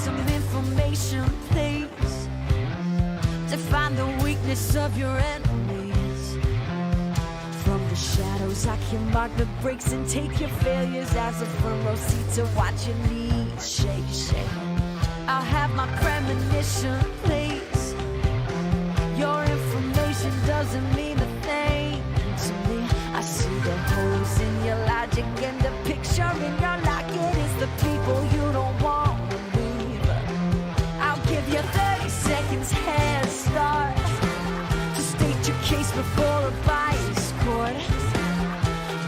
some information, please. Define the weakness of your enemies. From the shadows I can mark the breaks and take your failures as a front row seat to watch your knees shake, shake. I'll have my premonition, please. Your information doesn't mean a thing to me. I see the holes in your logic and the picture in your locket is the people you don't want to leave. I'll give you 30 seconds head start to state your case before a bias court.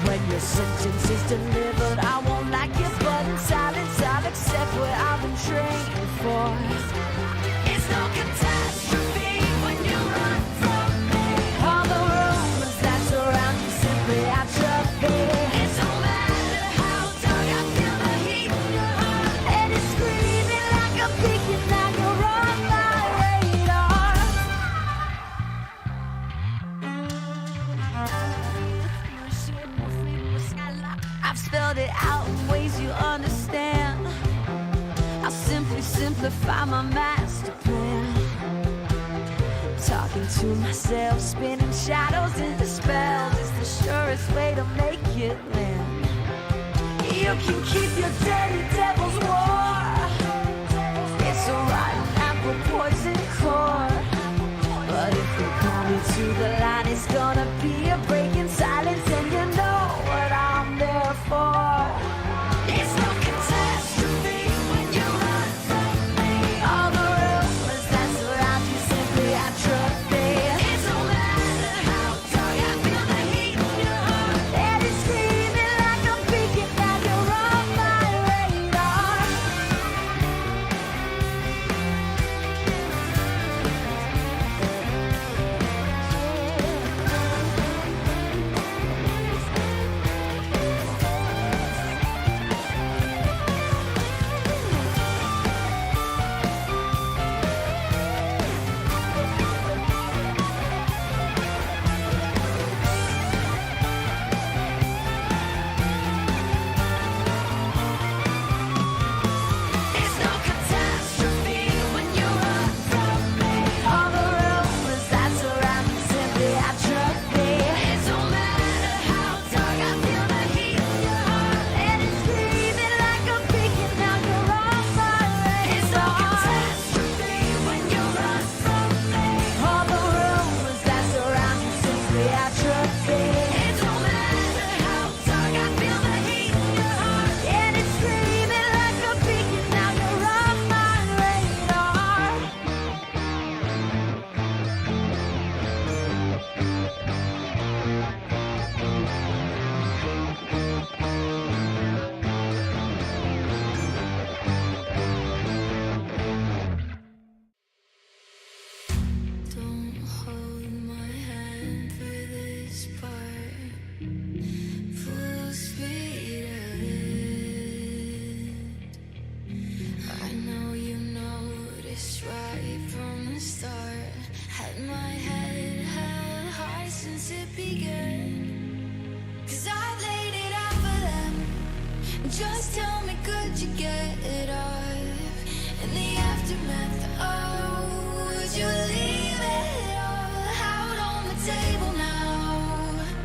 When your sentence is delivered, I won't like it, but in silence I'll accept what I've been trained for. It's no catastrophe when you run from me. All the rumors that surround you simply atrophy. It don't matter how dark, I feel the heat in your heart. And it's screaming like a beacon, now you're on my radar. I've spelled it out in ways you understand. I'll simply simplify my master plan. Talking to myself, spinning shadows into spells is the surest way to make it land. You can keep your dirty devil's war. It's a rotten apple poison core. But if you call me to the line, it's gonna be a break in silence, and you know what I'm there for. It's no catastrophe when you run from me. All the rumors that surround you simply atrophy. It don't matter how dark, I feel the heat in your heart. And it's screaming like a beacon, now you're on my radar. It's no catastrophe when you run from me. All the rumors that surround you simply atrophy. It don't matter how dark, I feel the heat in your heart. And it's screaming like a beacon, now you're on my radar. It's no catastrophe when you run from me. All the rumors that surround you simply atrophy. It don't matter how dark, I feel the heat in your heart. And it's screaming like a beacon, now you're on my radar. Don't hold my hand for this part. Full speed ahead. I know you noticed right from the start. Had my head held high since it began. 'Cause I've laid it out for them. Just tell me, could you get it off? In the aftermath, oh, would you leave it all out on the table now?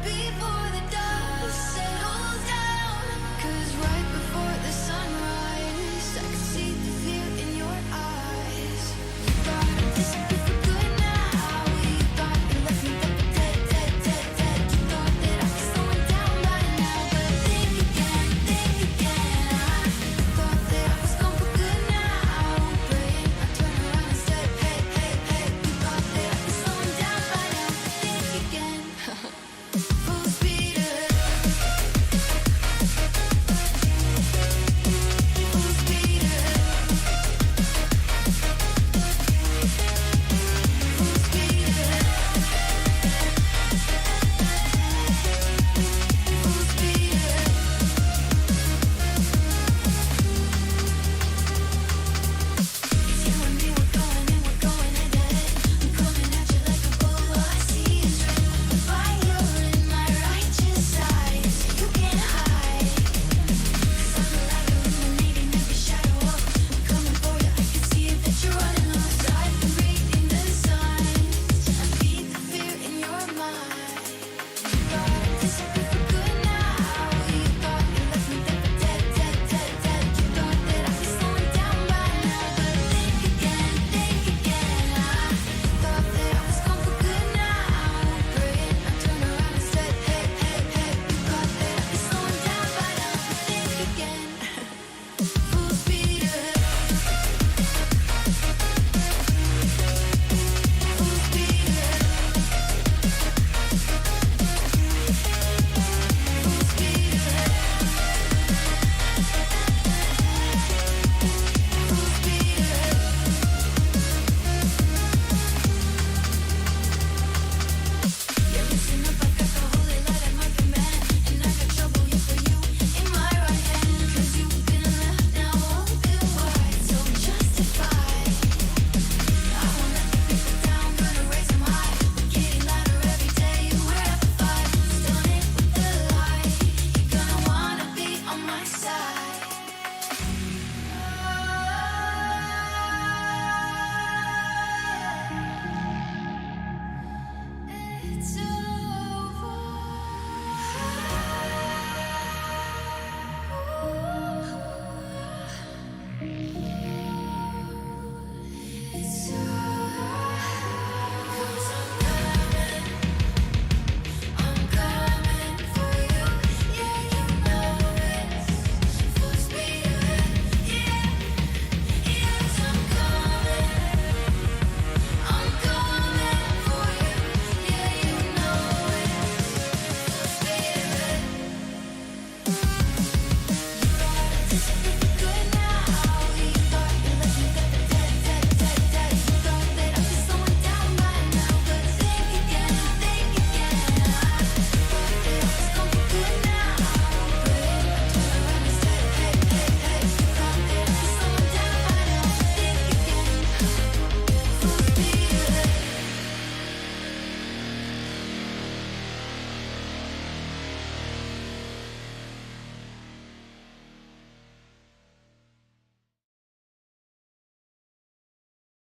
Before the dust settles down. 'Cause right before the sunrise, I could see the fear in your eyes. You thought I'd disappear for good now. You thought you left me for dead, dead, dead, dead. You thought that I was slowing down by now. But think again, think again. I thought that I was gone for good now. But I turned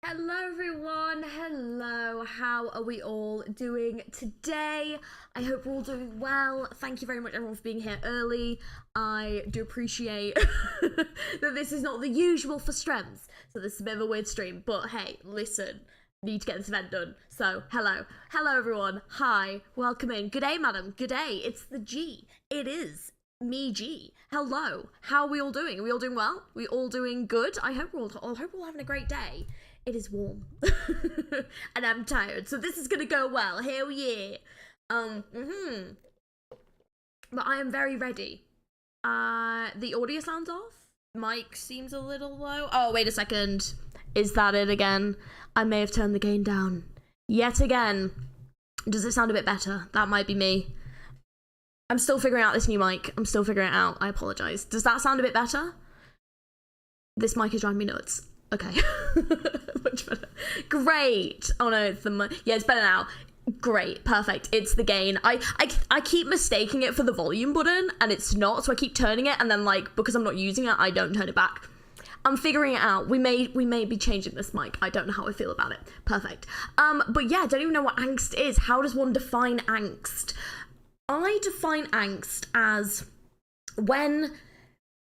Hello everyone, hello, how are we all doing today? I hope we're all doing well. Thank you very much everyone for being here early. I do appreciate that this is not the usual for streams, so this is a bit of a weird stream, but hey, listen, need to get this event done. So, hello everyone, hi, welcome in, good day madam, good day, it's the G, it is me G. Hello, how are we all doing? Are we all doing well? We all doing good? I hope we're all having a great day. It is warm and I'm tired, so this is gonna go well. Hell yeah. But I am very ready. The audio sounds off. Mic seems a little low. Oh, wait a second. Is that it again? I may have turned the gain down yet again. Does it sound a bit better? That might be me. I'm still figuring out this new mic. I'm still figuring it out. I apologize. Does that sound a bit better? This mic is driving me nuts. Okay. Much better. Great. Oh no, it's the mic. Yeah, it's better now. Great. Perfect. It's the gain. I keep mistaking it for the volume button and it's not, so I keep turning it and then like because I'm not using it, I don't turn it back. I'm figuring it out. We may be changing this mic. I don't know how I feel about it. Perfect. But yeah, I don't even know what angst is. How does one define angst? I define angst as when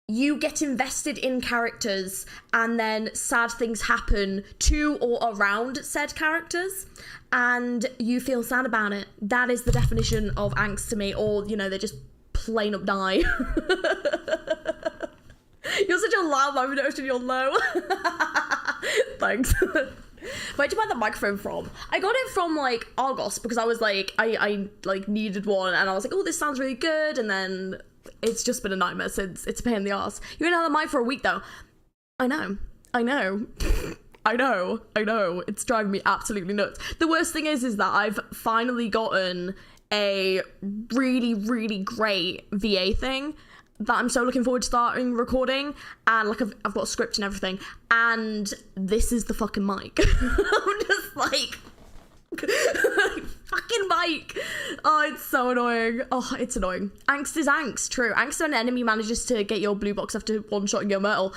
you get invested in characters and then sad things happen to or around said characters and you feel sad about it. That is the definition of angst to me, or you know, they just plain up die. You're such a loud I've noticed you're low. Thanks. Where'd you buy the microphone from? I got it from like Argos because I was like I like needed one and I was like, oh, this sounds really good, and then it's just been a nightmare since. It's a pain in the ass. You ain't had the mic for a week though. I know. It's driving me absolutely nuts. The worst thing is that I've finally gotten a really, really great VA thing that I'm so looking forward to starting recording, and like I've got a script and everything, and this is the fucking mic. I'm just like fucking mic. Oh, it's so annoying. Oh, it's annoying. Angst is angst. True. Angst when an enemy manages to get your blue box after one-shotting your myrtle.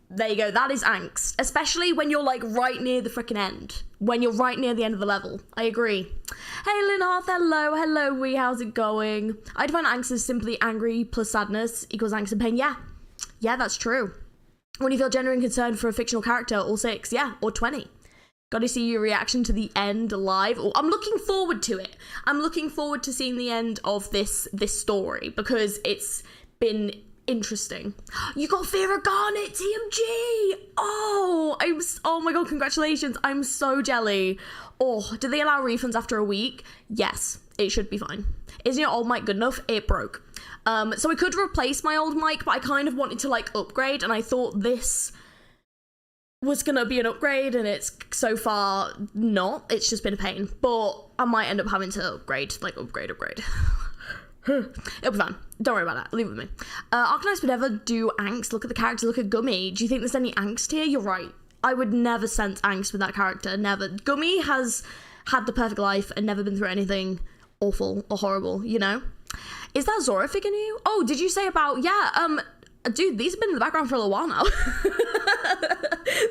There you go. That is angst. Especially when you're like right near the freaking end. When you're right near the end of the level. I agree. Hey, Linharth. Hello, Wee. How's it going? I define angst as simply angry plus sadness equals angst and pain. Yeah, that's true. When you feel genuine concern for a fictional character, or 6, yeah, or 20. Got to see your reaction to the end live. Oh, I'm looking forward to it. I'm looking forward to seeing the end of this story because it's been interesting. You got Fear of Garnet, TMG. Oh my god, congratulations. I'm so jelly. Oh, do they allow refunds after a week? Yes, it should be fine. Isn't your old mic good enough? It broke. So I could replace my old mic, but I kind of wanted to like upgrade, and I thought this was gonna be an upgrade, and it's so far not. It's just been a pain, but I might end up having to upgrade. It'll be fine. Don't worry about that. Leave it with me. ARKNIGHTS would never do angst. Look at the character. Look at Gummy. Do you think there's any angst here? You're right. I would never sense angst with that character. Never. Gummy has had the perfect life and never been through anything awful or horrible, you know? Is that Zorafig in you? Oh, did you say about, dude, these have been in the background for a little while now.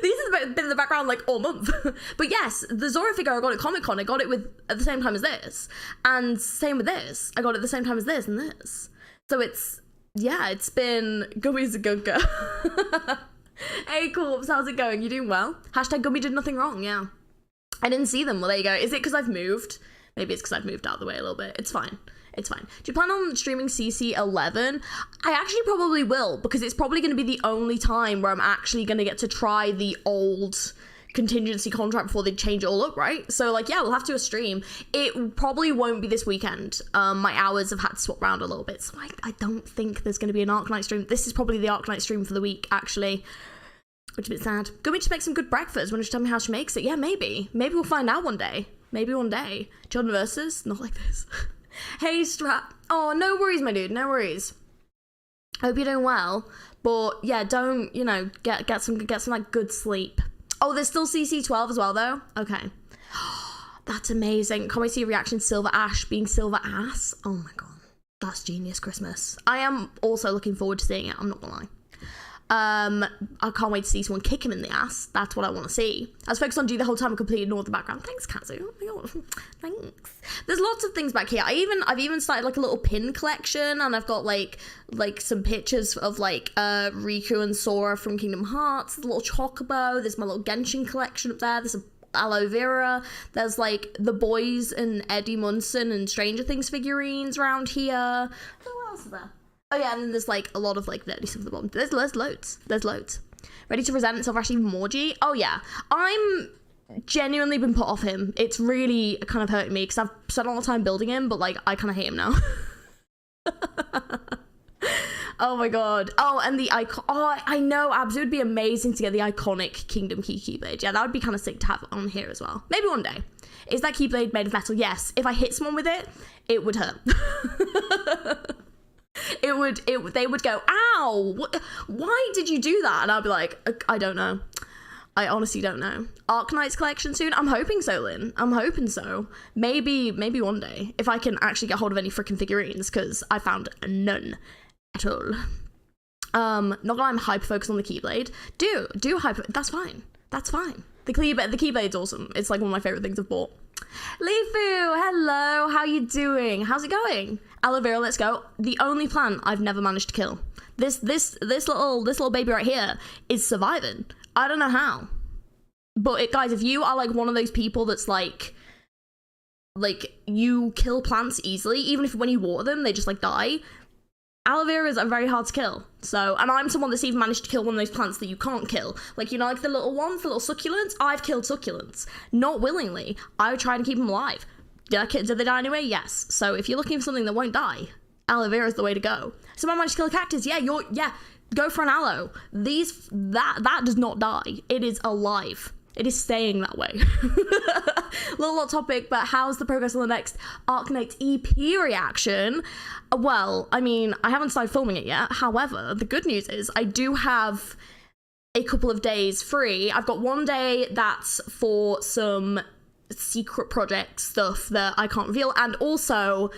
These have been in the background like all month. But yes, the Zora figure I got at Comic-Con, I got it at the same time as this. And same with this. I got it at the same time as this and this. So it's been, Gummy's a good girl. Hey Corpse, how's it going? You doing well? Hashtag Gummy did nothing wrong, yeah. I didn't see them. Well, there you go. Is it because I've moved? Maybe it's because I've moved out of the way a little bit. It's fine. It's fine. Do you plan on streaming CC11? I actually probably will, because it's probably going to be the only time where I'm actually going to get to try the old contingency contract before they change it all up, right? So, like, yeah, we'll have to do a stream. It probably won't be this weekend. My hours have had to swap around a little bit, so I don't think there's going to be an ARKNIGHT stream. This is probably the ARKNIGHT stream for the week, actually, which is a bit sad. Gummy to make some good breakfast. Want to tell me how she makes it? Yeah, maybe. Maybe we'll find out one day. Maybe one day. Jordan versus? Not like this. Hey, Strap. Oh, no worries, my dude. No worries. Hope you're doing well. But yeah, don't, get some like good sleep. Oh, there's still CC12 as well, though. Okay. That's amazing. Can't wait to see your reaction to Silver Ash being Silver Ass. Oh my god. That's genius Christmas. I am also looking forward to seeing it. I'm not gonna lie. I can't wait to see someone kick him in the ass. That's what I want to see. I was focused on do the whole time and completely ignored the background. Thanks, Kazu. Oh my god. Thanks. There's lots of things back here. I've even started like a little pin collection, and I've got like some pictures of like Riku and Sora from Kingdom Hearts, the little chocobo. There's my little Genshin collection up there. There's a aloe vera. There's like the boys and Eddie Munson and Stranger Things figurines around here. What else is there? Oh yeah, and then there's like a lot of like nerdy stuff at the bottom. There's loads. There's loads. Ready to present Silverash even more, G? Oh yeah. I'm genuinely been put off him. It's really kind of hurting me because I've spent a lot of time building him, but like I kind of hate him now. Oh my god. Oh, and the icon. Oh, I know. Abs, it would be amazing to get the iconic Kingdom Key Keyblade. Yeah, that would be kind of sick to have on here as well. Maybe one day. Is that Keyblade made of metal? Yes. If I hit someone with it, it would hurt. They would go, ow, why did you do that? And I'd be like, I don't know. I honestly don't know. ARKNIGHTS collection soon? I'm hoping so, Lynn. I'm hoping so. Maybe one day, if I can actually get hold of any freaking figurines, because I found none at all. Not that I'm hyper focused on the Keyblade. Do hyper, that's fine. That's fine. The Keyblade's awesome. It's like one of my favorite things I've bought. Lifu, hello, how you doing? How's it going? Aloe vera, let's go. The only plant I've never managed to kill. This little baby right here is surviving. I don't know how. But guys, if you are like one of those people that's like you kill plants easily, even if when you water them, they just like die. Aloe veras are very hard to kill. So, and I'm someone that's even managed to kill one of those plants that you can't kill. Like, you know, like the little ones, the little succulents? I've killed succulents. Not willingly. I would try to keep them alive. Did they die anyway? Yes. So if you're looking for something that won't die, aloe vera is the way to go. Someone managed to kill a cactus. Yeah, go for an aloe. That does not die. It is alive. It is staying that way. Little hot topic, but how's the progress on the next ARKNIGHTS EP reaction? Well, I mean, I haven't started filming it yet. However, the good news is I do have a couple of days free. I've got one day that's for some secret project stuff that I can't reveal, and also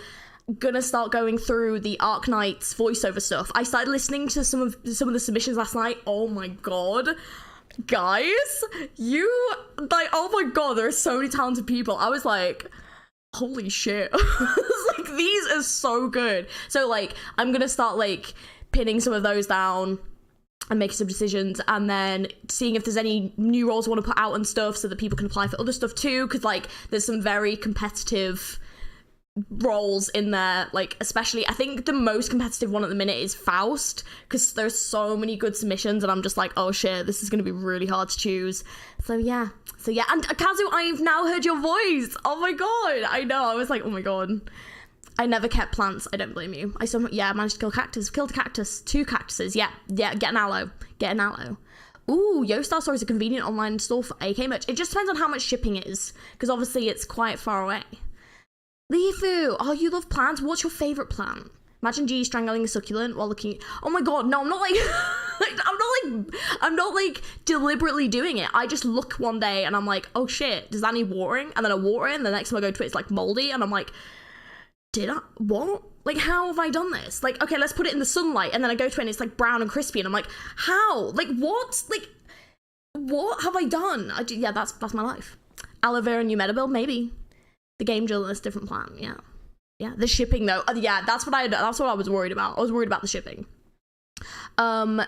gonna start going through the ARKNIGHTS voiceover stuff. I started listening to some of the submissions last night. Oh my god. Guys, oh my god, there are so many talented people. I was like, holy shit. Like, these are so good. So like, I'm gonna start like pinning some of those down and making some decisions, and then seeing if there's any new roles I want to put out and stuff so that people can apply for other stuff too, because like there's some very competitive roles in there, like especially I think the most competitive one at the minute is Faust, because there's so many good submissions and I'm just like, oh shit, this is gonna be really hard to choose. So yeah, and Kazu, I've now heard your voice. Oh my god, I know, I was like, oh my god. I never kept plants. I don't blame you. I managed to kill cactus. Killed a cactus. 2 cactuses. Yeah, get an aloe. Ooh, Yostar Store is a convenient online store for AK merch. It just depends on how much shipping it is, because obviously it's quite far away. Lifu, oh, you love plants. What's your favorite plant? Imagine G strangling a succulent while looking. Oh my god, no, I'm not like, I'm not like deliberately doing it. I just look one day and I'm like, oh shit, does that need watering? And then I water it, and the next time I go to it, it's like moldy, and I'm like, what? Like, how have I done this? Like, okay, let's put it in the sunlight, and then I go to it and it's like brown and crispy, and I'm like, how? Like, what? Like, what have I done? Yeah, that's my life. Aloe vera and Metabile, maybe. The game journalist, different plan. Yeah. The shipping though. Yeah, that's what I was worried about. I was worried about the shipping. I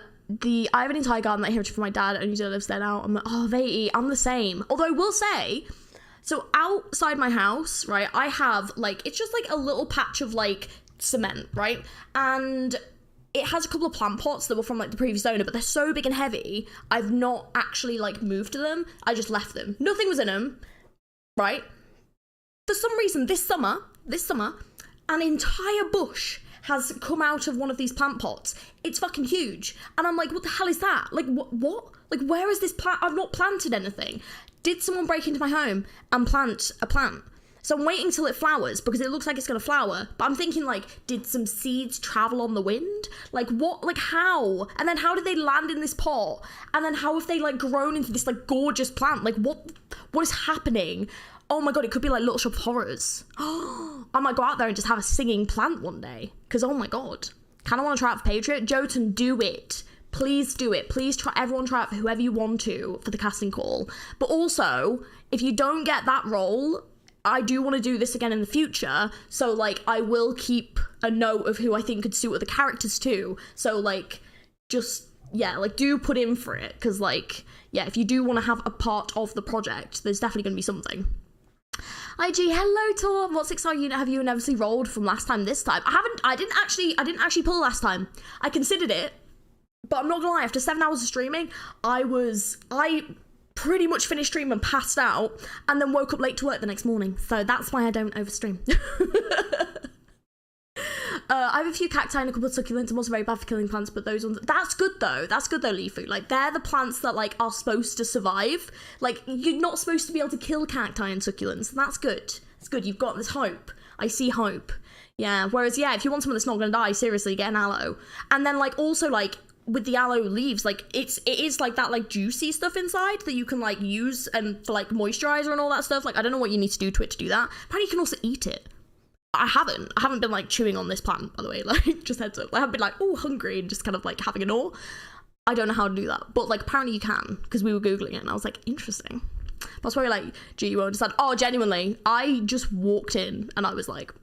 have an entire garden that I inherited from my dad, and he lives there now. I'm like, oh, Vati, I'm the same. Although I will say, so outside my house, right, I have like, it's just like a little patch of like cement, right? And it has a couple of plant pots that were from like the previous owner, but they're so big and heavy, I've not actually like moved to them. I just left them. Nothing was in them, right? For some reason, this summer, an entire bush has come out of one of these plant pots. It's fucking huge. And I'm like, what the hell is that? Like, what? Like, where is this plant? I've not planted anything. Did someone break into my home and plant a plant? So I'm waiting till it flowers, because it looks like it's gonna flower. But I'm thinking, like, did some seeds travel on the wind? Like, what? Like, how? And then how did they land in this pot? And then how have they, like, grown into this, like, gorgeous plant? Like, what is happening? Oh my god, it could be like Little Shop of Horrors. I might go out there and just have a singing plant one day. Because, oh my god. Kind of want to try out for Patriot. Jotun, do it. please do it. Please everyone try out for whoever you want to for the casting call. But also, if you don't get that role, I do want to do this again in the future. So, like, I will keep a note of who I think could suit other characters too. So, like, just, yeah, like, do put in for it. Because, like, yeah, if you do want to have a part of the project, there's definitely going to be something. IG, hello Tom. What 6 have you nervously rolled from last time this time? I didn't actually pull last time. I considered it, but I'm not gonna lie, after 7 hours of streaming, I pretty much finished stream and passed out, and then woke up late to work the next morning. So that's why I don't overstream. I have a few cacti and a couple of succulents. I'm also very bad for killing plants, but those ones... That's good, though. That's good, though, Leafu. Like, they're the plants that, like, are supposed to survive. Like, you're not supposed to be able to kill cacti and succulents. That's good. It's good. You've got this hope. I see hope. Yeah. Whereas, yeah, if you want someone that's not going to die, seriously, get an aloe. And then, like, also, like, with the aloe leaves, like, it is, like, that, like, juicy stuff inside that you can, like, use for, like, moisturizer and all that stuff. Like, I don't know what you need to do to it to do that. Apparently, you can also eat it. I haven't been, like, chewing on this plant, by the way, like, just heads up. I haven't been, like, oh, hungry and just kind of, like, having a gnaw. I don't know how to do that, but, like, apparently you can, because we were Googling it, and I was like, interesting. That's why you're like, gee, you won't understand. Oh, genuinely, I just walked in, and I was like,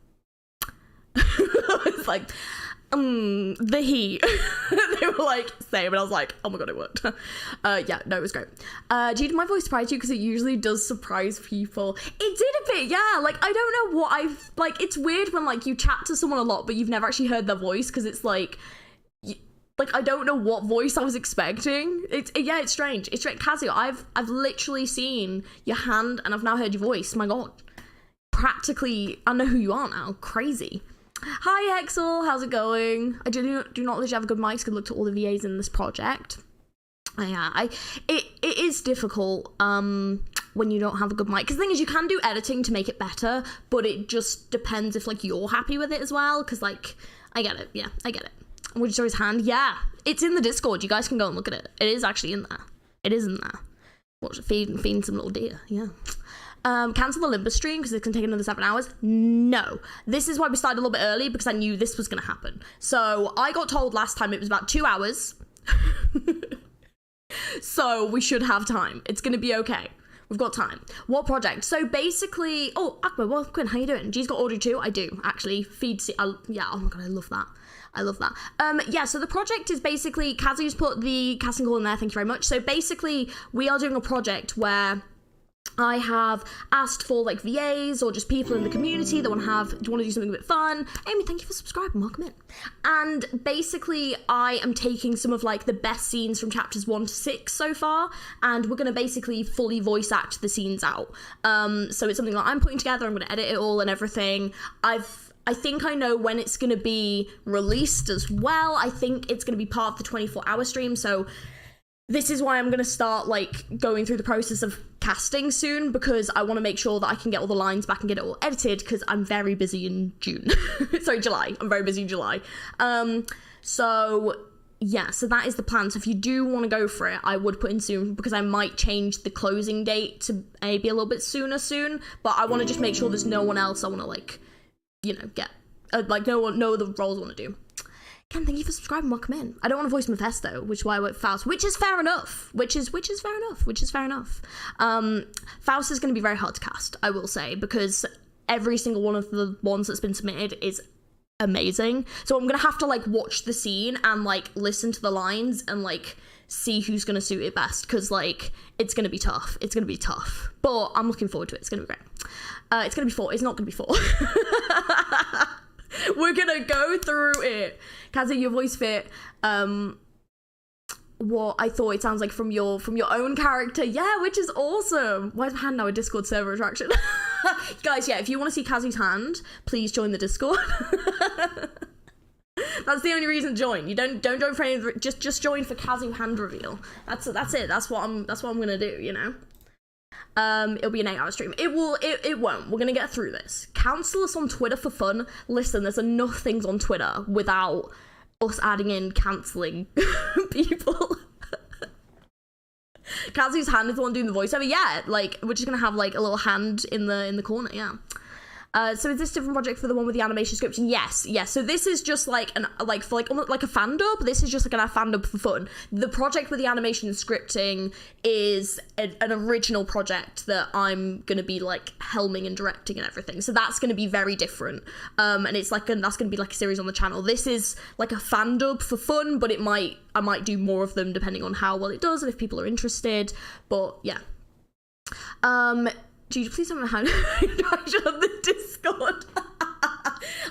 the heat. They were like, same, and I was like, oh my god, it worked. Yeah, no, it was great. Did my voice surprise you? Because it usually does surprise people. It did a bit, yeah. Like, I don't know what like, it's weird when, like, you chat to someone a lot, but you've never actually heard their voice, because it's like, I don't know what voice I was expecting. It's strange. It's strange. Kazu, I've literally seen your hand, and I've now heard your voice. My god. Practically, I know who you are now. Crazy. Hi Hexel, how's it going? I do not literally have a good mic, so good luck to all the VAs in this project. Yeah, it is difficult when you don't have a good mic, because the thing is, you can do editing to make it better, but it just depends if, like, you're happy with it as well, because, like, I get it. Yeah, I get it. Would you show his hand? Yeah, it's in the Discord. You guys can go and look at it. It is actually in there. It is in there. Watch it, feeding some little deer. Yeah. Cancel the Olympus stream because it can take another 7 hours. No. This is why we started a little bit early, because I knew this was going to happen. So I got told last time it was about 2 hours. So we should have time. It's going to be okay. We've got time. What project? So basically... Oh, Akbar, well, Quinn, how you doing? G's got audio too? I do, actually. Yeah, oh my god, I love that. I love that. Yeah, so the project is basically... Kazu's put the casting call in there, thank you very much. So basically, we are doing a project where... I have asked for, like, VAs or just people in the community that do you want to do something a bit fun? Amy, thank you for subscribing, welcome in. And basically, I am taking some of, like, the best scenes from chapters 1 to 6 so far, and we're going to basically fully voice act the scenes out. So it's something that I'm putting together, I'm going to edit it all and everything. I think I know when it's going to be released as well. I think it's going to be part of the 24-hour stream, so... This is why I'm going to start, like, going through the process of casting soon, because I want to make sure that I can get all the lines back and get it all edited, because I'm very busy in June. Sorry, July. I'm very busy in July. So, yeah, so that is the plan. So if you do want to go for it, I would put in soon, because I might change the closing date to maybe a little bit sooner soon, but I want to just make sure there's no one else I want to, like, you know, get, like, no other roles I want to do. Ken, thank you for subscribing. Welcome in. I don't want to voice Mephisto, which is why I went Faust, which is fair enough. Which is fair enough. Faust is going to be very hard to cast, I will say, because every single one of the ones that's been submitted is amazing. So I'm going to have to, like, watch the scene and, like, listen to the lines and, like, see who's going to suit it best, because, like, it's going to be tough. It's going to be tough. But I'm looking forward to it. It's going to be great. It's going to be 4. It's not going to be 4. We're gonna go through it. Kazi, your voice fit what I thought it sounds like from your own character. Yeah, which is awesome. Why is my hand now a Discord server attraction? Guys, yeah, if you want to see Kazi's hand, please join the Discord. That's the only reason to join. You don't join for any, just join for Kazu hand reveal. That's it. That's what I'm gonna do, you know? It'll be an 8-hour stream. It won't. We're gonna get through this. Counsel us on Twitter for fun. Listen, there's enough things on Twitter without us adding in cancelling people. Kazu's hand is the one doing the voiceover. Yeah, like, we're just gonna have, like, a little hand in the corner, yeah. So is this different project for the one with the animation script? Yes. So this is just like almost like a fan dub. This is just like a fan dub for fun. The project with the animation and scripting is an original project that I'm gonna be like helming and directing and everything. So that's gonna be very different. And it's like that's gonna be like a series on the channel. This is like a fan dub for fun, but I might do more of them depending on how well it does and if people are interested. But yeah. Dude, please don't know how to on the Discord.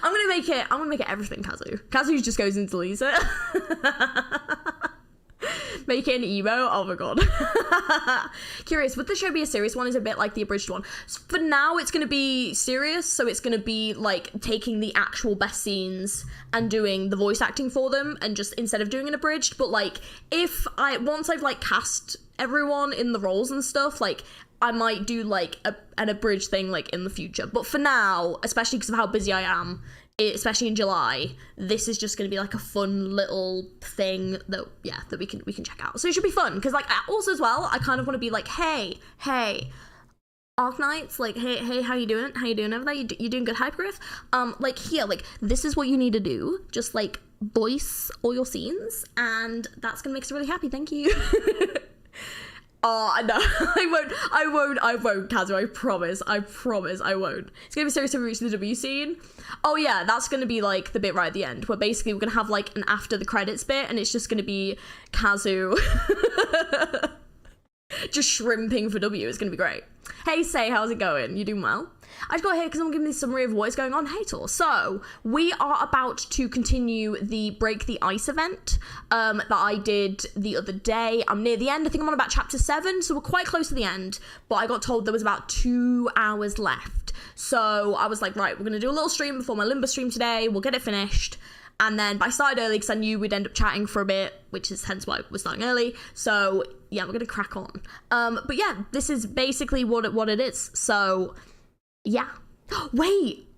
I'm gonna make it everything Kazu. Kazu just goes into Lisa. Make it an emo. Oh my god. Curious, would the show be a serious one? Is it a bit like the abridged one? For now, it's gonna be serious, so it's gonna be like taking the actual best scenes and doing the voice acting for them, and just instead of doing an abridged. But like, once I've like cast everyone in the roles and stuff, like I might do like an abridged thing like in the future. But for now, especially because of how busy I am, especially in July, this is just going to be like a fun little thing that we can check out. So it should be fun because like also as well, I kind of want to be like, hey, ARKNIGHTS, like hey, how you doing over there? You doing good, Hypergrowth? Like here, like this is what you need to do. Just like voice all your scenes, and that's gonna make us really happy. Thank you. Oh, no, I won't, Kazu, I promise, I won't. It's gonna be serious if we reach the W scene. Oh yeah, that's gonna be like the bit right at the end, where basically we're gonna have like an after the credits bit, and it's just gonna be Kazu just shrimping for W. It's gonna be great. Hey, Say, how's it going? You doing well? I just got here because I'm giving this summary of what is going on. Hey, Tor. So, we are about to continue the Break the Ice event that I did the other day. I'm near the end. I think I'm on about chapter 7, so we're quite close to the end. But I got told there was about 2 hours left. So, I was like, right, we're going to do a little stream before my Limbo stream today. We'll get it finished. And then, but I started early because I knew we'd end up chatting for a bit, which is hence why we're starting early. So, yeah, we're going to crack on. But yeah, this is basically what it is. So, yeah. Wait,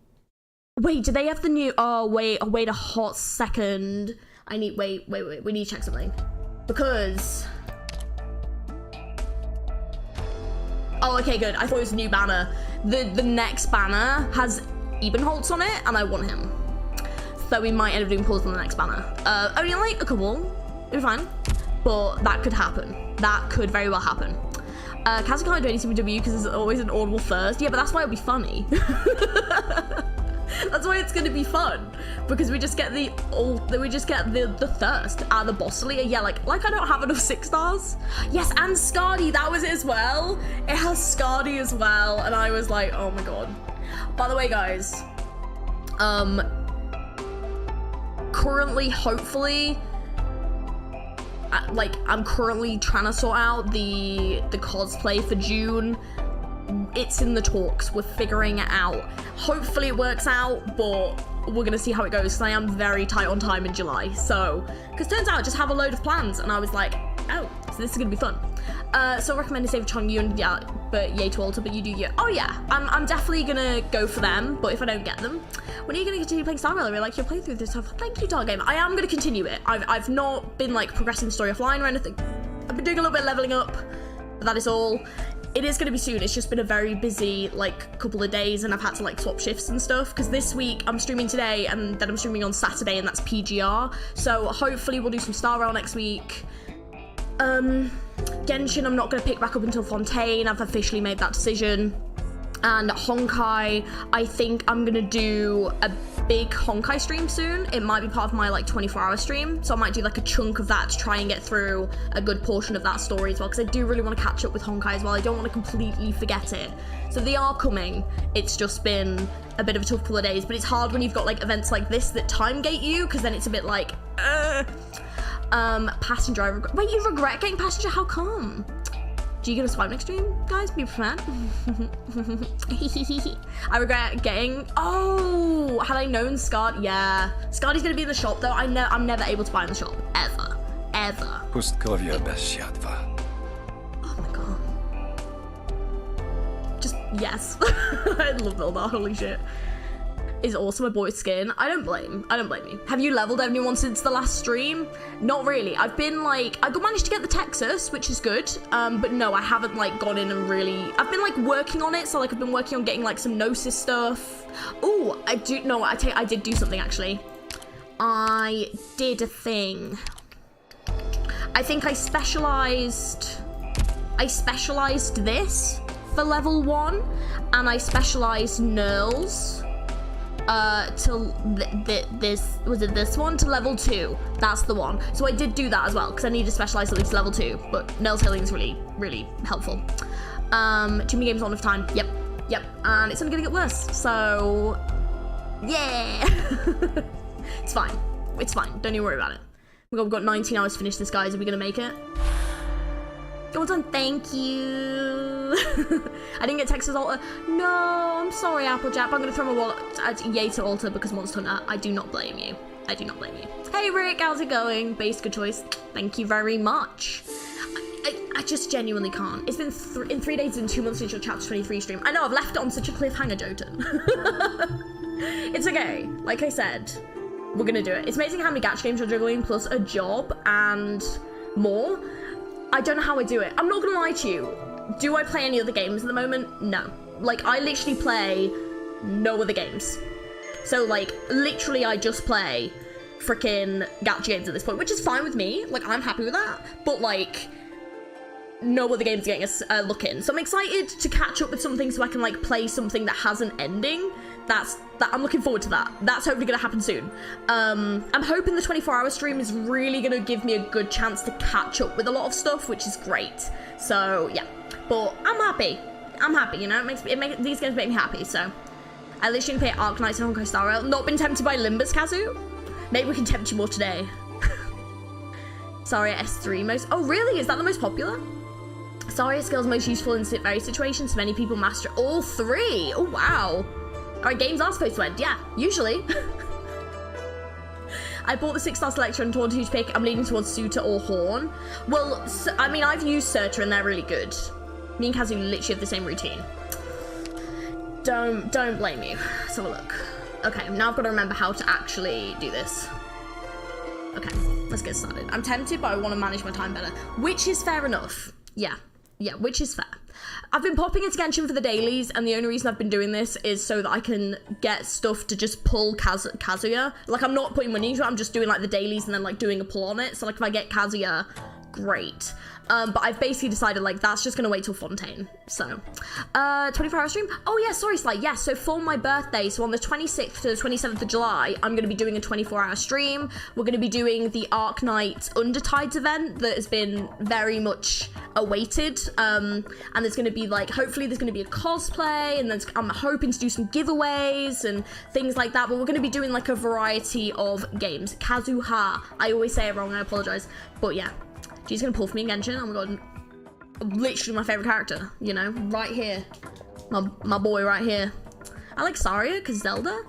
do they have the new, wait a hot second. I need, wait, we need to check something. Because, oh, okay, good. I thought it was a new banner. The next banner has Ebenholz on it, and I want him. So we might end up doing pulls on the next banner. Only like a couple, it'll be fine. But that could happen. That could very well happen. Kazu can't do any CBW because there's always an audible thirst. Yeah, but that's why it'll be funny. That's why it's gonna be fun. Because we just get the thirst out of the bossily. Yeah, like I don't have enough 6 stars. Yes, and Scardy, that was it as well. It has Scardy as well, and I was like, oh my god. By the way, guys, currently, hopefully, I'm currently trying to sort out the cosplay for June. It's in the talks. We're figuring it out. Hopefully it works out, but we're gonna see how it goes because I am very tight on time in July. So, because turns out I just have a load of plans, and I was like, oh, so this is gonna be fun. So I recommend to save Chong Yun, yeah, but yay to Alter, but you do you. Oh yeah, I'm definitely gonna go for them, but if I don't get them, when are you gonna continue playing Star Rail? I really like your playthrough this stuff. Thank you, Dark Game. I am gonna continue it. I've not been like progressing the story offline or anything. I've been doing a little bit of leveling up, but that is all. It is gonna be soon. It's just been a very busy like couple of days, and I've had to like swap shifts and stuff because this week I'm streaming today and then I'm streaming on Saturday, and that's PGR. So hopefully we'll do some Star Rail next week. Genshin I'm not going to pick back up until Fontaine. I've officially made that decision. And Honkai, I think I'm going to do a big Honkai stream soon. It might be part of my like 24-hour stream, so I might do like a chunk of that to try and get through a good portion of that story as well, because I do really want to catch up with Honkai as well. I don't want to completely forget it. So they are coming. It's just been a bit of a tough couple of days, but it's hard when you've got like events like this that time gate you, because then it's a bit like passenger, I regret. Wait, you regret getting passenger? How come? Do you get a swipe next stream, guys? Be prepared. I regret getting. Oh, had I known Scart, yeah. Scardy's gonna be in the shop though. I'm never able to buy in the shop ever. Oh my god. Just yes. I love all that. Holy shit. is also a boy skin. I don't blame you. Have you leveled anyone since the last stream? Not really. I've been like, I managed to get the Texas, which is good. But no, I haven't like gone in and really, I've been like working on it. So like I've been working on getting like some Gnosis stuff. Oh, I did do something actually. I did a thing. I think I specialized this for level 1, and I specialized knurls to this one to level 2. That's the one. So I did do that as well because I need to specialize at least level 2. But knurls healing is really helpful. Jimmy games on of time. Yep, and it's only gonna get worse. So yeah, it's fine. Don't even worry about it. We've got 19 hours to finish this, guys. Are we gonna make it? Well done, thank you. I didn't get Texas Altar. No, I'm sorry, Applejack. I'm gonna throw my wallet at Yay to Altar because Monster Hunter. I do not blame you. Hey Rick, how's it going? Base, good choice. Thank you very much. I just genuinely can't. It's been in 3 days and 2 months since your Chapter 23 stream. I know, I've left it on such a cliffhanger, Jotun. It's okay. Like I said, we're gonna do it. It's amazing how many gacha games you're juggling, plus a job and more. I don't know how I do it. I'm not gonna lie to you. Do I play any other games at the moment? No. Like, I literally play no other games. So, like, literally I just play freaking gacha games at this point, which is fine with me. Like, I'm happy with that. But, like, no other games are getting a look in. So I'm excited to catch up with something so I can, like, play something that has an ending. I'm looking forward to that. That's hopefully gonna happen soon. I'm hoping the 24-hour stream is really gonna give me a good chance to catch up with a lot of stuff, which is great. So yeah, but I'm happy, you know, these games make me happy. So I literally play ARKNIGHTS and Honkai Star Rail. Not been tempted by Limbus, Kazu. Maybe we can tempt you more today. Sorry, S3 most. Oh really, is that the most popular? Sorry, skills most useful in various situations. Many people master all 3. Oh wow. Alright, games are supposed to end. Yeah, usually. I bought the 6-star selection and told who to pick. I'm leaning towards Suitor or Horn. Well, I mean, I've used Surtur and they're really good. Me and Kazu literally have the same routine. Don't blame you. Let's have a look. Okay, now I've got to remember how to actually do this. Okay, let's get started. I'm tempted, but I want to manage my time better. Which is fair enough. Yeah, which is fair. I've been popping into Genshin for the dailies, and the only reason I've been doing this is so that I can get stuff to just pull Kazuya. Like, I'm not putting money into it, I'm just doing, like, the dailies and then, like, doing a pull on it. So, like, if I get Kazuya, great. But I've basically decided, like, that's just gonna wait till Fontaine. So, 24-hour stream? Oh, yeah, sorry, Sly. Yes, so for my birthday, so on the 26th to the 27th of July, I'm gonna be doing a 24-hour stream. We're gonna be doing the ARKNIGHTS Undertides event that has been very much awaited. And there's gonna be, like, hopefully there's gonna be a cosplay, and then I'm hoping to do some giveaways and things like that. But we're gonna be doing, like, a variety of games. Kazuha. I always say it wrong, I apologize. But yeah. She's gonna pull for me in Genshin. Oh my god. Literally my favorite character, you know? Right here. My boy right here. I like Saria, because Zelda.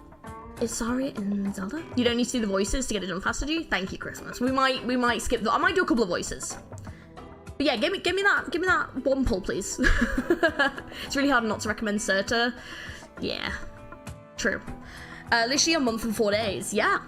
Is Saria in Zelda? You don't need to see the voices to get it done faster, do you? Thank you, Christmas. We might skip I might do a couple of voices. But yeah, give me that one pull, please. It's really hard not to recommend Surtur. Yeah. True. Literally a month and 4 days. Yeah,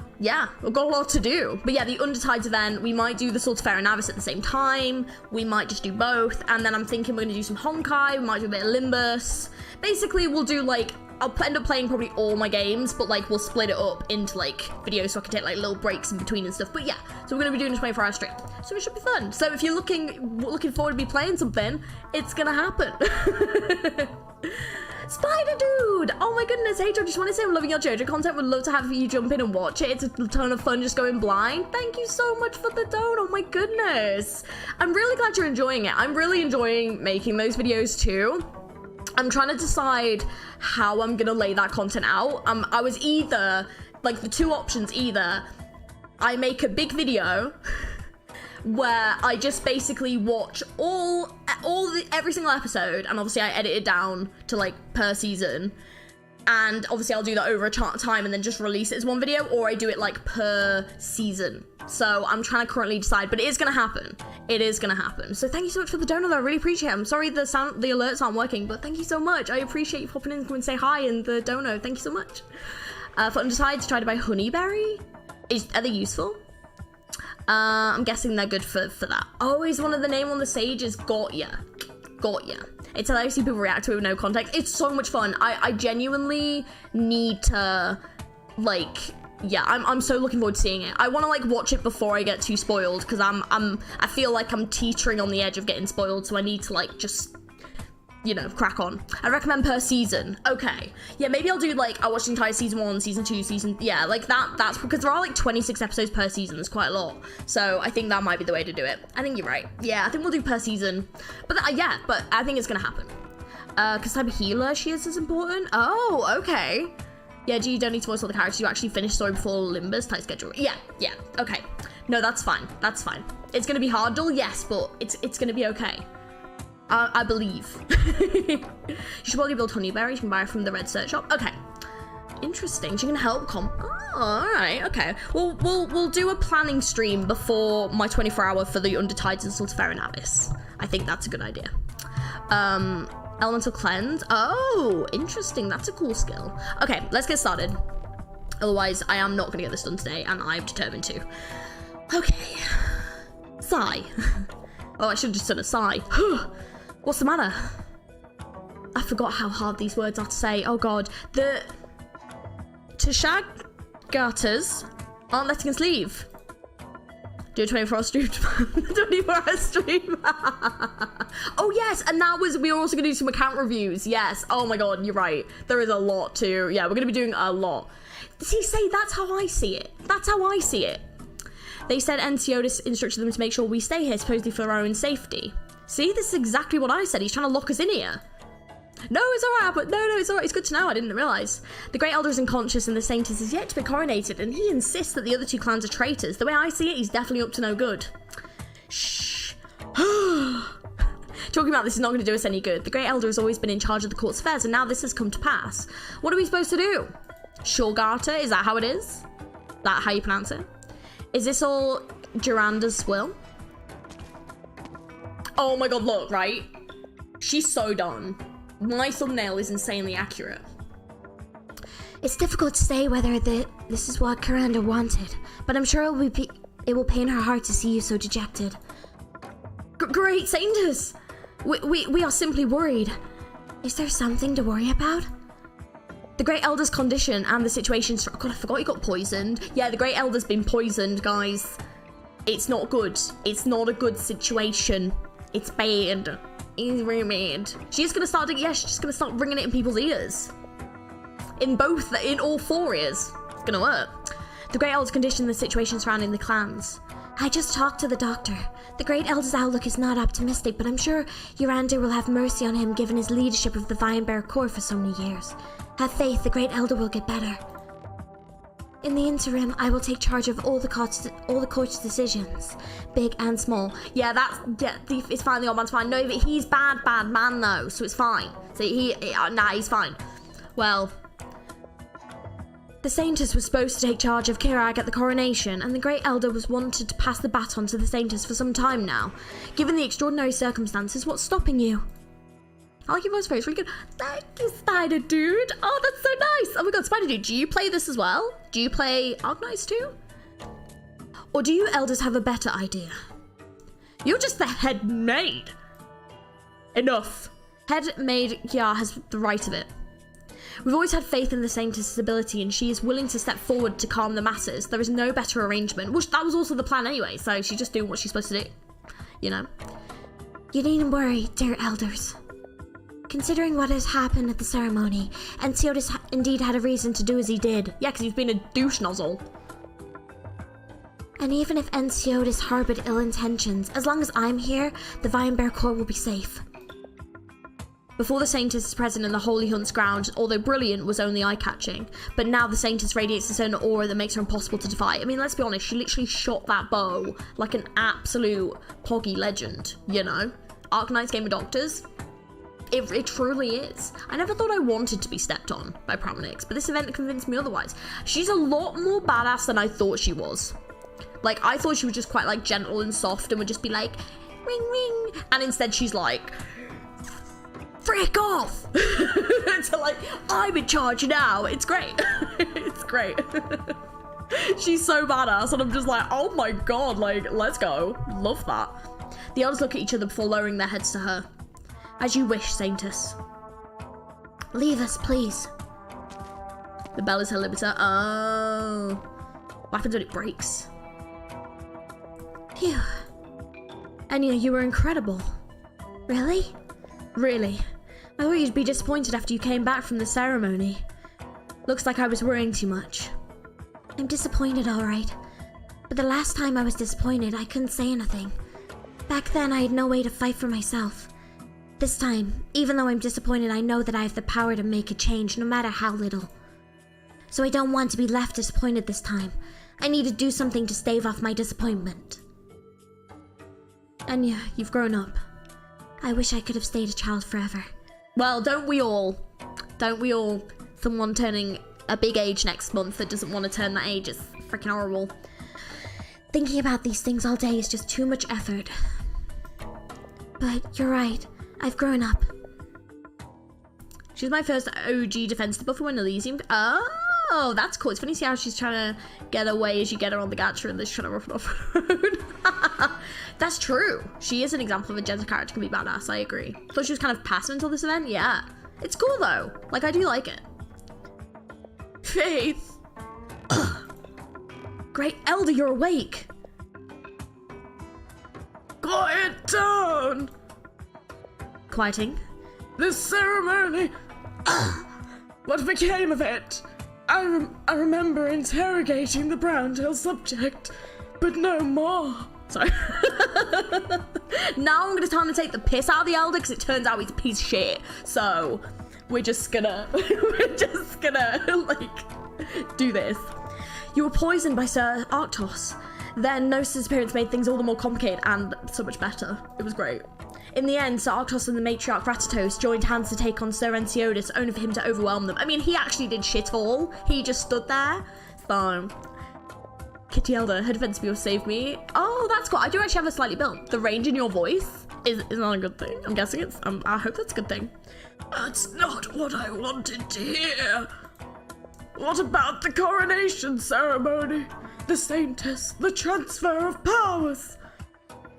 we've got a lot to do. But yeah, the Undertides event, we might do the Sword of Fair and Avis at the same time. We might just do both. And then I'm thinking we're going to do some Honkai. We might do a bit of Limbus. Basically, we'll do, like, I'll end up playing probably all my games, but, like, we'll split it up into, like, videos so I can take, like, little breaks in between and stuff. But yeah, so we're going to be doing a 24-hour stream. So it should be fun. So if you're looking forward to be playing something, it's going to happen. Spider Dude! Oh my goodness, hey Joe, just want to say I'm loving your JoJo content. Would love to have you jump in and watch it. It's a ton of fun just going blind. Thank you so much for the donut. Oh my goodness. I'm really glad you're enjoying it. I'm really enjoying making those videos too. I'm trying to decide how I'm gonna lay that content out. I was either, like, the two options, either I make a big video where I just basically watch every single episode, and obviously I edit it down to, like, per season, and obviously I'll do that over a time and then just release it as one video, or I do it, like, per season. So I'm trying to currently decide, but it is gonna happen. It is gonna happen. So thank you so much for the donut, though. I really appreciate it. I'm sorry the alerts aren't working, but thank you so much. I appreciate you popping in and say hi and the donut. Thank you so much. For Undecided, try to buy Honeyberry. Are they useful? I'm guessing they're good for that. Always wanted the name on the sage is Got Ya. Got Ya. It's hilarious to see people react to it with no context. It's so much fun. I genuinely need to, like, yeah, I'm so looking forward to seeing it. I want to, like, watch it before I get too spoiled, because I feel like I'm teetering on the edge of getting spoiled, so I need to, like, just, you know, crack on. I recommend per season. Okay. Yeah, maybe I'll do, like, I'll watch the entire season 1, season 2, yeah, like, that's because there are, like, 26 episodes per season. There's quite a lot. So I think that might be the way to do it. I think you're right. Yeah, I think we'll do per season. But, yeah, but I think it's gonna happen. Because type of healer she is important. Oh, okay. Yeah, you don't need to voice all the characters. You actually finish story before Limbus tight schedule. Yeah, okay. No, that's fine. That's fine. It's gonna be hard, Dull, yes, but it's gonna be okay. I believe. You should probably build Honeyberry. You can buy it from the red search shop. Okay. Interesting. She can help Oh, alright, okay. We'll do a planning stream before my 24-hour for the Undertides and Sultafera and Abyss. I think that's a good idea. Elemental Cleanse. Oh, interesting. That's a cool skill. Okay, let's get started. Otherwise, I am not going to get this done today, and I'm determined to. Okay. Sigh. Oh, I should have just done a sigh. What's the matter? I forgot how hard these words are to say. Oh, God. The Tashagatas aren't letting us leave. Do a 24-hour stream. 24-hour stream. Oh, yes. And we were also going to do some account reviews. Yes. Oh, my God. You're right. There is a lot to... Yeah, we're going to be doing a lot. See, that's how I see it. That's how I see it. They said Ensiotis instructed them to make sure we stay here, supposedly for our own safety. See, this is exactly what I said. He's trying to lock us in here. No, it's alright, but no, it's alright. It's good to know. I didn't realise. The Great Elder is unconscious and the Saintess is yet to be coronated, and he insists that the other two clans are traitors. The way I see it, he's definitely up to no good. Shh. Talking about this is not going to do us any good. The Great Elder has always been in charge of the court's affairs, and now this has come to pass. What are we supposed to do? Shorgata? Is that how it is? Is that how you pronounce it? Is this all Geranda's will? Oh my God, look, right? She's so done. My thumbnail is insanely accurate. It's difficult to say whether this is what Karanda wanted, but I'm sure it will pain her heart to see you so dejected. Great Saintess! We are simply worried. Is there something to worry about? The Great Elder's condition and the situation... God, I forgot he got poisoned. Yeah, the Great Elder's been poisoned, guys. It's not good. It's not a good situation. It's bad. It's really bad. She's gonna start... Yeah, she's just gonna start ringing it in people's ears. In all 4 ears. It's gonna work. The Great Elder's condition and the situation surrounding the clans. I just talked to the doctor. The Great Elder's outlook is not optimistic, but I'm sure Urander will have mercy on him given his leadership of the Vinebear Corps for so many years. Have faith, the Great Elder will get better. In the interim, I will take charge of all the court's decisions, big and small. Yeah, it's fine. The old man's fine. No, but he's bad man though, so it's fine. So he's fine. Well, the Saintess was supposed to take charge of Kirag at the coronation, and the Great Elder was wanted to pass the baton to the Saintess for some time now. Given the extraordinary circumstances, what's stopping you? I like your voice very, it's really good. Thank you, Spider Dude. Oh, that's so nice. Oh my God, Spider Dude, do you play this as well? Do you play ARKNIGHTS too? Or do you elders have a better idea? You're just the head maid. Enough. Head maid Kya has the right of it. We've always had faith in the Saintess' ability, and she is willing to step forward to calm the masses. There is no better arrangement. Which that was also the plan anyway, so she's just doing what she's supposed to do. You know? You needn't worry, dear elders. Considering what has happened at the ceremony, Ensiotis indeed had a reason to do as he did. Yeah, because he's been a douche nozzle. And even if Ensiotis harbored ill intentions, as long as I'm here, the Vinebear Corps will be safe. Before the Saintess is present in the Holy Hunt's ground, although brilliant, was only eye-catching. But now the Saintess radiates a certain aura that makes her impossible to defy. I mean, let's be honest, she literally shot that bow like an absolute poggy legend, you know? ARKNIGHTS Game of Doctors. It truly is. I never thought I wanted to be stepped on by Promenix, but this event convinced me otherwise. She's a lot more badass than I thought she was. Like, I thought she was just quite, like, gentle and soft and would just be like, ring, ring. And instead she's like, frick off. To like, I'm in charge now. It's great. It's great. She's so badass, and I'm just like, oh my god, like, let's go. Love that. The elders look at each other before lowering their heads to her. As you wish, Saintess. Leave us, please. The bell is her limiter. Oh. What happens when it breaks? Phew. Enya, you were incredible. Really? Really. I thought you'd be disappointed after you came back from the ceremony. Looks like I was worrying too much. I'm disappointed, alright. But the last time I was disappointed, I couldn't say anything. Back then, I had no way to fight for myself. This time, even though I'm disappointed, I know that I have the power to make a change, no matter how little. So I don't want to be left disappointed this time. I need to do something to stave off my disappointment. Enya, you've grown up. I wish I could have stayed a child forever. Well, don't we all? Don't we all? Someone turning a big age next month that doesn't want to turn that age is freaking horrible. Thinking about these things all day is just too much effort. But you're right. I've grown up. She's my first OG defensive buffer when Elysium. Oh, that's cool. It's funny to see how she's trying to get away as you get her on the gacha and then she's trying to rough it off the road. That's true. She is an example of a gentle character can be badass. I agree. Thought she was kind of passive until this event. Yeah. It's cool though. Like, I do like it. Faith. Great Elder, you're awake. Quiet down! Quieting. This ceremony... What became of it? I remember interrogating the brown-tail subject, but no more. Sorry. Now I'm gonna try and take the piss out of the Elder because it turns out he's a piece of shit. So we're just gonna like do this. You were poisoned by Sir Arctos. Then Gnosis' appearance made things all the more complicated and so much better. It was great. In the end, Sir Arctos and the matriarch Ratatos joined hands to take on Sir Enceodus, only for him to overwhelm them. I mean, he actually did shit all. He just stood there. So, Kitty Elder, her defense will save me. Oh, that's cool. I do actually have a slightly built. The range in your voice is not a good thing. I'm guessing it's, I hope that's a good thing. That's not what I wanted to hear. What about the coronation ceremony? The Saintess, the transfer of powers.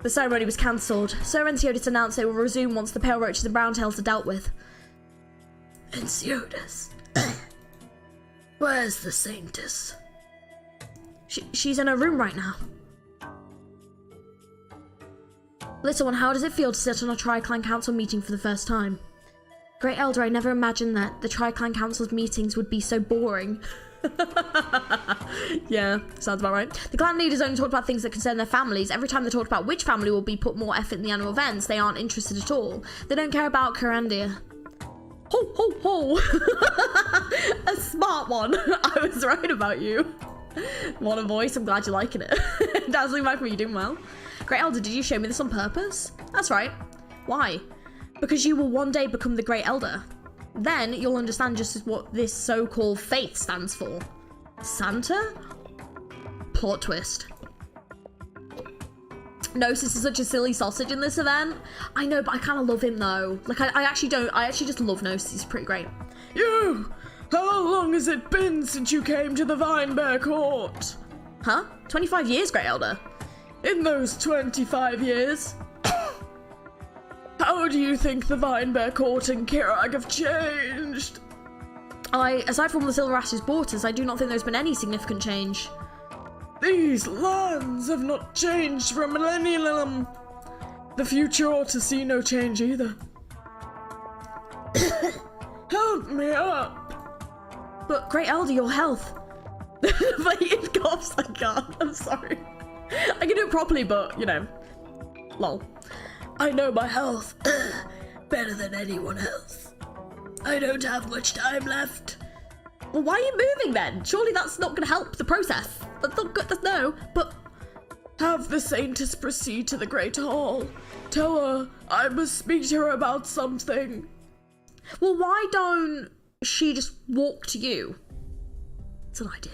The ceremony was cancelled. Sir Enceodus announced they will resume once the pale roaches and brown tails are dealt with. Enceodus. Where's the Saintess? She's in her room right now. Little one, how does it feel to sit on a Tri-Clan Council meeting for the first time? Great Elder, I never imagined that the Tri-Clan Council's meetings would be so boring. Yeah, sounds about right. The clan leaders only talked about things that concern their families. Every time they talked about which family will be put more effort in the annual events, they aren't interested at all. They don't care about Carandia. Ho, ho, ho! A smart one. I was right about you. What a voice. I'm glad you're liking it. Dazzling Michael, you're doing well. Great Elder, did you show me this on purpose? That's right. Why? Because you will one day become the Great Elder. Then you'll understand just what this so-called faith stands for. Santa? Plot twist. Gnosis is such a silly sausage in this event. I know, but I kind of love him though. Like, I actually don't. I actually just love Gnosis. He's pretty great. You! How long has it been since you came to the Vinebear Court? Huh? 25 years, Great Elder. In those 25 years, how do you think the Vinebear Court and Kirag have changed? Aside from the Silverash's borders, I do not think there's been any significant change. These lands have not changed for a millennium. The future ought to see no change either. Help me up. But Great Elder, your health. Blatant coughs, I can't. I'm sorry. I can do it properly, but, you know, lol. I know my health better than anyone else. I don't have much time left. Well, why are you moving then? Surely that's not going to help the process. That's not good, no, but... Have the Saintess proceed to the Great Hall. Tell her I must speak to her about something. Well, why don't she just walk to you? It's an idea.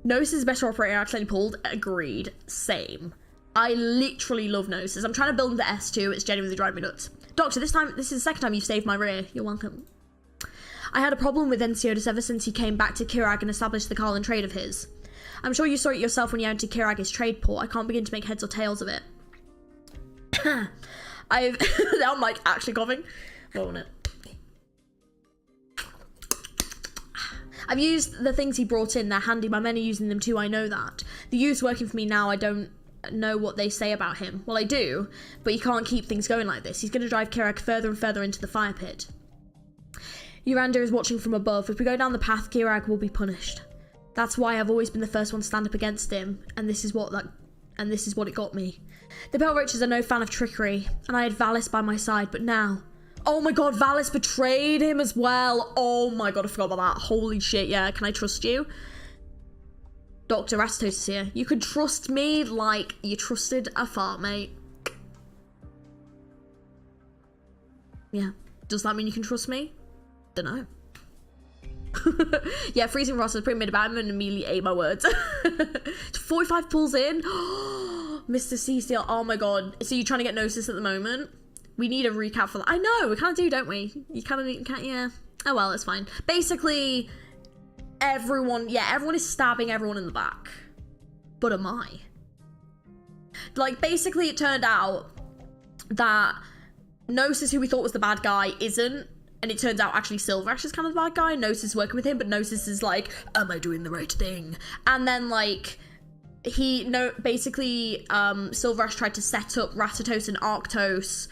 Gnosis is better operator actually pulled. Agreed. Same. I literally love Gnosis. I'm trying to build into S2. It's genuinely driving me nuts. Doctor, this is the second time you've saved my rear. You're welcome. I had a problem with Enceodus ever since he came back to Kirag and established the Carlin trade of his. I'm sure you saw it yourself when you entered Kirag's trade port. I can't begin to make heads or tails of it. I'm like actually coughing. Won't it? I've used the things he brought in. They're handy. My men are using them too. I know that. The youth's working for me now. I don't know what they say about him. Well, I do, but you can't keep things going like this. He's going to drive Kirag further and further into the fire pit. Uranda is watching from above. If we go down the path, Kirag will be punished. That's why I've always been the first one to stand up against him, and this is what it got me. The Pale Riches are no fan of trickery, and I had Valis by my side, but now... Oh my god, Valis betrayed him as well. Oh my god, I forgot about that. Holy shit, yeah. Can I trust you? Dr. Rastos is here. You could trust me like you trusted a fart, mate. Yeah. Does that mean you can trust me? Dunno. Yeah, freezing Ross is pretty mid about him and immediately ate my words. 45 pulls in. Mr. C Steel. Oh my god. So you're trying to get Gnosis at the moment? We need a recap for that. I know, we kind of do, don't we? You kind of need, yeah. Oh well, it's fine. Basically, everyone is stabbing everyone in the back. But am I? Like, basically it turned out that Gnosis, who we thought was the bad guy, isn't. And it turns out actually Silverash is kind of the bad guy. Gnosis is working with him, but Gnosis is like, am I doing the right thing? And then, like, basically, Silverash tried to set up Ratatos and Arctos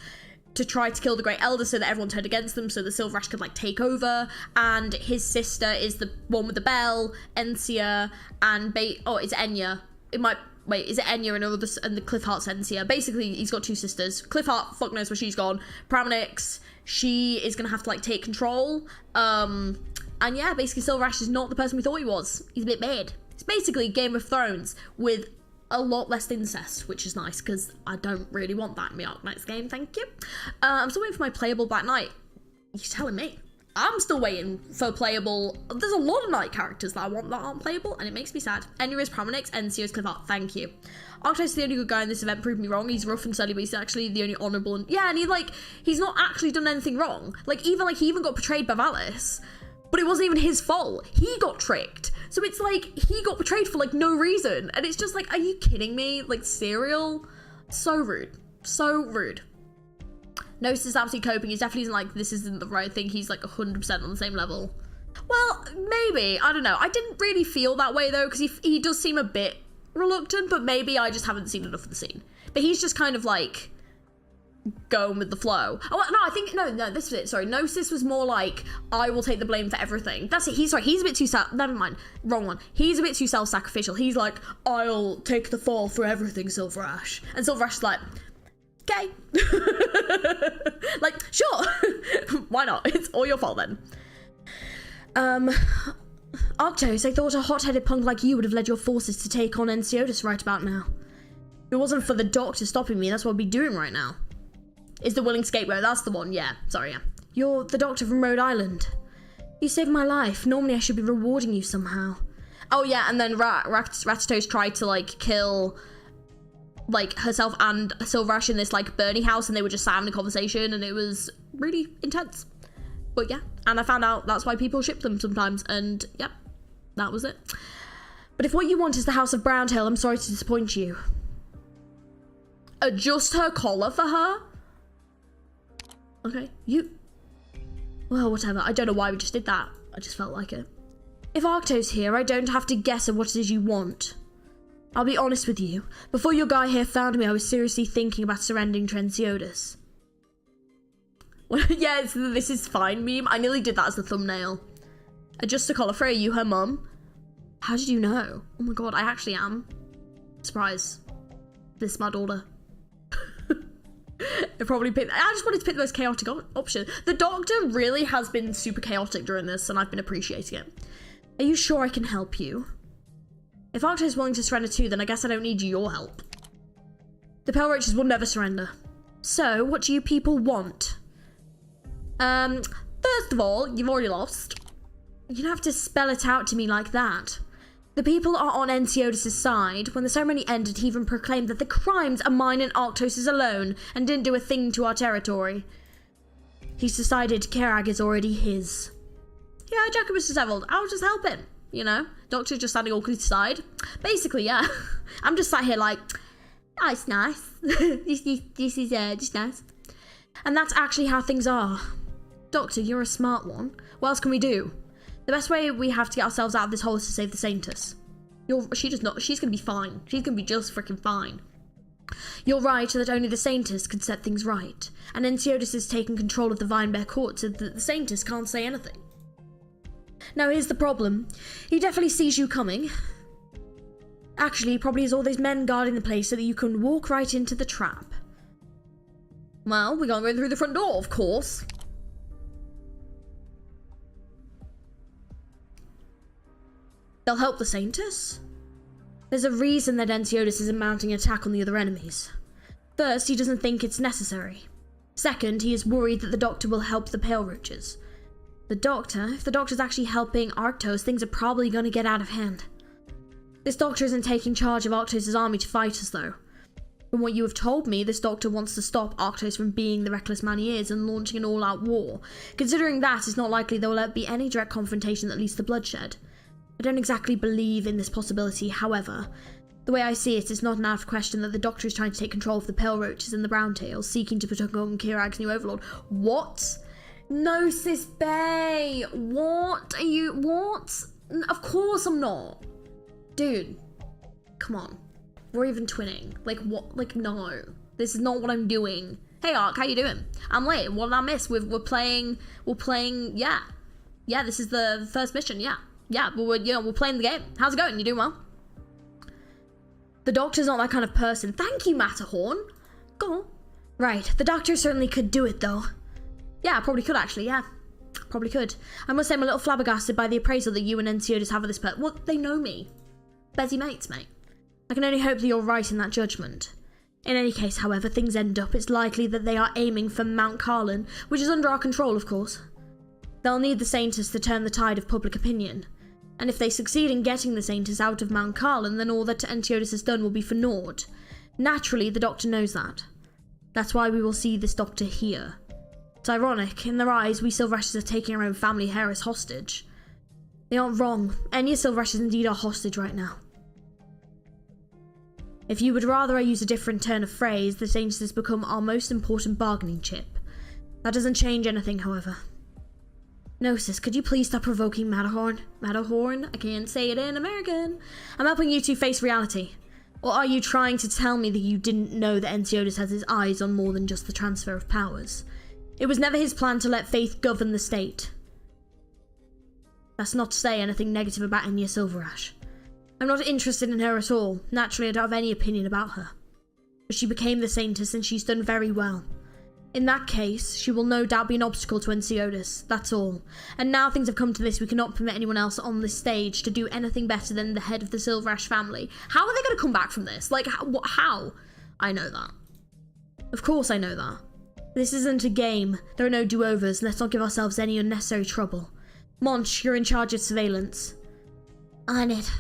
to try to kill the Great Elder so that everyone turned against them so that Silverash could, like, take over. And his sister is the one with the bell, Encia, and it's Enya. Is it Enya and the Cliffheart's Encia? Basically, he's got two sisters. Cliffheart, fuck knows where she's gone. Pramonix, she is gonna have to, like, take control. And yeah, basically Silverash is not the person we thought he was. He's a bit bad. It's basically Game of Thrones with a lot less incest, which is nice, because I don't really want that in my ARKNIGHTS game, thank you. I'm still waiting for my playable Black Knight. You're telling me. I'm still waiting for playable. There's a lot of Knight characters that I want that aren't playable, and it makes me sad. Anyways, Pramonix, Encio's Cliffheart, thank you. ARKNIGHTS is the only good guy in this event, proved me wrong. He's rough and steady, but he's actually the only honourable, and yeah, and he's not actually done anything wrong. He even got betrayed by Valis, but it wasn't even his fault. He got tricked. So it's like, he got betrayed for, like, no reason. And it's just like, are you kidding me? Like, cereal? So rude. So rude. Gnosis is absolutely coping. He definitely isn't like, this isn't the right thing. He's, like, 100% on the same level. Well, maybe. I don't know. I didn't really feel that way, though, because he does seem a bit reluctant, but maybe I just haven't seen enough of the scene. But he's just kind of, like, going with the flow. Oh no, I think no, this was it. Sorry, Gnosis was more like, I will take the blame for everything. That's it. He's a bit too never mind, wrong one. He's a bit too self-sacrificial. He's like, I'll take the fall for everything, Silverash. And Silverash is like, okay. Like, sure. Why not? It's all your fault then. Arctos, I thought a hot-headed punk like you would have led your forces to take on Enceodus right about now. If it wasn't for the doctor stopping me, that's what I'd be doing right now. Is the willing scapegoat, that's the one, yeah. Sorry, yeah. You're the doctor from Rhode Island. You saved my life. Normally I should be rewarding you somehow. Oh yeah, and then Ratatos tried to, like, kill, like, herself and Silverash in this, like, Bernie house, and they were just having a conversation, and it was really intense. But yeah, and I found out that's why people ship them sometimes, and yep, that was it. But if what you want is the House of Browntail, I'm sorry to disappoint you. Adjust her collar for her? Okay, well, whatever. I don't know why we just did that. I just felt like it. If Arcto's here, I don't have to guess at what it is you want. I'll be honest with you. Before your guy here found me, I was seriously thinking about surrendering to Enceodus. Well, yeah, this is fine meme. I nearly did that as the thumbnail. Adjust the collar. Freya, you her mum? How did you know? Oh my god, I actually am. Surprise. This is my daughter. I just wanted to pick the most chaotic option. The doctor really has been super chaotic during this, and I've been appreciating it. Are you sure I can help you? If Arctos is willing to surrender too, then I guess I don't need your help. The Pale Riches will never surrender. So, what do you people want? First of all, you've already lost. You don't have to spell it out to me like that. The people are on Enceodus' side. When the ceremony ended, he even proclaimed that the crimes are mine and Arctos' alone, and didn't do a thing to our territory. He's decided Kirag is already his. Yeah, Jacobus disabled. I'll just help him, you know? Doctor's just standing awkwardly to the side. Basically, yeah. I'm just sat here like, oh, it's nice. this is just nice. And that's actually how things are. Doctor, you're a smart one. What else can we do? The best way we have to get ourselves out of this hole is to save the Saintess. She's gonna be fine. She's gonna be just freaking fine. You're right that only the Saintess can set things right. And Enceodus is taking control of the Vinebear Court so that the Saintess can't say anything. Now here's the problem. He definitely sees you coming. Actually, he probably has all those men guarding the place so that you can walk right into the trap. Well, we can't go through the front door, of course. They'll help the Saintess? There's a reason that Enceodus isn't mounting an attack on the other enemies. First, he doesn't think it's necessary. Second, he is worried that the Doctor will help the Pale Roaches. If the Doctor's actually helping Arctos, things are probably going to get out of hand. This Doctor isn't taking charge of Arctos' army to fight us, though. From what you have told me, this Doctor wants to stop Arctos from being the reckless man he is and launching an all-out war. Considering that, it's not likely there will be any direct confrontation that leads to bloodshed. I don't exactly believe in this possibility, however. The way I see it, it's not an out of question that the Doctor is trying to take control of the Pale Roaches and the Browntails, seeking to become Kirag's new overlord. What? No, sis Bay! What? Of course I'm not. Dude, come on. We're even twinning. Like, what? Like, no. This is not what I'm doing. Hey, Ark, how you doing? I'm late. What did I miss? We're playing, yeah. Yeah, this is the first mission, yeah. Yeah, but we're playing the game. How's it going? You doing well? The Doctor's not that kind of person. Thank you, Matterhorn. Go on. Right, the Doctor certainly could do it, though. Yeah, probably could, actually, yeah. Probably could. I must say I'm a little flabbergasted by the appraisal that you and Enceodus have of this person. Well, they know me. Bezzy mates, mate. I can only hope that you're right in that judgment. In any case, however things end up, it's likely that they are aiming for Mount Carlin, which is under our control, of course. They'll need the Saintess to turn the tide of public opinion. And if they succeed in getting the Saintess out of Mount Carlin, then all that Enceodus has done will be for naught. Naturally, the Doctor knows that. That's why we will see this Doctor here. It's ironic. In their eyes, we Silverashes are taking our own family hair as hostage. They aren't wrong. Any Silverashes indeed are hostage right now. If you would rather I use a different turn of phrase, the Saintess has become our most important bargaining chip. That doesn't change anything, however. No, sis, could you please stop provoking Matterhorn? Matterhorn? I can't say it in American. I'm helping you two face reality. Or are you trying to tell me that you didn't know that Enceodus has his eyes on more than just the transfer of powers? It was never his plan to let faith govern the state. That's not to say anything negative about Enya Silverash. I'm not interested in her at all. Naturally, I don't have any opinion about her. But she became the Saintess and she's done very well. In that case, she will no doubt be an obstacle to Enceodus, that's all. And now things have come to this, we cannot permit anyone else on this stage to do anything better than the head of the Silverash family. How are they going to come back from this? Like, how? I know that. Of course I know that. This isn't a game. There are no do-overs. Let's not give ourselves any unnecessary trouble. Monch, you're in charge of surveillance. On it.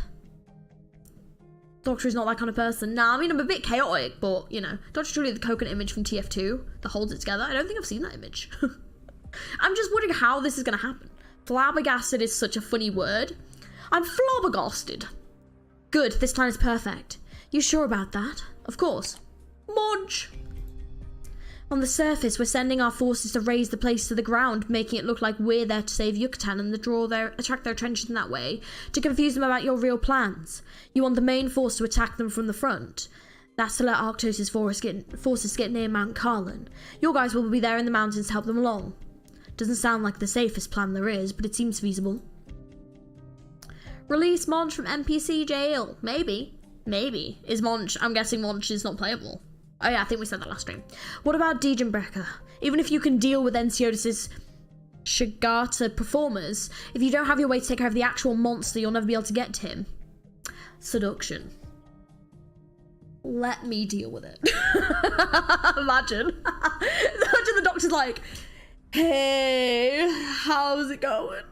Doctor is not that kind of person. Nah, I mean, I'm a bit chaotic, but, you know, Doctor's truly the coconut image from TF2 that holds it together. I don't think I've seen that image. I'm just wondering how this is going to happen. Flabbergasted is such a funny word. I'm flabbergasted. Good, this plan is perfect. You sure about that? Of course. Monch! On the surface, we're sending our forces to raise the place to the ground, making it look like we're there to save Yucatan and attract their attention that way, to confuse them about your real plans. You want the main force to attack them from the front. That's to let Arctos' forces get near Mount Carlin. Your guys will be there in the mountains to help them along. Doesn't sound like the safest plan there is, but it seems feasible. Release Monch from NPC jail. Maybe. Maybe. Is Monch... I'm guessing Monch is not playable. Oh yeah, I think we said that last stream. What about Degenbrecher? Even if you can deal with Enceodus' Shigata performers, if you don't have your way to take care of the actual monster, you'll never be able to get to him. Seduction. Let me deal with it. Imagine. Imagine the Doctor's like, hey, how's it going?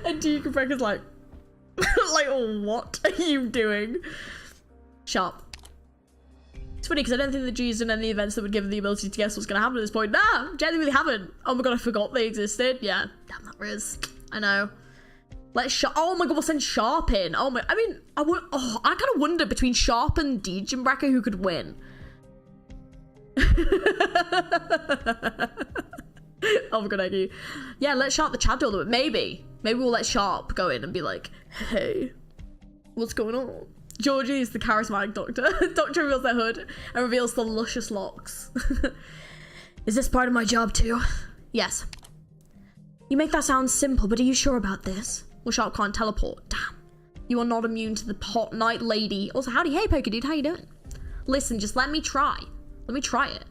And Degenbrecher's like, like, what are you doing? Sharp. It's funny because I don't think the G's done any events that would give them the ability to guess what's going to happen at this point. Nah, genuinely haven't. Oh my god, I forgot they existed. Yeah, damn that Riz. I know. Let's oh my god, we'll send Sharp in. Oh my, I mean, I kind of wonder between Sharp and Deejin Brecker who could win. Oh my god, Eggy. Yeah, let Sharp the Chad do it. Maybe we'll let Sharp go in and be like, hey, what's going on? Georgie is the charismatic doctor. Doctor reveals their hood and reveals the luscious locks. Is this part of my job too? Yes. You make that sound simple, but are you sure about this? Well, Sharp can't teleport. Damn. You are not immune to the hot night lady. Also, howdy, hey, Poker Dude, how you doing? Listen, just let me try. Let me try it.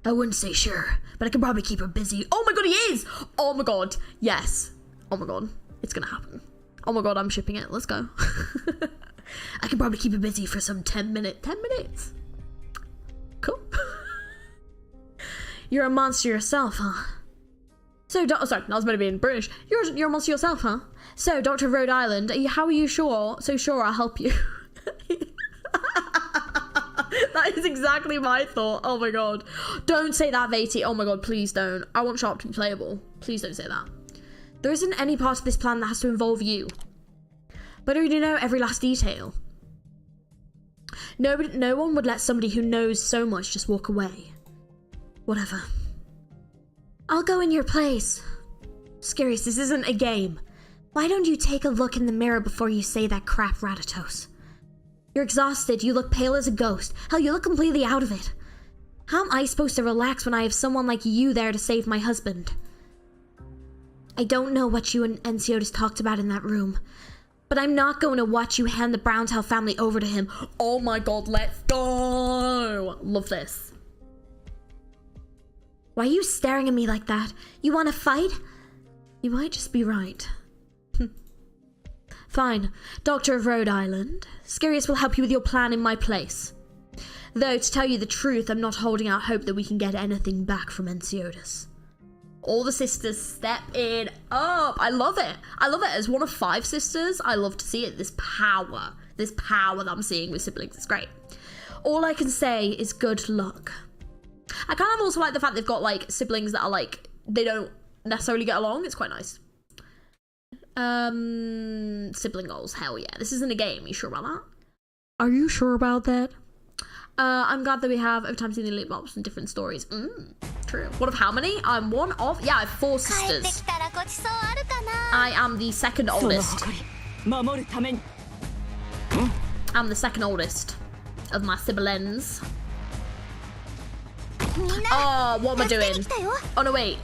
I wouldn't say sure, but I can probably keep her busy. Oh my god, he is! Oh my god, yes. Oh my god, it's gonna happen. Oh my god, I'm shipping it. Let's go. I can probably keep her busy for some 10 minutes. 10 minutes? Cool. You're a monster yourself, huh? So, sorry, that was meant to be in British. You're a monster yourself, huh? So, Doctor of Rhode Island, how are you so sure I'll help you? That is exactly my thought. Oh my god. Don't say that, Vati. Oh my god, please don't. I want Sharp to be playable. Please don't say that. There isn't any part of this plan that has to involve you. But I already know every last detail. No one would let somebody who knows so much just walk away. Whatever. I'll go in your place. Scarious, this isn't a game. Why don't you take a look in the mirror before you say that crap, Ratatos? You're exhausted, you look pale as a ghost. Hell, you look completely out of it. How am I supposed to relax when I have someone like you there to save my husband? I don't know what you and Enciotis talked about in that room, but I'm not going to watch you hand the Browntail family over to him. Oh my god, let's go! Love this. Why are you staring at me like that? You want to fight? You might just be right. Fine. Doctor of Rhode Island. Scarius will help you with your plan in my place. Though, to tell you the truth, I'm not holding out hope that we can get anything back from Enciotis. All the sisters step it up. I love it. I love it. As one of 5 sisters, I love to see it. This power that I'm seeing with siblings. It's great. All I can say is good luck. I kind of also like the fact they've got, like, siblings that are, like, they don't necessarily get along. It's quite nice. Sibling goals. Hell yeah. This isn't a game. You sure about that? Are you sure about that? I'm glad that we have, over time, seen the elite mobs and different stories. True. One of how many? I'm one of, yeah, I have 4 sisters. I am the second oldest. I'm the second oldest of my siblings. Oh, what am I doing? Oh, no, wait.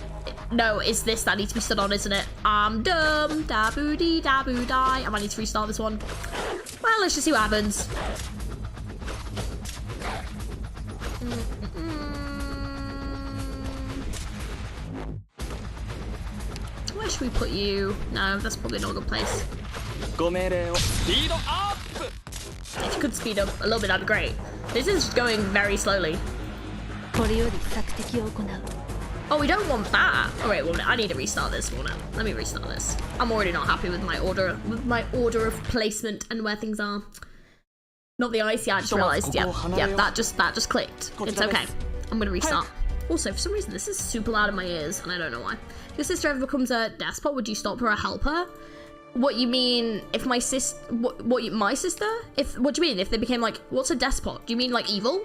No, it's this that needs to be stood on, isn't it? I'm dumb. Da-boo-dee, da-boo-die. I might need to restart this one. Well, let's just see what happens. Where should we put you? No, that's probably not a good place. If you could speed up a little bit, that'd be great. This is going very slowly. Oh, we don't want that. All right, well, I need to restart this one. Let me restart this. I'm already not happy with my order of placement and where things are. Not the ice. Yeah, I just realized. Yeah, that just clicked. It's okay. I'm gonna restart. Also, for some reason, this is super loud in my ears, and I don't know why. If your sister ever becomes a despot, would you stop her or help her? What you mean? If my sis, my sister? What do you mean? If they became like, what's a despot? Do you mean like evil?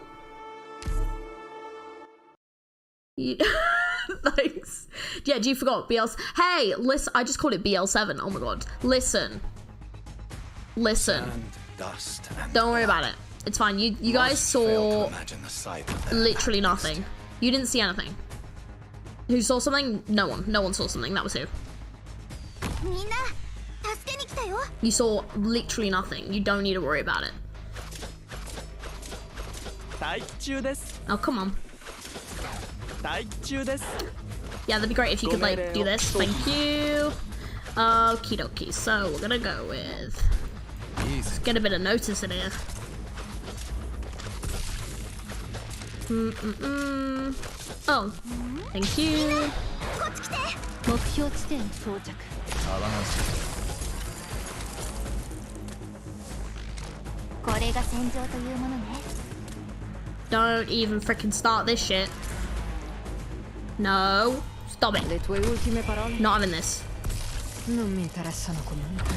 Thanks. Yeah, you forgot BL. Hey, listen. I just called it BL7. Oh my god. Listen. Don't worry about it. It's fine. You guys saw literally nothing. You didn't see anything. Who saw something? No one. No one saw something. That was who. You saw literally nothing. You don't need to worry about it. Oh, come on. Yeah, that'd be great if you could, like, do this. Thank you. Okie dokie. So, we're gonna go with... Let's get a bit of notice in here. Oh, thank you. Don't even freaking start this shit. No. Stop it. Le tue ultime parole? Not having this. Non mi interessano comunque.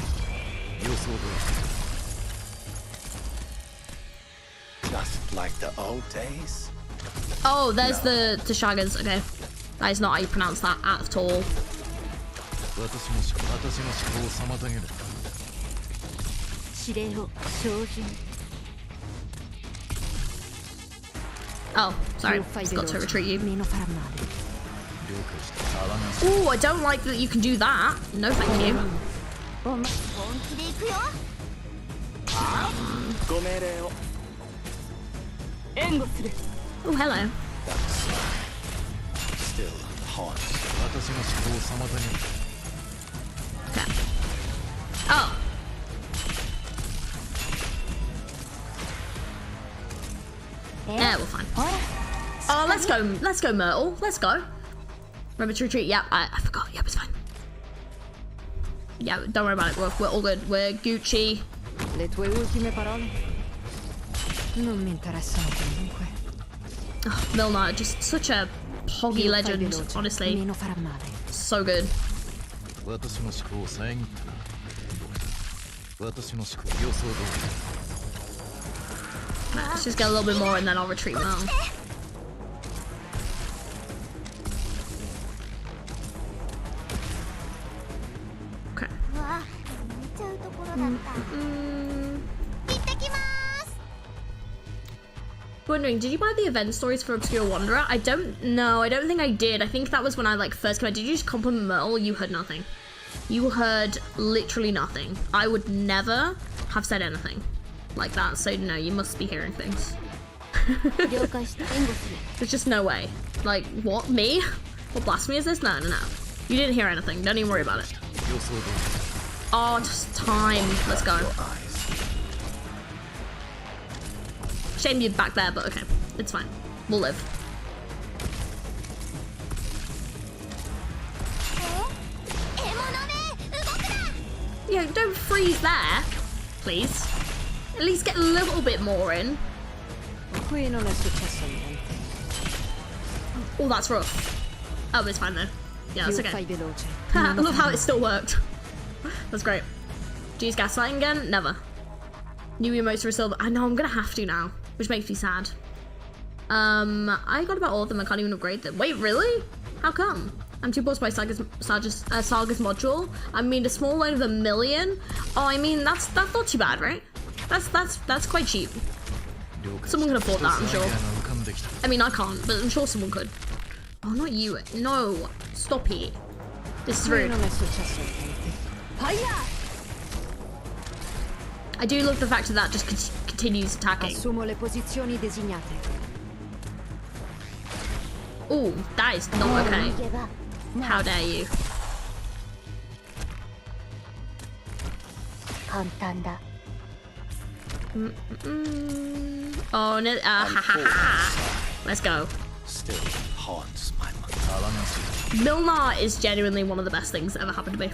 Just like the old days. Oh, there's the Shaggers. Okay. That is not how you pronounce that at all. Oh, sorry. Just got to retreat you. Oh, I don't like that you can do that. No, thank you. Oh, hello. Still haunts. Okay. Oh. Yeah, we're fine. Oh, let's go, Myrtle. Let's go. Remember to retreat? Yep, I forgot. Yep, it's fine. Yeah, don't worry about it. We're all good. We're Gucci. Le tue ultime parole? Non mi interessano comunque. Oh, Milner, just such a poggy legend, honestly. Meno farà male. So good. Let's just get a little bit more and then I'll retreat now. Okay. Wondering, did you buy the event stories for Obscure Wanderer? I don't know. I don't think I did. I think that was when I like first came out. Did you just compliment Myrtle? You heard nothing. You heard literally nothing. I would never have said anything like that. So no, you must be hearing things. There's just no way. Like, what? Me? What blasphemy is this? No, no, no. You didn't hear anything. Don't even worry about it. Oh, just time. Let's go. Shame you're back there, but okay. It's fine. We'll live. Yeah, don't freeze there, please. At least get a little bit more in. Qui non è successo niente. Oh, that's rough. Oh, it's fine though. Yeah, that's Più okay. fai veloce. I love how it still worked. That's great. Do you use gaslighting again? Never. New emotes are still. I know I'm gonna have to now, which makes me sad. I got about all of them. I can't even upgrade them. Wait, really? How come? I'm too bored by Saga's module. I mean, a small loan of 1 million. Oh, I mean that's not too bad, right? That's quite cheap. Someone can afford that, I'm sure. I mean, I can't, but I'm sure someone could. Oh, not you. No, stop it. This is Qui rude. non è successo niente. I do love the fact that just continues attacking. Assumo le posizioni designate. Oh, that is not okay. How dare you? Oh no! Ha ha ha! Let's go. Still haunts my mind. Milnar is genuinely one of the best things that ever happened to me.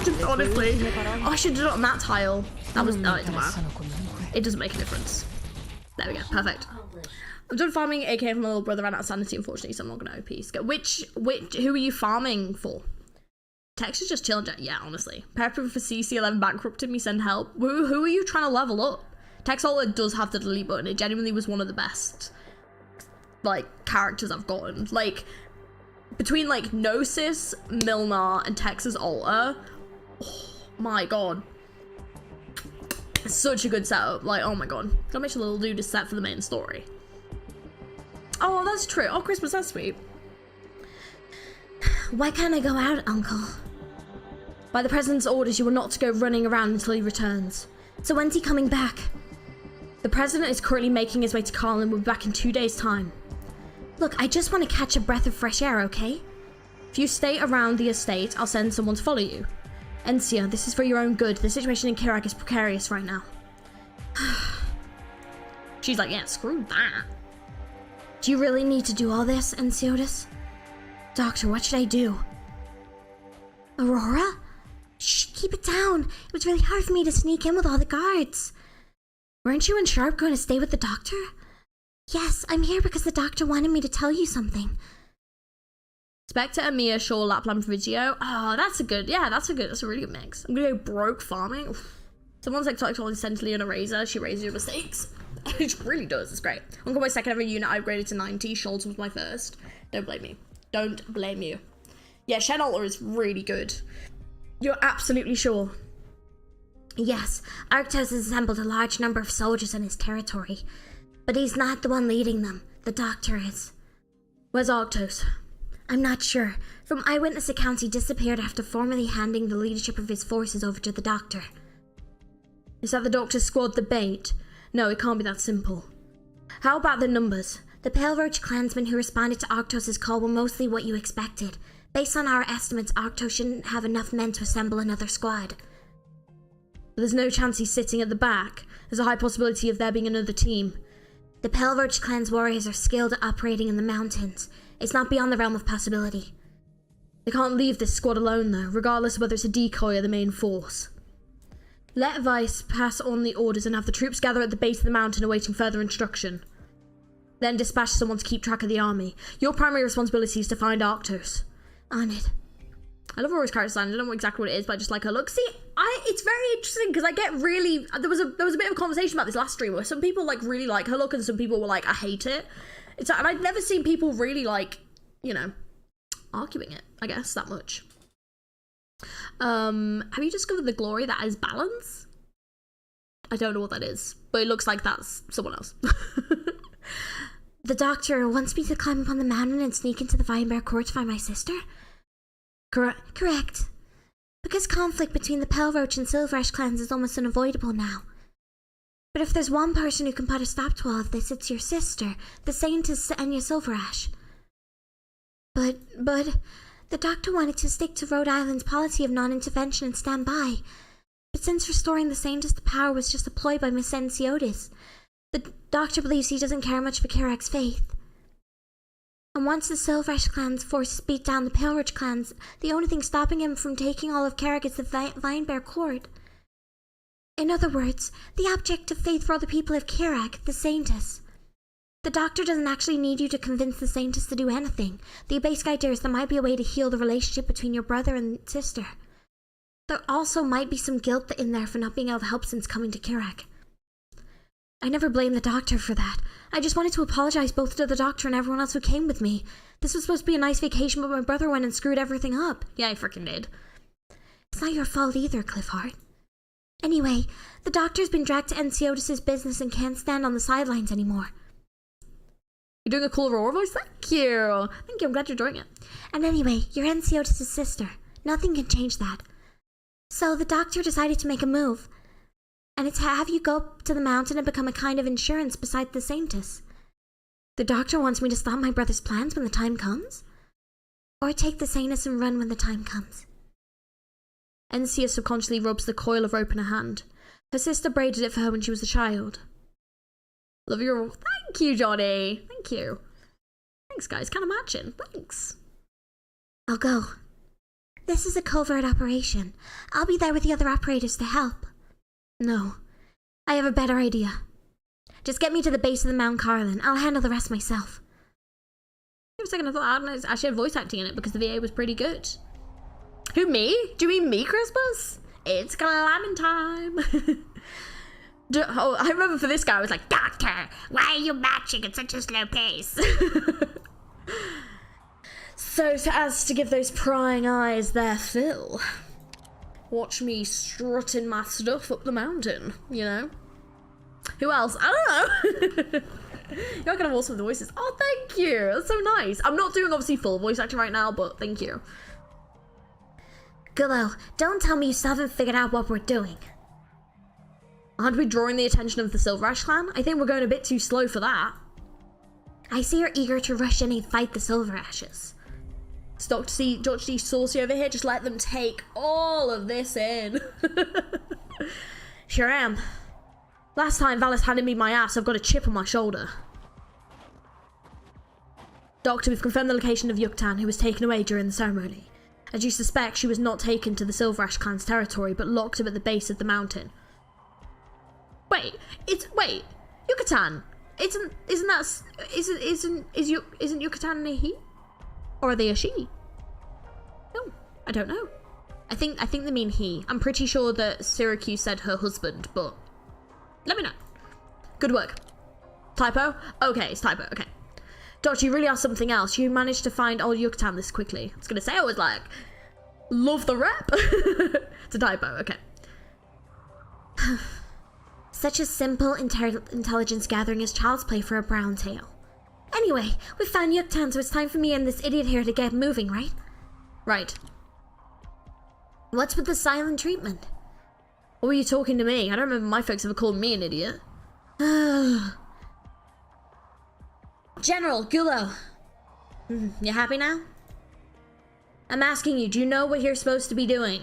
Just honestly. Oh, I should have done it on that tile. That was no, it doesn't matter. It doesn't make a difference. There we go. Perfect. I'm done farming, aka from my little brother ran out of sanity, unfortunately, so I'm not gonna OP. Who are you farming for? Tex is just chilling. Yeah, honestly. Prepping for CC11 bankrupted me, send help. Who are you trying to level up? Tex Alter does have the delete button. It genuinely was one of the best, like, characters I've gotten. Like, between, like, Gnosis, Milnar, and Tex's Alter, oh my god. It's such a good setup. Like, oh my god. Gotta make sure the little dude is set for the main story. Oh, that's true. Oh, Christmas, that's sweet. Why can't I go out, Uncle? By the President's orders, you are not to go running around until he returns. So when's he coming back? The President is currently making his way to Carl and will be back in 2 days' time. Look, I just want to catch a breath of fresh air, okay? If you stay around the estate, I'll send someone to follow you. Encia, this is for your own good. The situation in Kirak is precarious right now. She's like, yeah, screw that. Do you really need to do all this, Enciotis? Doctor, what should I do? Aurora? Shh, keep it down. It was really hard for me to sneak in with all the guards. Weren't you and Sharp going to stay with the doctor? Yes, I'm here because the doctor wanted me to tell you something. Spectre and Mia Shaw Lapland video. Oh, that's a really good mix. I'm gonna go broke farming. Someone's like accidentally on a razor. She raises your mistakes. It really does. It's great. I'm got my second ever unit. I upgraded to 90. Schultz was my first. Don't blame me. Don't blame you. Yeah, Shen Alter is really good. You're absolutely sure? Yes, ARKNIGHTS has assembled a large number of soldiers in his territory. But he's not the one leading them. The doctor is. Where's Arctos? I'm not sure. From eyewitness accounts, he disappeared after formally handing the leadership of his forces over to the doctor. Is that the doctor's squad the bait? No, it can't be that simple. How about the numbers? The Pale Roach clansmen who responded to Arctos' call were mostly what you expected. Based on our estimates, Arctos shouldn't have enough men to assemble another squad. But there's no chance he's sitting at the back. There's a high possibility of there being another team. The Pale Roach clan's warriors are skilled at operating in the mountains. It's not beyond the realm of possibility. They can't leave this squad alone though, regardless of whether it's a decoy or the main force. Let Vice pass on the orders and have the troops gather at the base of the mountain awaiting further instruction. Then dispatch someone to keep track of the army. Your primary responsibility is to find Arctos. On it. I love Rory's character design. I don't know exactly what it is, but I just like her look. See, it's very interesting because I get really... There was a bit of a conversation about this last stream where some people like really like her look and some people were like, I hate it. And I've never seen people really like, you know, arguing it, I guess, that much. Have you discovered the glory that is balance? I don't know what that is, but it looks like that's someone else. The doctor wants me to climb up on the mountain and sneak into the Vinebear Court to find my sister? Correct. Because conflict between the Pale Roach and Silverash clans is almost unavoidable now. But if there's one person who can put a stop to all of this, it's your sister, the Saintess Enya Silverash. But the doctor wanted to stick to Rhode Island's policy of non-intervention and stand by. But since restoring the Saintess to power was just a ploy by Miss Enciotis, the doctor believes he doesn't care much for Kirak's faith. And once the Silverash clan's forces beat down the Pale Roach clans, the only thing stopping him from taking all of Kirak is the Vinebear Court. In other words, the object of faith for all the people of Kirak, the Saintess. The doctor doesn't actually need you to convince the Saintess to do anything. The basic idea is there might be a way to heal the relationship between your brother and sister. There also might be some guilt in there for not being able to help since coming to Kirak. I never blame the doctor for that. I just wanted to apologize both to the doctor and everyone else who came with me. This was supposed to be a nice vacation, but my brother went and screwed everything up. Yeah, he freaking did. It's not your fault either, Cliffheart. Anyway, the doctor's been dragged to Enciotis' business and can't stand on the sidelines anymore. You're doing a cool Aurora voice? Thank you. Thank you, I'm glad you're enjoying it. And anyway, you're Enciotis' sister. Nothing can change that. So the doctor decided to make a move. And it's to have you go up to the mountain and become a kind of insurance beside the Saintess. The doctor wants me to stop my brother's plans when the time comes? Or take the Saintess and run when the time comes? Encia subconsciously rubs the coil of rope in her hand. Her sister braided it for her when she was a child. Love your... Thank you, Johnny. Thank you. Thanks, guys. Kind of matching. Thanks. I'll go. This is a covert operation. I'll be there with the other operators to help. No. I have a better idea. Just get me to the base of the Mount Carlin. I'll handle the rest myself. For a second, I thought I actually had voice acting in it because the VA was pretty good. Who, me? Do you mean me, Christmas? It's climbing time. I remember for this guy, I was like, Doctor, why are you matching at such a slow pace? So as to give those prying eyes their fill. Watch me strutting my stuff up the mountain, you know? Who else? I don't know. You're kind of awesome with the voices. Oh, thank you. That's so nice. I'm not doing, obviously, full voice acting right now, but thank you. Gullo, don't tell me you still haven't figured out what we're doing. Aren't we drawing the attention of the Silverash clan? I think we're going a bit too slow for that. I see you're eager to rush in and fight the Silverashes. It's Dr. D Saucy over here. Just let them take all of this in. Sure am. Last time Valis handed me my ass, I've got a chip on my shoulder. Doctor, we've confirmed the location of Yuktan, who was taken away during the ceremony. As you suspect, she was not taken to the Silverash clan's territory, but locked up at the base of the mountain. Wait, Yucatan! isn't Yucatan a he? Or are they a she? No, I don't know. I think they mean he. I'm pretty sure that Syracuse said her husband, but let me know. Good work. Typo? Okay, it's typo, okay. Doctor, you really are something else. You managed to find old Yucatan this quickly. I was gonna say, I was like, love the rep. It's a typo, okay. Such a simple intelligence gathering as child's play for a brown tail. Anyway, we found Yucatan, so it's time for me and this idiot here to get moving, right? Right. What's with the silent treatment? Or were you talking to me? I don't remember my folks ever called me an idiot. General Gulo. You happy now? I'm asking you, do you know what you're supposed to be doing?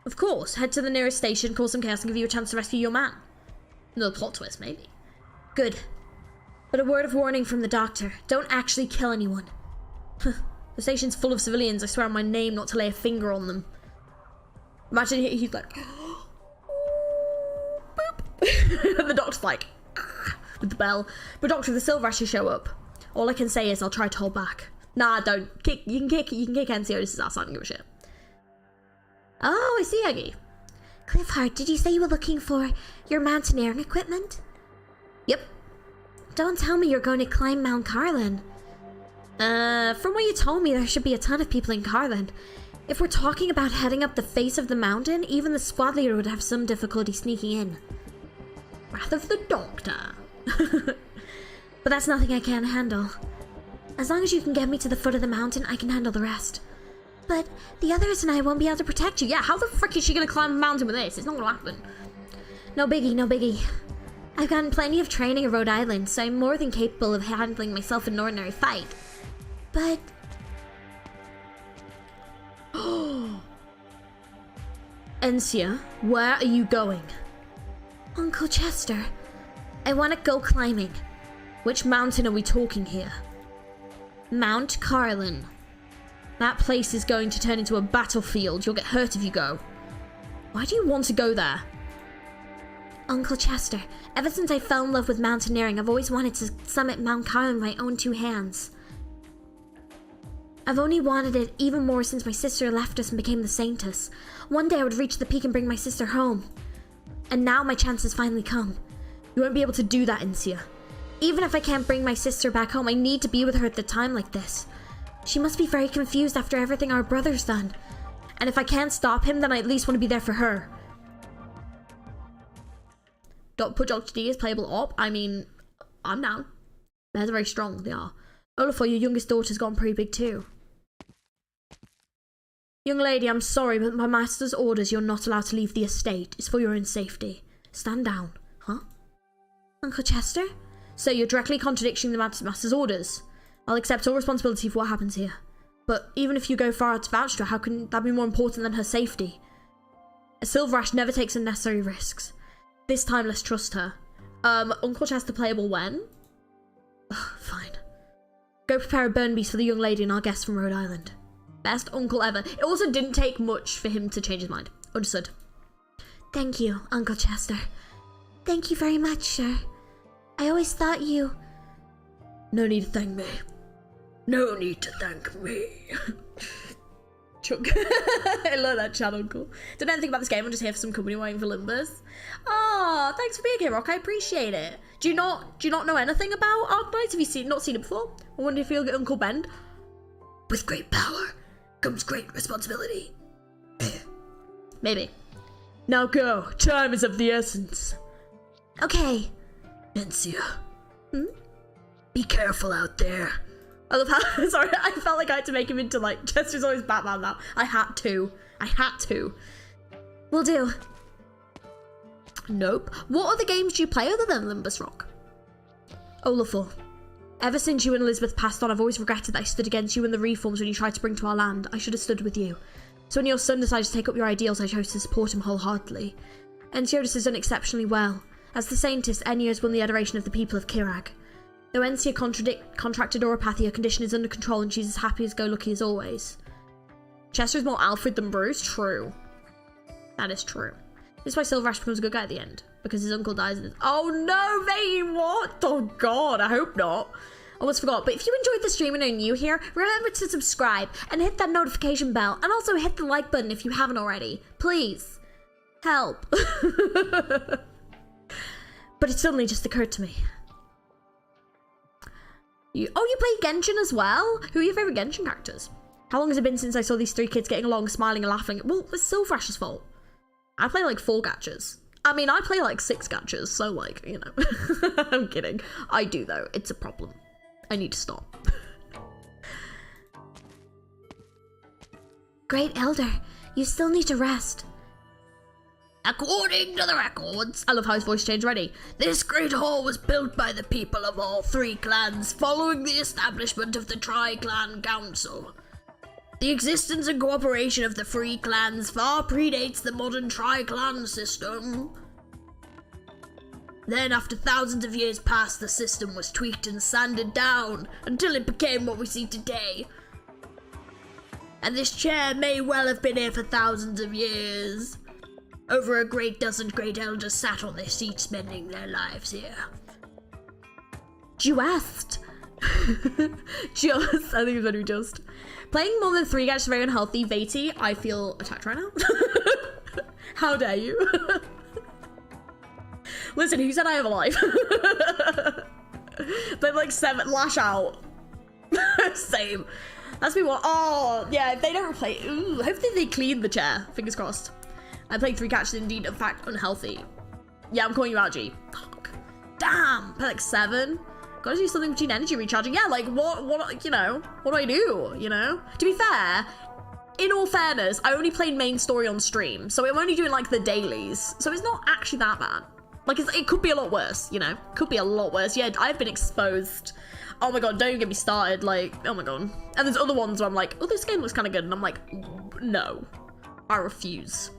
Of course, head to the nearest station, cause some chaos, and give you a chance to rescue your man. No plot twist, maybe. Good. But a word of warning from the doctor. Don't actually kill anyone. The station's full of civilians. I swear on my name not to lay a finger on them. Imagine he's like... boop. And the doctor's like... with the bell. But Doctor, if the Silverashes show up, all I can say is I'll try to hold back. Nah, don't. You can kick NCO's ass. I don't give a shit. Oh, I see, Aggie. Cliffheart, did you say you were looking for your mountaineering equipment? Yep. Don't tell me you're going to climb Mount Carlin. From what you told me, there should be a ton of people in Carlin. If we're talking about heading up the face of the mountain, even the squad leader would have some difficulty sneaking in. Wrath of the Doctor. But that's nothing I can't handle. As long as you can get me to the foot of the mountain, I can handle the rest. But the others and I won't be able to protect you. Yeah, how the frick is she gonna climb a mountain with this? It's not gonna happen. No biggie, no biggie. I've gotten plenty of training in Rhode Island, so I'm more than capable of handling myself in an ordinary fight. But... Encia, where are you going? Uncle Chester, I want to go climbing. Which mountain are we talking here? Mount Carlin. That place is going to turn into a battlefield. You'll get hurt if you go. Why do you want to go there? Uncle Chester, ever since I fell in love with mountaineering, I've always wanted to summit Mount Carlin with my own two hands. I've only wanted it even more since my sister left us and became the Saintess. One day I would reach the peak and bring my sister home. And now my chance has finally come. You won't be able to do that, Encia. Even if I can't bring my sister back home, I need to be with her at a time like this. She must be very confused after everything our brother's done. And if I can't stop him, then I at least want to be there for her. Don't put Dr. D as playable op. I mean, I'm down. They're very strong, they are. Olafur, your youngest daughter's gone pretty big too. Young lady, I'm sorry, but my master's orders you're not allowed to leave the estate. It's for your own safety. Stand down. Huh? Uncle Chester? So you're directly contradicting the master's orders. I'll accept all responsibility for what happens here. But even if you go far out to vouch for her, how can that be more important than her safety? A Silverash never takes unnecessary risks. This time, let's trust her. Uncle Chester playable when? Ugh, fine. Go prepare a burn beast for the young lady and our guests from Rhode Island. Best uncle ever. It also didn't take much for him to change his mind. Understood. Thank you, Uncle Chester. Thank you very much, sir. I always thought you... No need to thank me. No need to thank me. Chuck. I love that chat, Uncle. Don't know anything about this game. I'm just here for some company waiting for Limbus. Oh, thanks for being here, Rock. I appreciate it. Do you not know anything about ARKNIGHTS? Have you not seen it before? I wonder if you'll get Uncle Bend. With great power comes great responsibility. Maybe. Now go. Time is of the essence. Okay. Encia. Be careful out there. I love how, sorry, I felt like I had to make him into like, Chester's always Batman now. I had to. Will do. Nope. What other games do you play other than Limbus Rock? Olafur. Ever since you and Elizabeth passed on, I've always regretted that I stood against you in the reforms when you tried to bring to our land. I should have stood with you. So when your son decided to take up your ideals, I chose to support him wholeheartedly. Enciodus has done exceptionally well. As the Saintess, Enya has won the adoration of the people of Kirag. Though Encia contracted oropathy, her condition is under control and she's as happy as go lucky as always. Chester is more Alfred than Bruce? True. That is true. This is why Silverash becomes a good guy at the end. Because his uncle dies. Oh no, mate, what? Oh god, I hope not. I almost forgot. But if you enjoyed the stream and are new here, remember to subscribe and hit that notification bell. And also hit the like button if you haven't already. Please. Help. But it suddenly just occurred to me. You play Genshin as well? Who are your favourite Genshin characters? How long has it been since I saw these 3 kids getting along, smiling and laughing? Well, it's Silverash's fault. I play like 4 gachas. I mean, I play like 6 gachas, so like, you know. I'm kidding. I do though. It's a problem. I need to stop. Great Elder, you still need to rest. According to the records, I love how his voice changed already. This great hall was built by the people of all 3 clans following the establishment of the Tri-Clan Council. The existence and cooperation of the 3 clans far predates the modern Tri-Clan system. Then, after thousands of years passed, the system was tweaked and sanded down until it became what we see today. And this chair may well have been here for thousands of years. Over a great dozen great elders sat on their seats, spending their lives here. Just. Just. I think it's better just. Playing more than 3 gachas is very unhealthy. Vati, I feel attacked right now. How dare you? Listen, who said I have a life? They're like 7, lash out. Same. That's me one. Oh, yeah, if they don't replay. Ooh, hopefully they clean the chair. Fingers crossed. I played 3 gachas, indeed, in fact, unhealthy. Yeah, I'm calling you out, G. Fuck. Damn. Play like 7. Gotta do something between energy recharging. Yeah, like, what, you know, what do I do, you know? To be fair, in all fairness, I only played main story on stream, so I'm only doing, like, the dailies. So it's not actually that bad. Like, it could be a lot worse, you know? Could be a lot worse. Yeah, I've been exposed. Oh my god, don't even get me started. Like, oh my god. And there's other ones where I'm like, oh, this game looks kind of good. And I'm like, no. I refuse.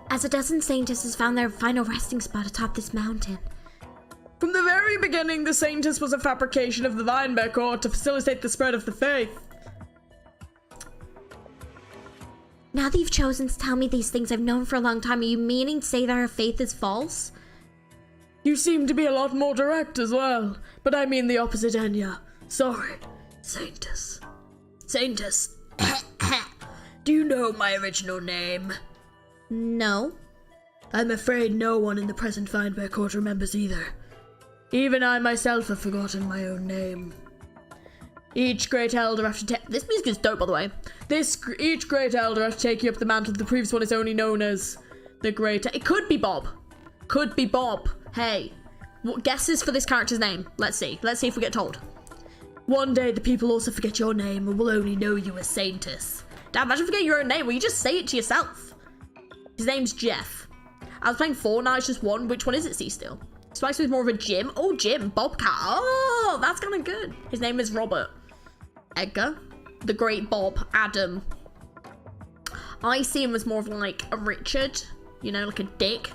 As a dozen scientists found their final resting spot atop this mountain. From the very beginning, the Saintess was a fabrication of the Weinberg Court to facilitate the spread of the faith. Now that you've chosen to tell me these things I've known for a long time, are you meaning to say that our faith is false? You seem to be a lot more direct as well, but I mean the opposite, Enya. Sorry. Saintess. Saintess. Do you know my original name? No. I'm afraid no one in the present Weinberg Court remembers either. Even I myself have forgotten my own name. Each great elder after This music is dope, by the way. Each great elder after taking up the mantle of the previous one is only known as the great. It could be Bob. Could be Bob. Hey, what guesses for this character's name? Let's see. Let's see if we get told. One day the people also forget your name and will only know you as Saintess. Damn, imagine forgetting your own name. Well, you just say it to yourself. His name's Jeff. I was playing 4, now it's just 1. Which one is it, C-Still? Spice was more of a Jim. Oh, Jim. Bobcat. Oh, that's kind of good. His name is Robert. Edgar. The Great Bob. Adam. I see him as more of like a Richard. You know, like a dick.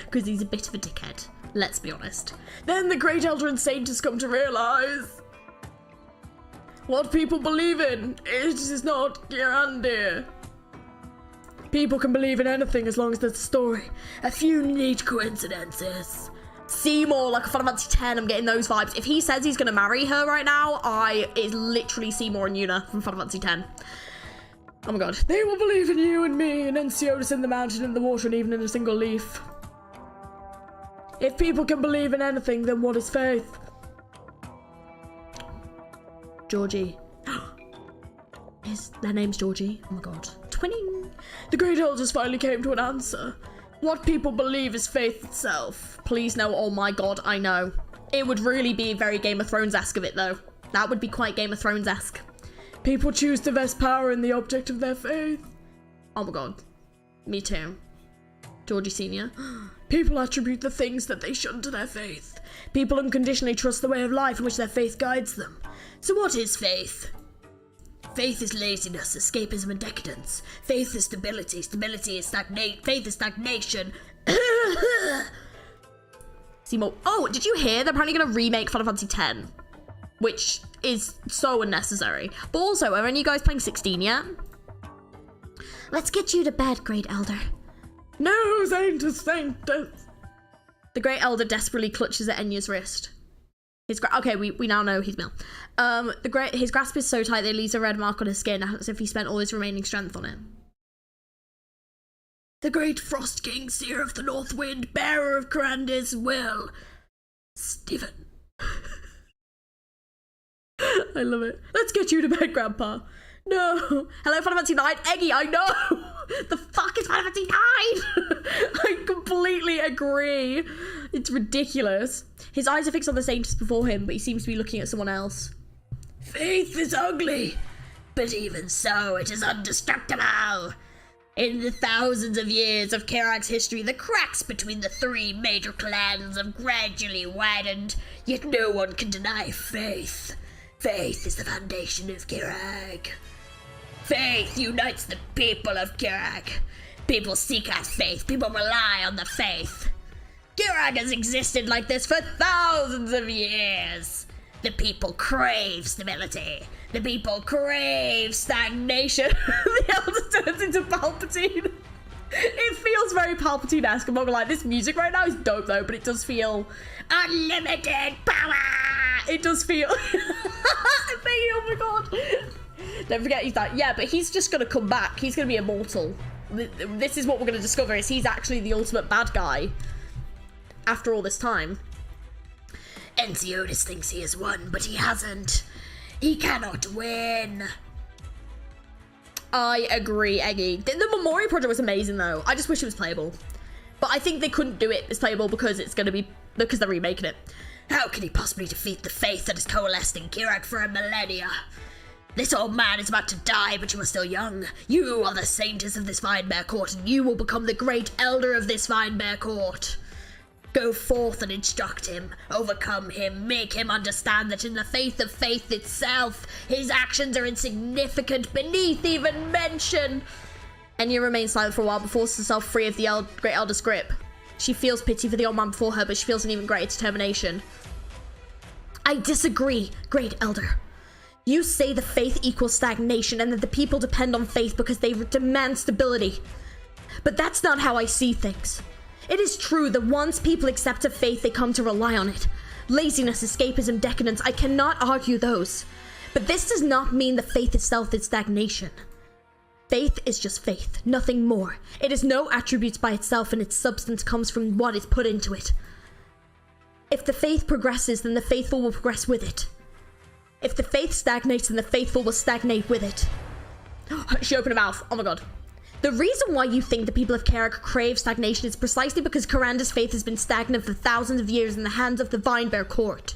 Because he's a bit of a dickhead. Let's be honest. Then the great elder and saint has come to realize what people believe in. It is not Girandir. People can believe in anything as long as there's a story. A few neat coincidences. Seymour, like a Final Fantasy X, I'm getting those vibes. If he says he's gonna marry her right now, it's literally Seymour and Yuna from Final Fantasy X. Oh my god. They will believe in you and me, and Enciotis in the mountain, in the water, and even in a single leaf. If people can believe in anything, then what is faith? Georgie. Their name's Georgie. Oh my god. Twinning. The great elders finally came to an answer. What people believe is faith itself. Please no, oh my god, I know. It would really be very Game of Thrones-esque of it though. That would be quite Game of Thrones-esque. People choose to vest power in the object of their faith. Oh my god. Me too. Georgie Senior. People attribute the things that they shun to their faith. People unconditionally trust the way of life in which their faith guides them. So what is faith? Faith is laziness, escapism and decadence. Faith is stability, stability is faith is stagnation. Seymour. Oh, did you hear? They're apparently going to remake Final Fantasy X. Which is so unnecessary. But also, are any of you guys playing 16 yet? Let's get you to bed, Great Elder. No, Saintess, Saintess. The Great Elder desperately clutches at Enya's wrist. Okay, we now know he's male. His grasp is so tight that it leaves a red mark on his skin, as if he spent all his remaining strength on it. The great Frost King, seer of the North Wind, bearer of Corandis will. Stephen. I love it. Let's get you to bed, Grandpa. No. Hello, Final Fantasy 9. Eggy, I know! The fuck is Final Fantasy 9? I completely agree. It's ridiculous. His eyes are fixed on the Saintess before him, but he seems to be looking at someone else. Faith is ugly, but even so, it is indestructible. In the thousands of years of Kirag's history, the cracks between the three major clans have gradually widened, yet no one can deny faith. Faith is the foundation of Kirag. Faith unites the people of Kirag. People seek out faith. People rely on the faith. Kirag has existed like this for thousands of years. The people crave stability. The people crave stagnation. The Elder turns into Palpatine. It feels very Palpatine-esque. I'm not gonna lie, this music right now is dope though, but it does feel unlimited power. It does feel. Oh my god. Don't forget he's that. Yeah, but he's just gonna come back. He's gonna be immortal. This is what we're gonna discover, is he's actually the ultimate bad guy after all this time. Ensiotis thinks he has won, but he hasn't. He cannot win. I agree, Eggy. The Memorial project was amazing though. I just wish it was playable. But I think they couldn't do it as playable because because they're remaking it. How can he possibly defeat the faith that has coalesced in Kirag for a millennia? This old man is about to die, but you are still young. You are the Saintess of this Vinebear Court, and you will become the great elder of this Vinebear Court. Go forth and instruct him, overcome him, make him understand that in the faith of faith itself, his actions are insignificant, beneath even mention. Enya remains silent for a while, but forces herself free of the Great Elder's grip. She feels pity for the old man before her, but she feels an even greater determination. I disagree, Great Elder. You say the faith equals stagnation and that the people depend on faith because they demand stability. But that's not how I see things. It is true that once people accept a faith, they come to rely on it. Laziness, escapism, decadence, I cannot argue those. But this does not mean the faith itself is stagnation. Faith is just faith, nothing more. It has no attributes by itself, and its substance comes from what is put into it. If the faith progresses, then the faithful will progress with it. If the faith stagnates, then the faithful will stagnate with it. She opened her mouth. Oh my god. The reason why you think the people of Kirag crave stagnation is precisely because Coranda's faith has been stagnant for thousands of years in the hands of the Vinebear Court.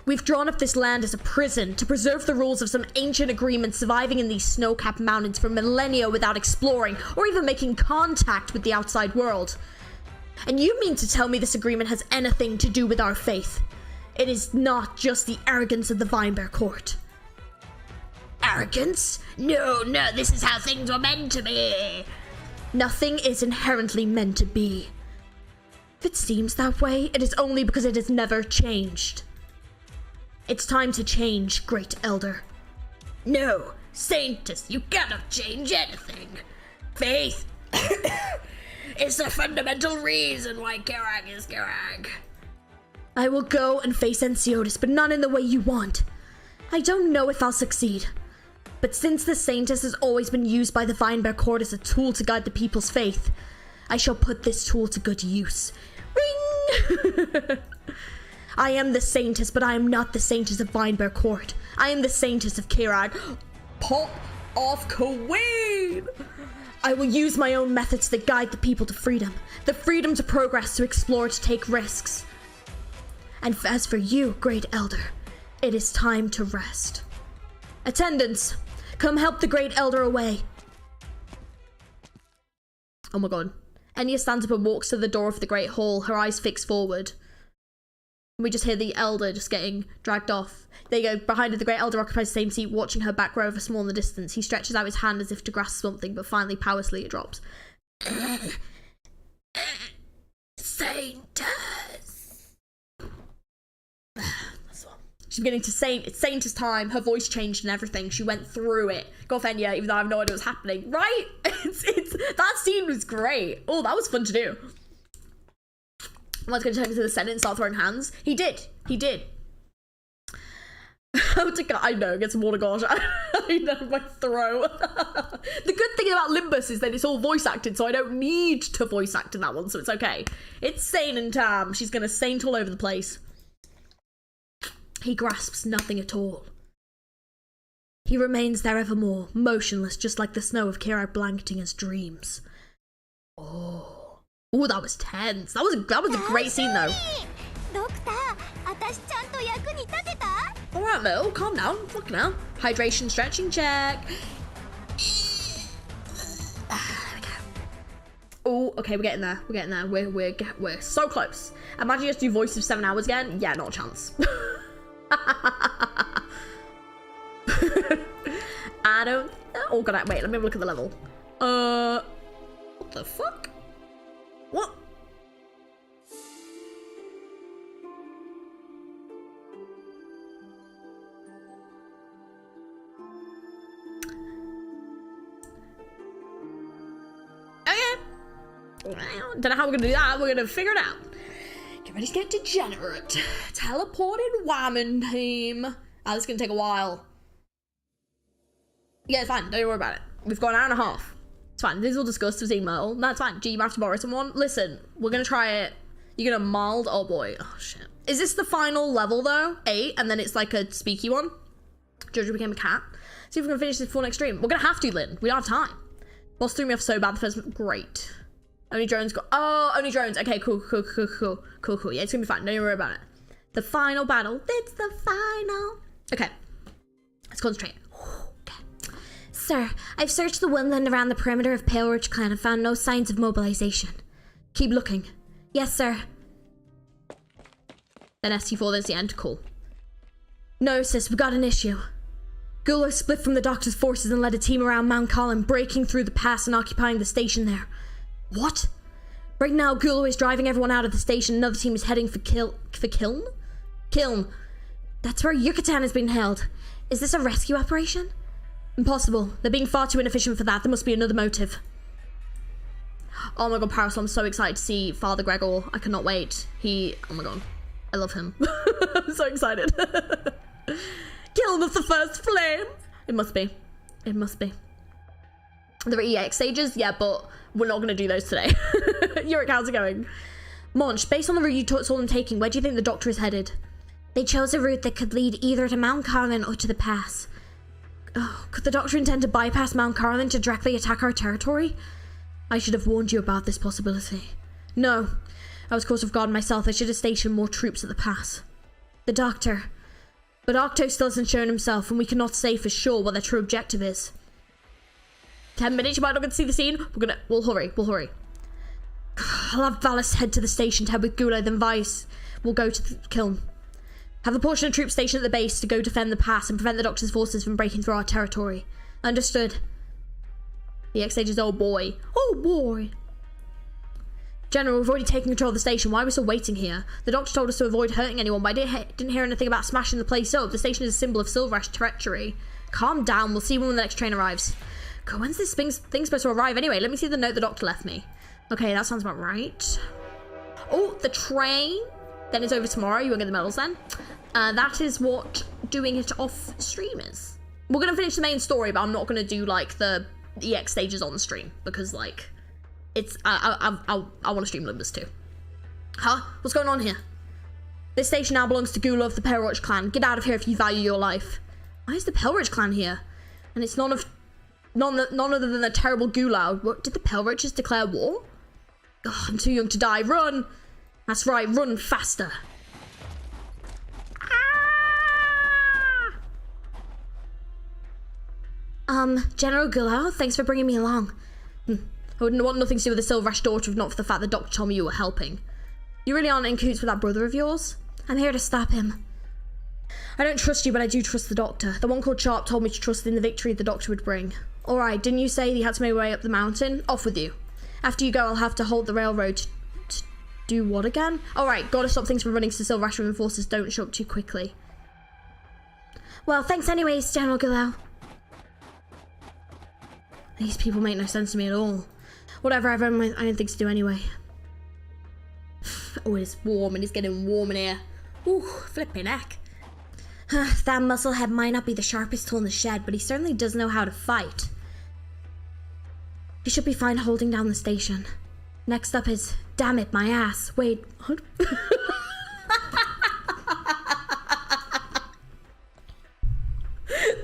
We've drawn up this land as a prison to preserve the rules of some ancient agreement surviving in these snow-capped mountains for millennia without exploring or even making contact with the outside world. And you mean to tell me this agreement has anything to do with our faith? It is not just the arrogance of the Vinebear Court. Arrogance? No, this is how things were meant to be. Nothing is inherently meant to be. If it seems that way, it is only because it has never changed. It's time to change, Great Elder. No, Saintess, you cannot change anything. Faith is the fundamental reason why Kirag is Kirag. I will go and face Ensiotis, but not in the way you want. I don't know if I'll succeed. But since the Saintess has always been used by the Vinebear Court as a tool to guide the people's faith, I shall put this tool to good use. Ring! I am the Saintess, but I am not the Saintess of Vinebear Court. I am the Saintess of Kirag. pop off Queen! I will use my own methods to guide the people to freedom. The freedom to progress, to explore, to take risks. And as for you, Great Elder, it is time to rest. Attendants, come help the Great Elder away. Oh my god. Enya stands up and walks to the door of the Great Hall, her eyes fixed forward. We just hear the Elder just getting dragged off. There you go, behind her, the Great Elder occupies the same seat, watching her back row of a small in the distance. He stretches out his hand as if to grasp something, but finally, powerlessly, it drops. Saintess. She's beginning to saint. It's Saintess time. Her voice changed and everything. She went through it. Go off, Enya, even though I have no idea what's happening. Right? That scene was great. Oh, that was fun to do. I was going to turn into the Senate and start throwing hands. He did. I know, get some water, gosh. I know, my throat. The good thing about Limbus is that it's all voice acted, so I don't need to voice act in that one, so it's okay. It's sane and Tam. She's gonna saint all over the place. He grasps nothing at all. He remains there evermore, motionless, just like the snow of Kirai Blanketinger's dreams. Oh, that was tense. That was a great scene, though. Alright, Mel, calm down. Fucking hell. Hydration stretching check. There we go. Oh, okay, we're getting there. We're so close. Imagine you just do Voice of 7 Hours again. Yeah, not a chance. I don't. Oh god, wait. Let me have a look at the level. What the fuck? What? Don't know how we're gonna do that. We're gonna figure it out. Get ready to get degenerate. Teleported whammon team. This is gonna take a while. Yeah, it's fine. Don't worry about it. We've got an hour and a half. It's fine. This will discuss with email. That's fine. Do you have to borrow someone? Listen, we're gonna try it. You're gonna mild. Oh boy. Oh shit. Is this the final level though? 8, and then it's like a speaky one. Jojo became a cat. See if we can finish this before next stream. We're gonna have to, Lynn. We don't have time. Boss threw me off so bad the first. Great. Only drones got. Oh, only drones. Okay, cool. Yeah, it's gonna be fine. Don't worry about it. The final battle. It's the final. Okay. Let's concentrate. Okay. Sir, I've searched the woodland around the perimeter of Pale Ridge Clan and found no signs of mobilization. Keep looking. Yes, sir. Then ST4, there's the end. Cool. No, sis, we got an issue. Gulo split from the Doctor's forces and led a team around Mount Colin, breaking through the pass and occupying the station there. What? Right now, Gulo is driving everyone out of the station. Another team is heading for Kiln? Kiln. That's where Yucatan has been held. Is this a rescue operation? Impossible. They're being far too inefficient for that. There must be another motive. Oh my god, Parasol, I'm so excited to see Father Gregor. I cannot wait. Oh my god. I love him. I'm so excited. Kiln of the first flame. It must be. There are EX stages, yeah, but we're not going to do those today. Yurik, how's it going? Monch, based on the route you saw them taking, where do you think the Doctor is headed? They chose a route that could lead either to Mount Carlin or to the pass. Oh, could the Doctor intend to bypass Mount Carlin to directly attack our territory? I should have warned you about this possibility. No, I was caught off guard myself. I should have stationed more troops at the pass. The Doctor. But Octo still hasn't shown himself, and we cannot say for sure what their true objective is. 10 minutes, you might not get to see the scene. We'll hurry. I'll have Valis head to the station to head with Gulo, then Vice will go to the Kiln. Have a portion of troops stationed at the base to go defend the pass and prevent the Doctor's forces from breaking through our territory. Understood. The X stages, oh boy. General, we've already taken control of the station. Why are we still waiting here? The Doctor told us to avoid hurting anyone, but I didn't hear anything about smashing the place up. The station is a symbol of Silverash treachery. Calm down. We'll see when the next train arrives. God, when's this thing supposed to arrive anyway? Let me see the note the Doctor left me. Okay, that sounds about right. Oh, the train. Then it's over tomorrow. You won't get the medals then. That is what doing it off stream is. We're going to finish the main story, but I'm not going to do, like, the EX stages on the stream. Because, like, it's... I want to stream Limbus too. Huh? What's going on here? This station now belongs to Gulo of the Pelridge clan. Get out of here if you value your life. Why is the Pelridge clan here? And it's none other than the terrible Gulau. What, did the Pelridges declare war? Oh, I'm too young to die. Run! That's right, run faster. General Gulau, thanks for bringing me along. I wouldn't want nothing to do with the Silverash daughter if not for the fact that Dr. told me you were helping. You really aren't in cahoots with that brother of yours? I'm here to stop him. I don't trust you, but I do trust the Doctor. The one called Sharp told me to trust in the victory the Doctor would bring. Alright, didn't you say he had to make way up the mountain? Off with you. After you go, I'll have to hold the railroad to do what again? Alright, gotta stop things from running so Silverash reinforcers don't show up too quickly. Well, thanks anyways, General Gulau. These people make no sense to me at all. Whatever, I've only things to do anyway. Oh, it's warm and it's getting warm in here. Ooh, flipping heck. That musclehead might not be the sharpest tool in the shed, but he certainly does know how to fight. He should be fine holding down the station. Next up is, damn it, my ass. Wait, what?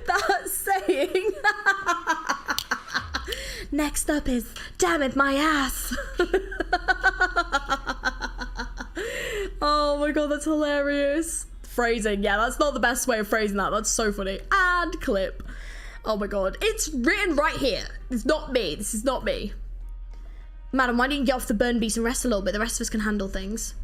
That's saying. Next up is, damn it, my ass. Oh my god, that's hilarious. Phrasing, yeah, that's not the best way of phrasing that. That's so funny. And clip. Oh my god, it's written right here. It's not me. This is not me. Madam, why don't you get off the burn beast and rest a little bit? The rest of us can handle things.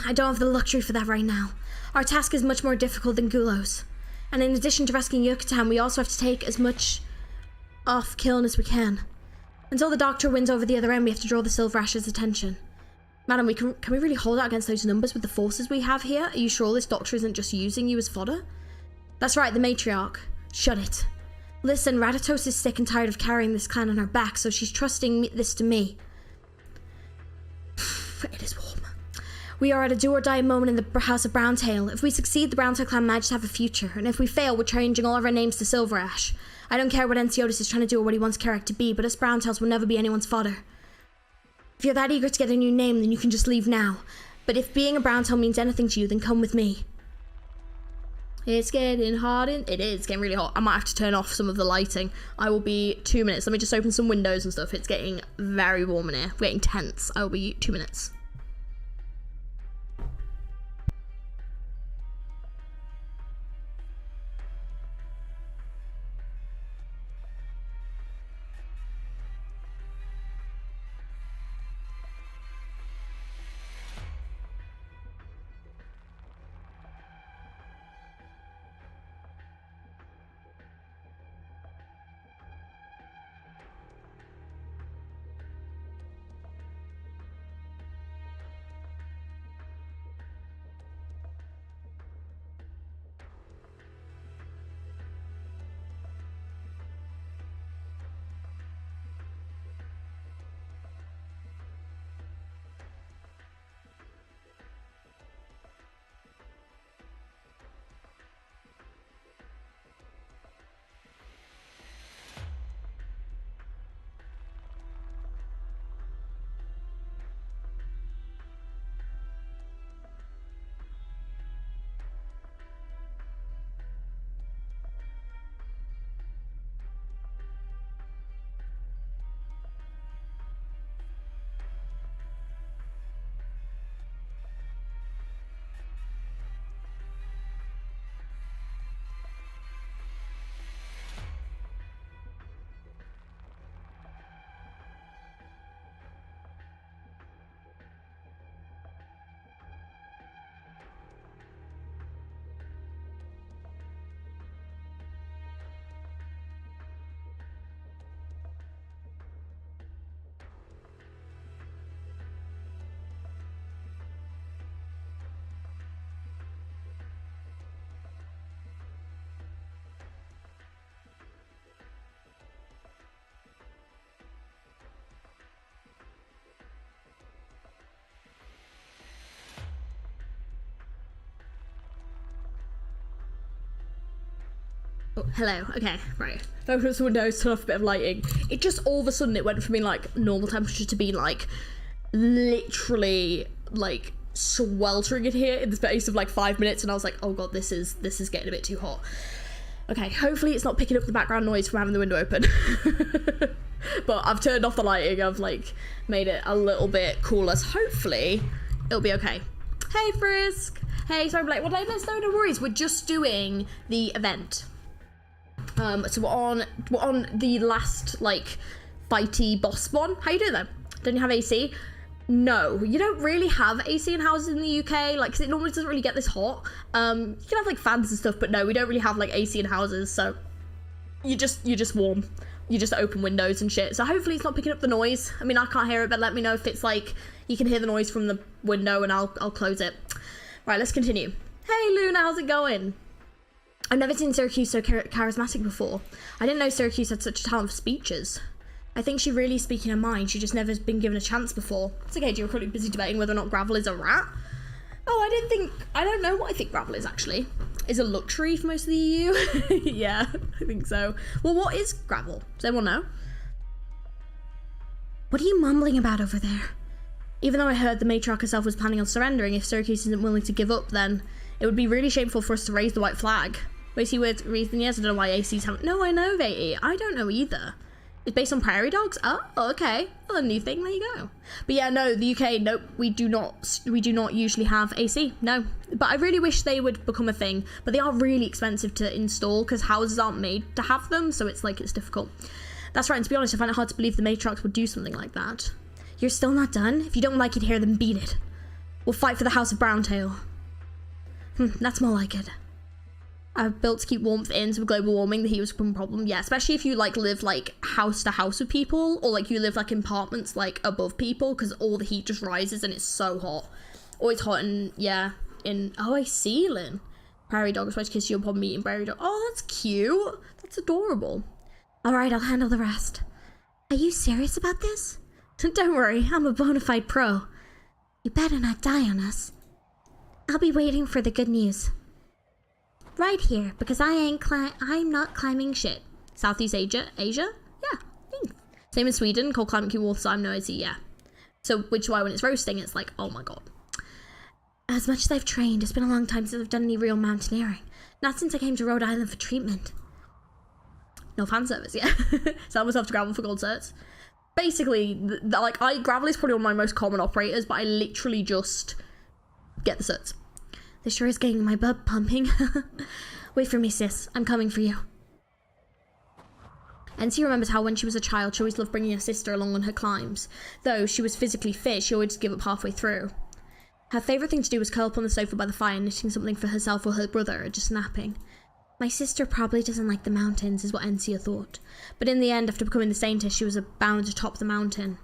I don't have the luxury for that right now. Our task is much more difficult than Gulo's. And in addition to rescuing Yucatan, we also have to take as much off killing as we can. Until the doctor wins over the other end, we have to draw the Silverash's attention. Madam, can we really hold out against those numbers with the forces we have here? Are you sure this doctor isn't just using you as fodder? That's right, the matriarch. Shut it. Listen, Ratatos is sick and tired of carrying this clan on her back, so she's trusting this to me. It is warm. We are at a do-or-die moment in the House of Browntail. If we succeed, the Browntail clan might just have a future, and if we fail, we're changing all of our names to Silverash. I don't care what Enciotis is trying to do or what he wants Carrick to be, but us Browntails will never be anyone's fodder. If you're that eager to get a new name, then you can just leave now. But if being a Browntail means anything to you, then come with me. It's getting hot in... It is getting really hot. I might have to turn off some of the lighting. I will be 2 minutes. Let me just open some windows and stuff. It's getting very warm in here. We're getting tense. I will be 2 minutes. Oh, hello. Okay, right. Open up the windows, turn off a bit of lighting. It just all of a sudden it went from being like normal temperature to being like literally like sweltering in here in the space of like 5 minutes, and I was like, oh god, this is getting a bit too hot. Okay, hopefully it's not picking up the background noise from having the window open. But I've turned off the lighting, I've like made it a little bit cooler, so hopefully it'll be okay. Hey Frisk! Hey, sorry I'm late. Well, no worries, we're just doing the event. So we're on the last like fighty boss one. How you doing then? Don't you have AC? No, you don't really have AC in houses in the UK, like, cause it normally doesn't really get this hot. You can have like fans and stuff, but no, we don't really have like AC in houses, so you're just warm. You just open windows and shit. So hopefully it's not picking up the noise. I mean, I can't hear it, but let me know if it's like you can hear the noise from the window, and I'll close it. Right, let's continue. Hey Luna, how's it going? I've never seen Syracuse so charismatic before. I didn't know Syracuse had such a talent for speeches. I think she really is speaking her mind. She just never has been given a chance before. It's okay, you're currently busy debating whether or not gravel is a rat. Oh, I don't know what I think gravel is actually. Is a luxury for most of the EU? Yeah, I think so. Well, what is gravel? Does anyone know? What are you mumbling about over there? Even though I heard the matriarch herself was planning on surrendering, if Syracuse isn't willing to give up, then it would be really shameful for us to raise the white flag. Basically, with reason, yes, I don't know why ACs haven't. No, I know, Vati. I don't know either. It's based on prairie dogs? Oh, okay. Well, a new thing, there you go. But yeah, no, the UK, nope, we do not usually have AC, no. But I really wish they would become a thing, but they are really expensive to install because houses aren't made to have them, so it's difficult. That's right, and to be honest, I find it hard to believe the matriarchs would do something like that. You're still not done? If you don't like it here, then beat it. We'll fight for the House of Browntail. That's more like it. I've built to keep warmth in, so with global warming, the heat was a problem. Yeah, especially if you live house to house with people, or you live in apartments above people, because all the heat just rises and it's so hot. Always hot and yeah, oh, I see, Lynn. Prairie dog, especially kiss you upon meeting prairie dog. Oh, that's cute. That's adorable. Alright, I'll handle the rest. Are you serious about this? Don't worry, I'm a bona fide pro. You better not die on us. I'll be waiting for the good news. Right here, because I'm not climbing shit. Southeast Asia? Yeah, thanks. Same in Sweden, called Climactic water, so I'm no idea, yeah. So, which is why when it's roasting, it's oh my god. As much as I've trained, it's been a long time since I've done any real mountaineering. Not since I came to Rhode Island for treatment. No fan service, yeah. Sell myself to gravel for gold certs. Basically, gravel is probably one of my most common operators, but I literally just get the certs. This sure is getting my blood pumping. Wait for me, sis. I'm coming for you. NC remembers how when she was a child, she always loved bringing her sister along on her climbs. Though she was physically fit, she always give up halfway through. Her favourite thing to do was curl up on the sofa by the fire, knitting something for herself or her brother, or just napping. My sister probably doesn't like the mountains, is what Encia thought. But in the end, after becoming the saintess, she was bound to top the mountain.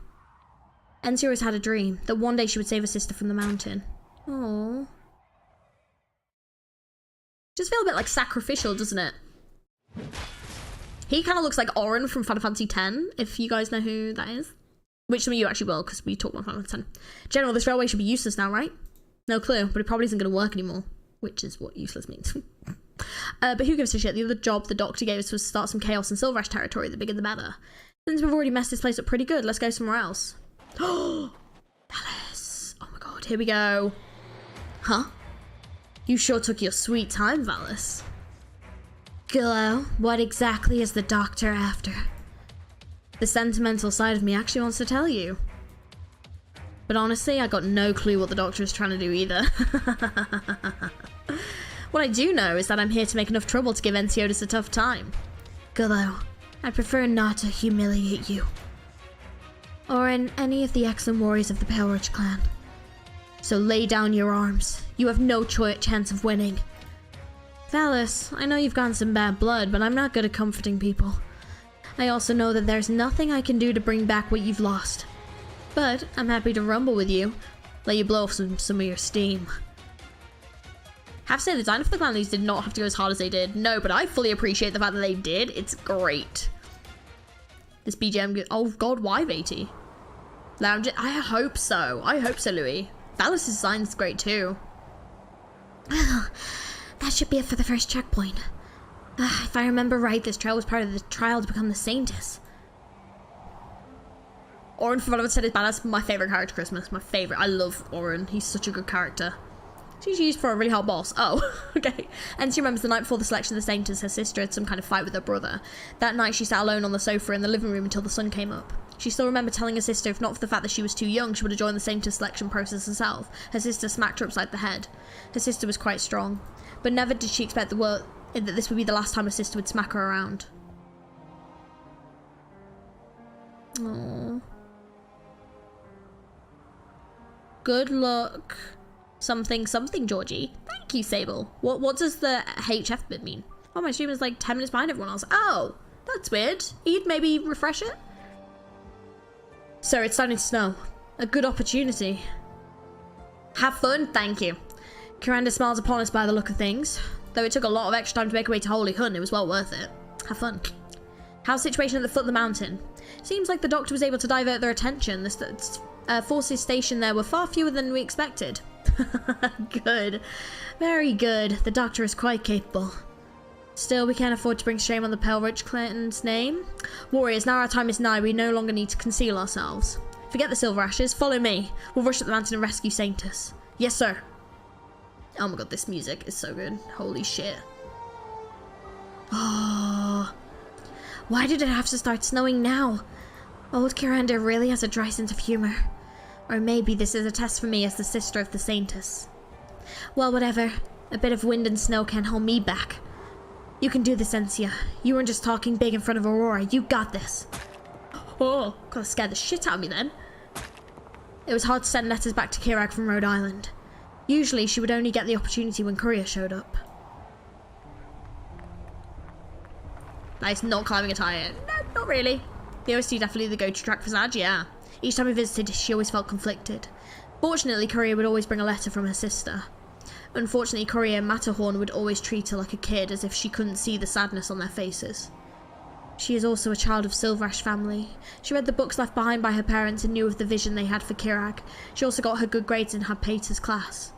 Encia always had a dream, that one day she would save her sister from the mountain. Aww. Just feel a bit sacrificial, doesn't it? He kind of looks like Oren from Final Fantasy X, if you guys know who that is. Which some of you actually will, because we talked about Final Fantasy X. General, this railway should be useless now, right? No clue, but it probably isn't going to work anymore. Which is what useless means. But who gives a shit? The other job the doctor gave us was to start some chaos in Silverash territory, the bigger the better. Since we've already messed this place up pretty good, let's go somewhere else. Valis! Oh my god, here we go. Huh? You sure took your sweet time, Valis. Gillo, what exactly is the doctor after? The sentimental side of me actually wants to tell you. But honestly, I got no clue what the doctor is trying to do either. What I do know is that I'm here to make enough trouble to give Enciotis a tough time. Gillo, I prefer not to humiliate you. Or in any of the excellent warriors of the Pale Ridge clan. So lay down your arms. You have no chance of winning. Valis, I know you've gotten some bad blood, but I'm not good at comforting people. I also know that there's nothing I can do to bring back what you've lost. But I'm happy to rumble with you. Let you blow off some of your steam. Have to say, the design for the clan leads did not have to go as hard as they did. No, but I fully appreciate the fact that they did. It's great. This BGM... Oh god, why, Vati? Lounge... I hope so. I hope so, Louis. Valis' design is great too. Well, that should be it for the first checkpoint. If I remember right, this trail was part of the trial to become the saintess. Oren from Valorant said is badass. My favourite character Christmas. My favourite. I love Oren. He's such a good character. She's used for a really hot boss. Oh, okay. And she remembers the night before the selection of the saintess, her sister had some kind of fight with her brother. That night she sat alone on the sofa in the living room until the sun came up. She still remembered telling her sister if not for the fact that she was too young, she would have joined the saintess selection process herself. Her sister smacked her upside the head. Her sister was quite strong, but never did she expect that this would be the last time her sister would smack her around. Aww. Good luck. Something, Georgie. Thank you, Sable. What does the HF bit mean? Oh, my stream is 10 minutes behind everyone else. Oh, that's weird. You'd maybe refresh it? So it's starting to snow. A good opportunity. Have fun, thank you. Kiranda smiles upon us by the look of things. Though it took a lot of extra time to make her way to Holy Hunt, it was well worth it. Have fun. How's the situation at the foot of the mountain? Seems like the Doctor was able to divert their attention. The forces stationed there were far fewer than we expected. Good. Very good. The Doctor is quite capable. Still, we can't afford to bring shame on the Pale Rich Clinton's name. Warriors, now our time is nigh. We no longer need to conceal ourselves. Forget the Silverashes. Follow me. We'll rush up the mountain and rescue Saintus. Yes, sir. Oh my god, this music is so good. Holy shit. Oh. Why did it have to start snowing now? Old Kiranda really has a dry sense of humour. Or maybe this is a test for me as the sister of the Saintus. Well, whatever. A bit of wind and snow can't hold me back. You can do this, Encia. You weren't just talking big in front of Aurora. You got this. Oh, gotta scare the shit out of me then. It was hard to send letters back to Kirag from Rhode Island. Usually, she would only get the opportunity when courier showed up. Nice, not climbing a tire. No, not really. The OST definitely the go-to track for Zaj, yeah. Each time we visited, she always felt conflicted. Fortunately, courier would always bring a letter from her sister. Unfortunately, courier Matterhorn would always treat her like a kid, as if she couldn't see the sadness on their faces. She is also a child of Silverash family. She read the books left behind by her parents and knew of the vision they had for Kirag. She also got her good grades and had Pater's class.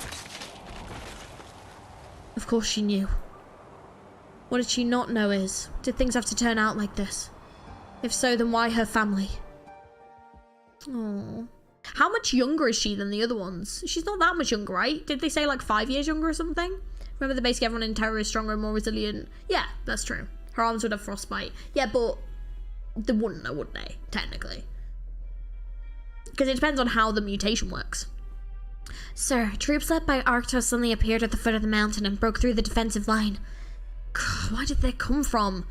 Of course she knew. What did she not know is, did things have to turn out like this? If so, then why her family? Aww. How much younger is she than the other ones? She's not that much younger, right? Did they say like 5 years younger or something? Remember that basically everyone in Terra is stronger and more resilient? Yeah, that's true. Her arms would have frostbite. Yeah, but they wouldn't know, would they? Technically. Because it depends on how the mutation works. Sir, troops led by ARKNIGHTS suddenly appeared at the foot of the mountain and broke through the defensive line. Why did they come from?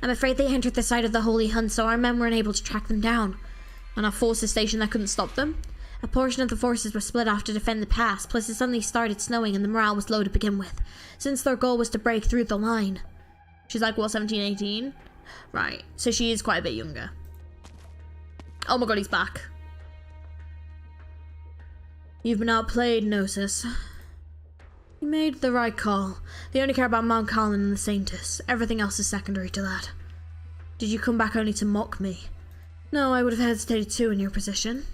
I'm afraid they entered the site of the Holy Hunt, so our men weren't able to track them down. And our forces stationed there couldn't stop them? A portion of the forces were split off to defend the pass, plus it suddenly started snowing and the morale was low to begin with, since their goal was to break through the line. She's like, what, 17, 18? Right, so she is quite a bit younger. Oh my god, he's back. You've been outplayed, Gnosis. You made the right call. They only care about Mount Carlin and the Saintus. Everything else is secondary to that. Did you come back only to mock me? No, I would have hesitated too in your position.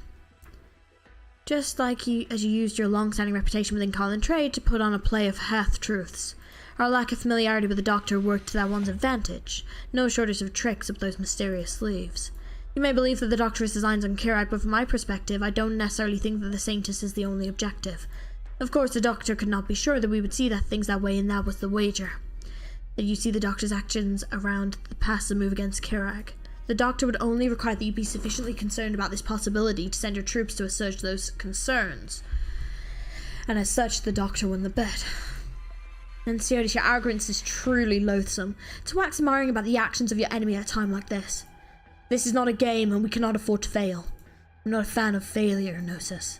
Just like as you used your long-standing reputation within Carlin trade to put on a play of half-truths. Our lack of familiarity with the Doctor worked to that one's advantage. No shortage of tricks up those mysterious sleeves. You may believe that the Doctor has designs on Kirag, but from my perspective, I don't necessarily think that the Saintus is the only objective. Of course, the Doctor could not be sure that we would see things that way, and that was the wager. That you see the Doctor's actions around the pass and move against Kirag. The Doctor would only require that you be sufficiently concerned about this possibility to send your troops to assuage those concerns. And as such, the Doctor won the bet. And Theodisha, your arrogance is truly loathsome. To wax admiring about the actions of your enemy at a time like this. This is not a game, and we cannot afford to fail. I'm not a fan of failure, Gnosis.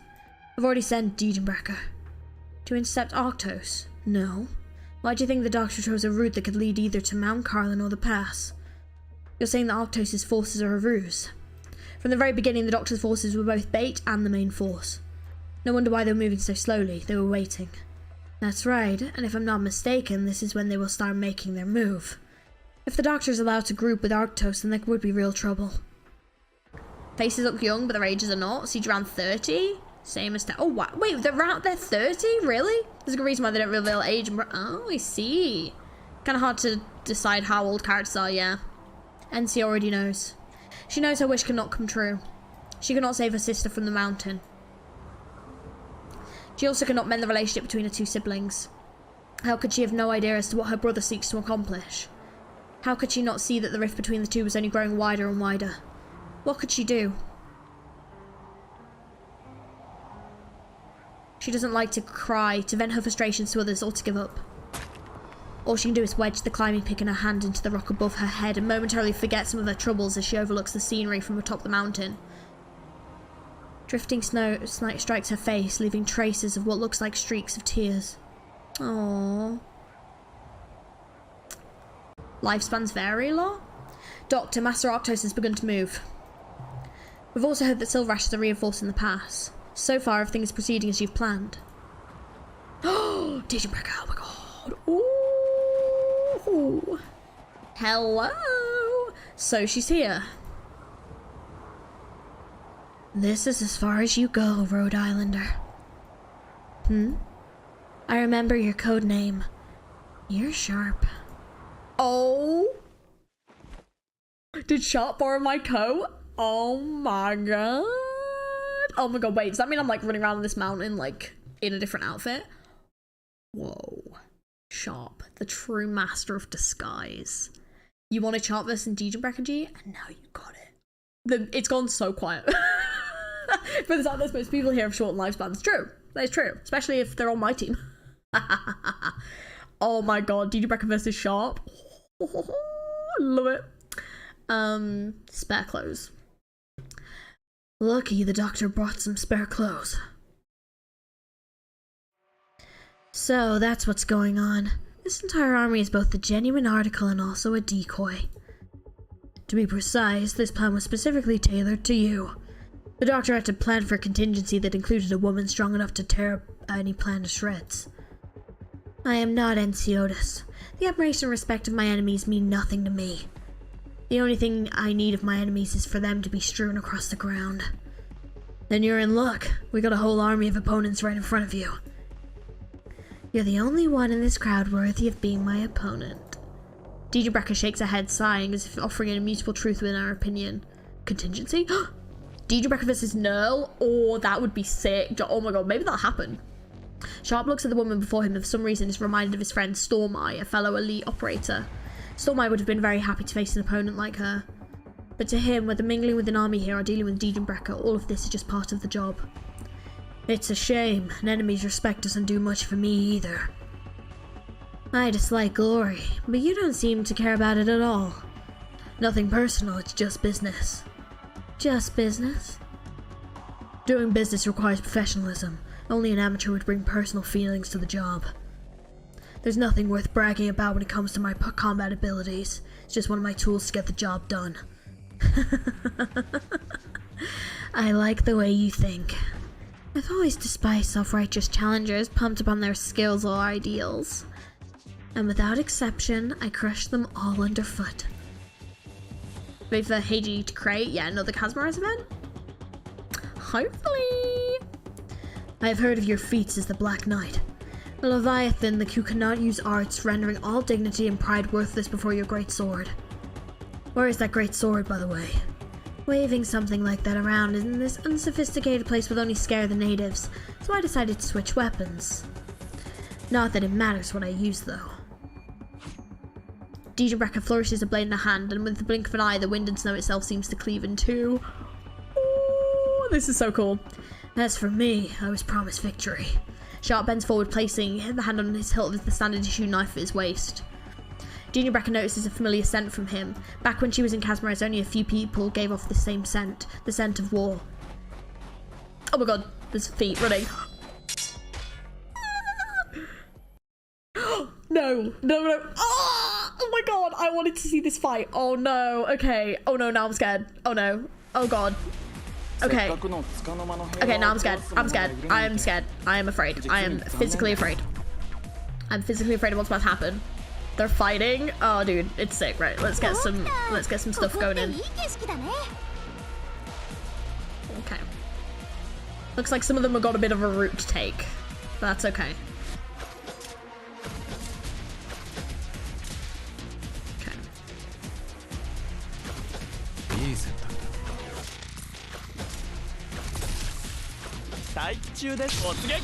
I've already sent Diegenbrecher. To intercept Arctos? No. Why do you think the Doctor chose a route that could lead either to Mount Carlin or the pass? You're saying that Arctos' forces are a ruse. From the very beginning, the Doctor's forces were both bait and the main force. No wonder why they were moving so slowly. They were waiting. That's right, and if I'm not mistaken, this is when they will start making their move. If the Doctor is allowed to group with Arctos, then there would be real trouble. Faces look young, but their ages are not. Siege around 30? Same as... Oh, wow. Wait, they're 30? Really? There's a good reason why they don't reveal age. Oh, I see. Kind of hard to decide how old characters are, yeah. Encia already knows. She knows her wish cannot come true. She cannot save her sister from the mountain. She also cannot mend the relationship between her two siblings. How could she have no idea as to what her brother seeks to accomplish? How could she not see that the rift between the two was only growing wider and wider? What could she do? She doesn't like to cry, to vent her frustrations to others, or to give up. All she can do is wedge the climbing pick in her hand into the rock above her head and momentarily forget some of her troubles as she overlooks the scenery from atop the mountain. Drifting snow strikes her face, leaving traces of what looks like streaks of tears. Aww. Lifespans vary a lot? Doctor, Master Arctos has begun to move. We've also heard that Silverashes are reinforcing the pass. So far, everything is proceeding as you've planned. Oh, Diegenbrecher, oh my god. Ooh. Oh. Hello. So she's here. This is as far as you go, Rhode Islander. I remember your code name. You're sharp. Oh. Did Sharp borrow my coat? Oh my god. Oh my god, wait, does that mean I'm like running around this mountain like in a different outfit? Whoa. Sharp, the true master of disguise. You wanted Sharp versus Degenbrecker G, and now you got it. It's gone so quiet. For the fact that most people here have short lifespans. True. That is true. Especially if they're on my team. Oh my god, Degenbrecker versus Sharp. Love it. Spare clothes. Lucky the doctor brought some spare clothes. So that's what's going on. This entire army is both a genuine article and also a decoy. To be precise, this plan was specifically tailored to you. The doctor had to plan for a contingency that included a woman strong enough to tear any plan to shreds. I am not Ensiotis. The admiration and respect of my enemies mean nothing to me. The only thing I need of my enemies is for them to be strewn across the ground. Then you're in luck. We got a whole army of opponents right in front of you. You're the only one in this crowd worthy of being my opponent. Degenbrecker shakes her head, sighing as if offering an immutable truth within her opinion. Contingency? Degenbrecker versus Nerl? Oh, that would be sick. Oh my god, maybe that'll happen. Sharp looks at the woman before him and for some reason is reminded of his friend Stormeye, a fellow elite operator. Stormeye would have been very happy to face an opponent like her. But to him, whether mingling with an army here or dealing with Degenbrecker, all of this is just part of the job. It's a shame. An enemy's respect doesn't do much for me either. I dislike glory, but you don't seem to care about it at all. Nothing personal, it's just business. Just business? Doing business requires professionalism. Only an amateur would bring personal feelings to the job. There's nothing worth bragging about when it comes to my combat abilities. It's just one of my tools to get the job done. I like the way you think. I've always despised self-righteous challengers pumped upon their skills or ideals. And without exception, I crush them all underfoot. Wait for Heiji to create yet another Casmaraz event? Hopefully! I have heard of your feats as the Black Knight. A Leviathan who cannot use arts, rendering all dignity and pride worthless before your great sword. Where is that great sword, by the way? Waving something like that around in this unsophisticated place would only scare the natives, so I decided to switch weapons. Not that it matters what I use, though. Degenbrecker flourishes a blade in her hand, and with the blink of an eye, the wind and snow itself seems to cleave in two. Ooh, this is so cool. As for me, I was promised victory. Sharp bends forward, placing the hand on his hilt of the standard issue knife at his waist. Degenbrecker notices a familiar scent from him. Back when she was in Casmaraz, only a few people gave off the same scent, the scent of war. Oh my god, there's feet running. No. Oh my god, I wanted to see this fight. Oh no, okay. Oh no, now I'm scared. Oh no. Oh god. Okay. Okay, now I'm scared. I am scared. I am afraid. I am physically afraid. I'm physically afraid of what's about to happen. They're fighting. Oh dude, it's sick, right? Let's get some stuff going in. Okay. Looks like some of them have got a bit of a route to take. But that's okay. Okay. 待機中です。お告げ。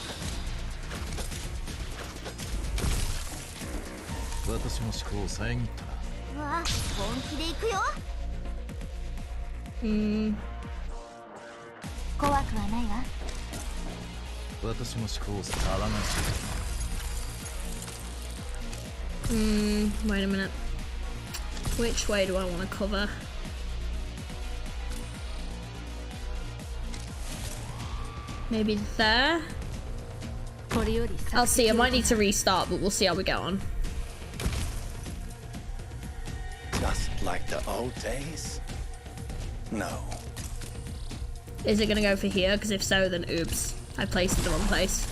私の思考を遮ったな。わあ、本気で行くよ。怖くはないわ。私の思考を騒がし Wait a minute. Which way do I want to cover? Maybe there? I'll see, I might need to restart, but we'll see how we get on. Just like the old days? No. Is it gonna go for here? Because if so, then oops. I placed it the wrong place.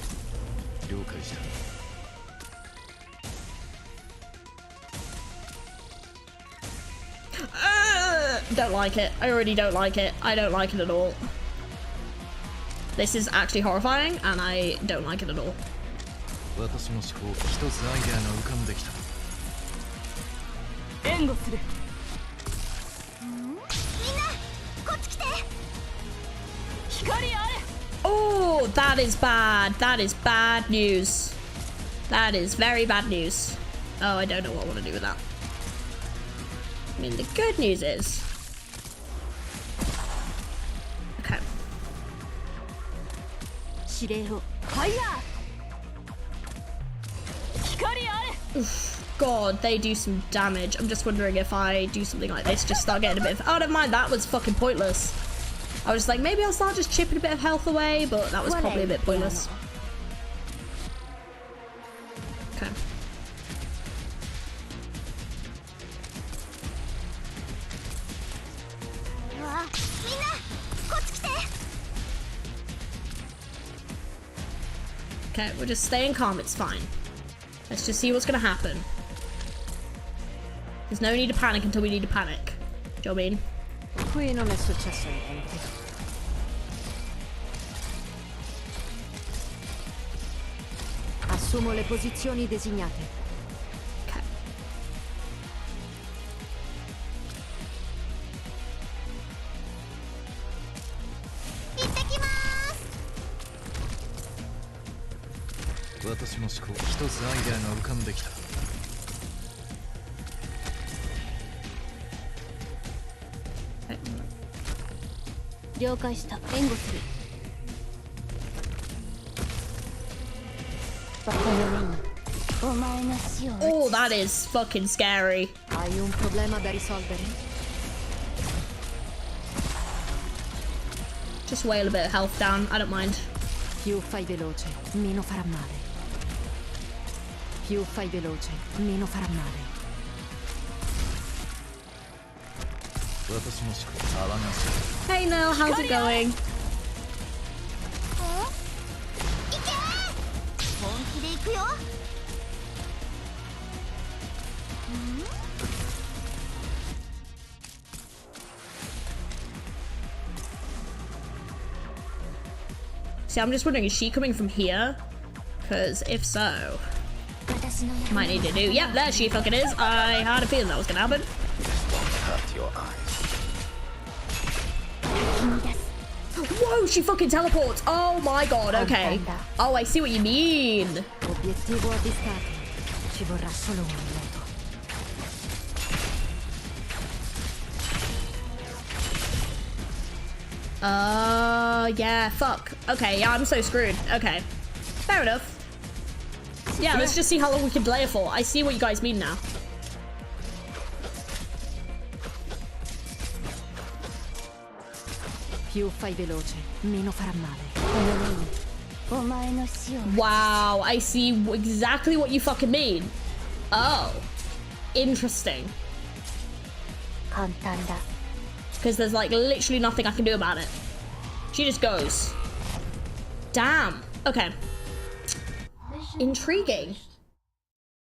了解した。don't like it. I already don't like it. I don't like it at all. This is actually horrifying, and I don't like it at all. 私の思考一つアイデアが浮かんできた。援護する。光あれ。 Oh, that is bad. That is bad news. That is very bad news. Oh, I don't know what I want to do with that. I mean, the good news is... Okay. 指令をファイヤー。光あれ。 God, they do some damage. I'm just wondering if I do something like this, just start getting a bit of... Oh, never mind, that was fucking pointless. I was like, maybe I'll start just chipping a bit of health away, but that was probably a bit pointless. Okay. Okay, we're just staying calm, it's fine. Let's just see what's gonna happen. There's no need to panic until we need to panic. Do you know what I mean? Qui non è successo niente. Assumo le posizioni designate. Okay. "私の思考一つアイデアが浮かんできた。 了解した。援護する。お前の死を。 Oh, that is fucking scary. Hai un problema da risolvere? Just wail a bit of health down, I don't mind. Più fai veloce, meno farà male. Più fai veloce, meno farà male. 私の思考騒がせる。 Hey Nell, how's it going? 本気で行くよ。 See, I'm just wondering, is she coming from here? Because if so, might need to do... Yep, there she fucking is. I had a feeling that was gonna happen. Hurt your eyes. Whoa, she fucking teleports. Oh my god, okay. Oh, I see what you mean. Obiettivo avvistato. Ci vorrà solo un minuto. Yeah, fuck. Okay, yeah, I'm so screwed. Okay. Fair enough. Yeah, let's just see how long we can delay it for. I see what you guys mean now. Più fai veloce, meno farà male. Wow, I see exactly what you fucking mean. Oh. Interesting. Because there's like literally nothing I can do about it. She just goes. Damn. Okay. Intriguing.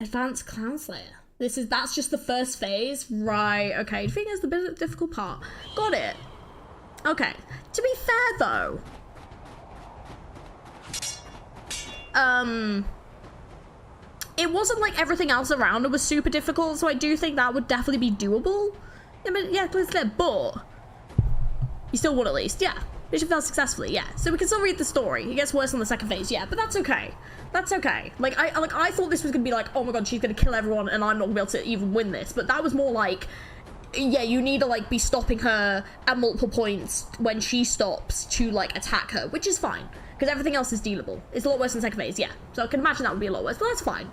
Advanced Clown Slayer. That's just the first phase. Right, okay. I think that's the bit difficult part. Got it. Okay. To be fair though. It wasn't like everything else around it was super difficult, so I do think that would definitely be doable. I mean, yeah, but you still won at least, yeah. Mission failed successfully, yeah. So we can still read the story. It gets worse on the second phase, yeah, but that's okay. That's okay. Like I thought this was gonna be like, oh my god, she's gonna kill everyone and I'm not gonna be able to even win this. But that was more like, yeah, you need to like be stopping her at multiple points when she stops to like attack her, which is fine. Because everything else is dealable. It's a lot worse in the second phase, yeah. So I can imagine that would be a lot worse, but that's fine.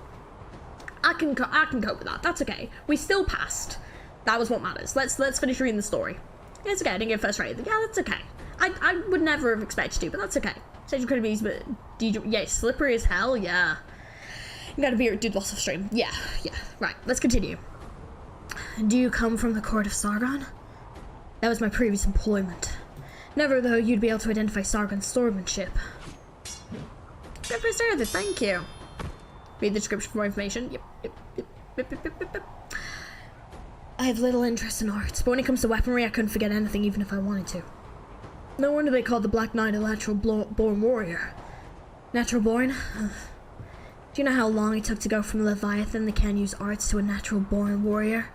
I can cope with that. That's okay. We still passed. That was what matters. Let's finish reading the story. It's okay. I didn't get first rate. Yeah, that's okay. I would never have expected to, but that's okay. Stage could be, but yeah, slippery as hell. Yeah. You gotta be do the boss off stream. Yeah. Right. Let's continue. Do you come from the court of Sargon? That was my previous employment. Never though you'd be able to identify Sargon's swordsmanship. Good for started. Thank you. Read the description for more information. Yep. I have little interest in arts, but when it comes to weaponry, I couldn't forget anything even if I wanted to. No wonder they called the Black Knight a natural-born warrior. Natural-born? Do you know how long it took to go from Leviathan that can use arts to a natural-born warrior?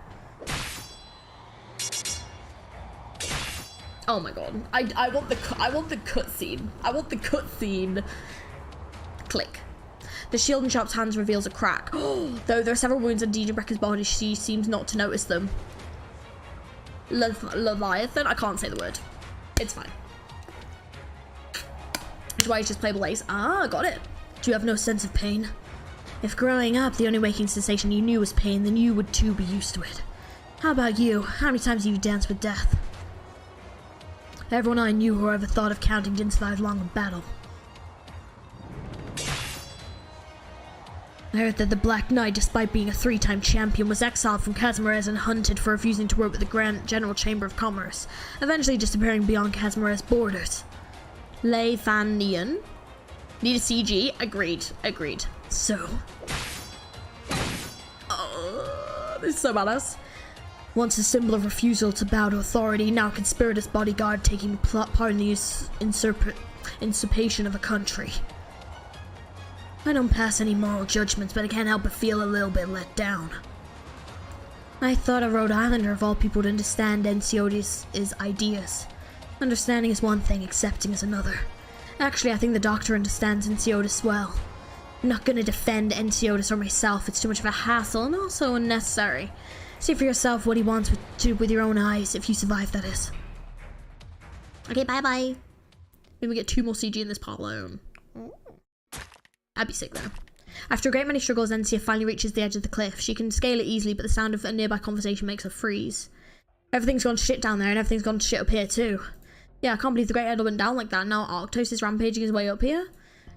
Oh my god. I want the cutscene. I want the cutscene. Click. The shield in Sharp's hands reveals a crack. Though there are several wounds on DJ Brecker's body, she seems not to notice them. Leviathan? I can't say the word. It's fine. Which is why he's just playable ace. Ah, got it. Do you have no sense of pain? If growing up the only waking sensation you knew was pain, then you would too be used to it. How about you? How many times have you danced with death? Everyone I knew who ever thought of counting didn't survive long in battle. I heard that the Black Knight, despite being a 3-time champion, was exiled from Casmarez and hunted for refusing to work with the Grand General Chamber of Commerce, eventually disappearing beyond Casmarez borders. Lei Fan Nian? Need a CG? Agreed. Agreed. So. This is so badass. Once a symbol of refusal to bow to authority, now conspirators bodyguard taking part in the usurpation of a country. I don't pass any moral judgments, but I can't help but feel a little bit let down. I thought a Rhode Islander of all people would understand Enciotis' ideas. Understanding is one thing, accepting is another. Actually, I think the Doctor understands Enciotis well. I'm not gonna defend Enciotis or myself, it's too much of a hassle and also unnecessary. See for yourself what he wants with your own eyes, if you survive, that is. Okay, bye-bye. Maybe we get 2 more CG in this part alone. I'd be sick though. After a great many struggles, Encia finally reaches the edge of the cliff. She can scale it easily, but the sound of a nearby conversation makes her freeze. Everything's gone to shit down there, and everything's gone to shit up here too. Yeah, I can't believe the Great Elder went down like that. Now ARKNIGHTS is rampaging his way up here.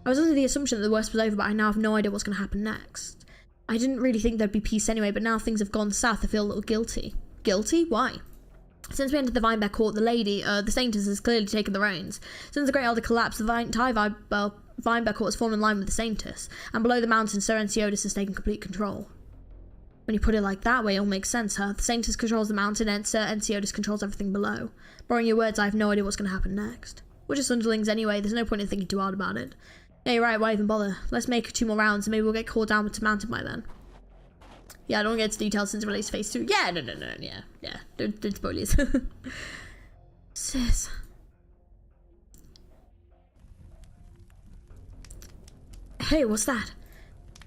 I was under the assumption that the worst was over, but I now have no idea what's going to happen next. I didn't really think there'd be peace anyway, but now things have gone south, I feel a little guilty. Guilty? Why? Since we entered the Vinebear Court, the Saintess has clearly taken the reins. Since the Great Elder collapsed, the Vinebear Court has fallen in line with the Saintess, and below the mountain, Sir Enciotis has taken complete control. When you put it like that way, it all makes sense, huh? The Saintess controls the mountain, and Sir Enciotis controls everything below. Borrowing your words, I have no idea what's going to happen next. We're just underlings anyway, there's no point in thinking too hard about it. Yeah, you're right, why even bother? Let's make 2 more rounds, and maybe we'll get called down to mountain by then. Yeah, I don't want to get into details since release phase 2. Yeah, no, yeah. Don't spoilers. Sis. Hey, what's that?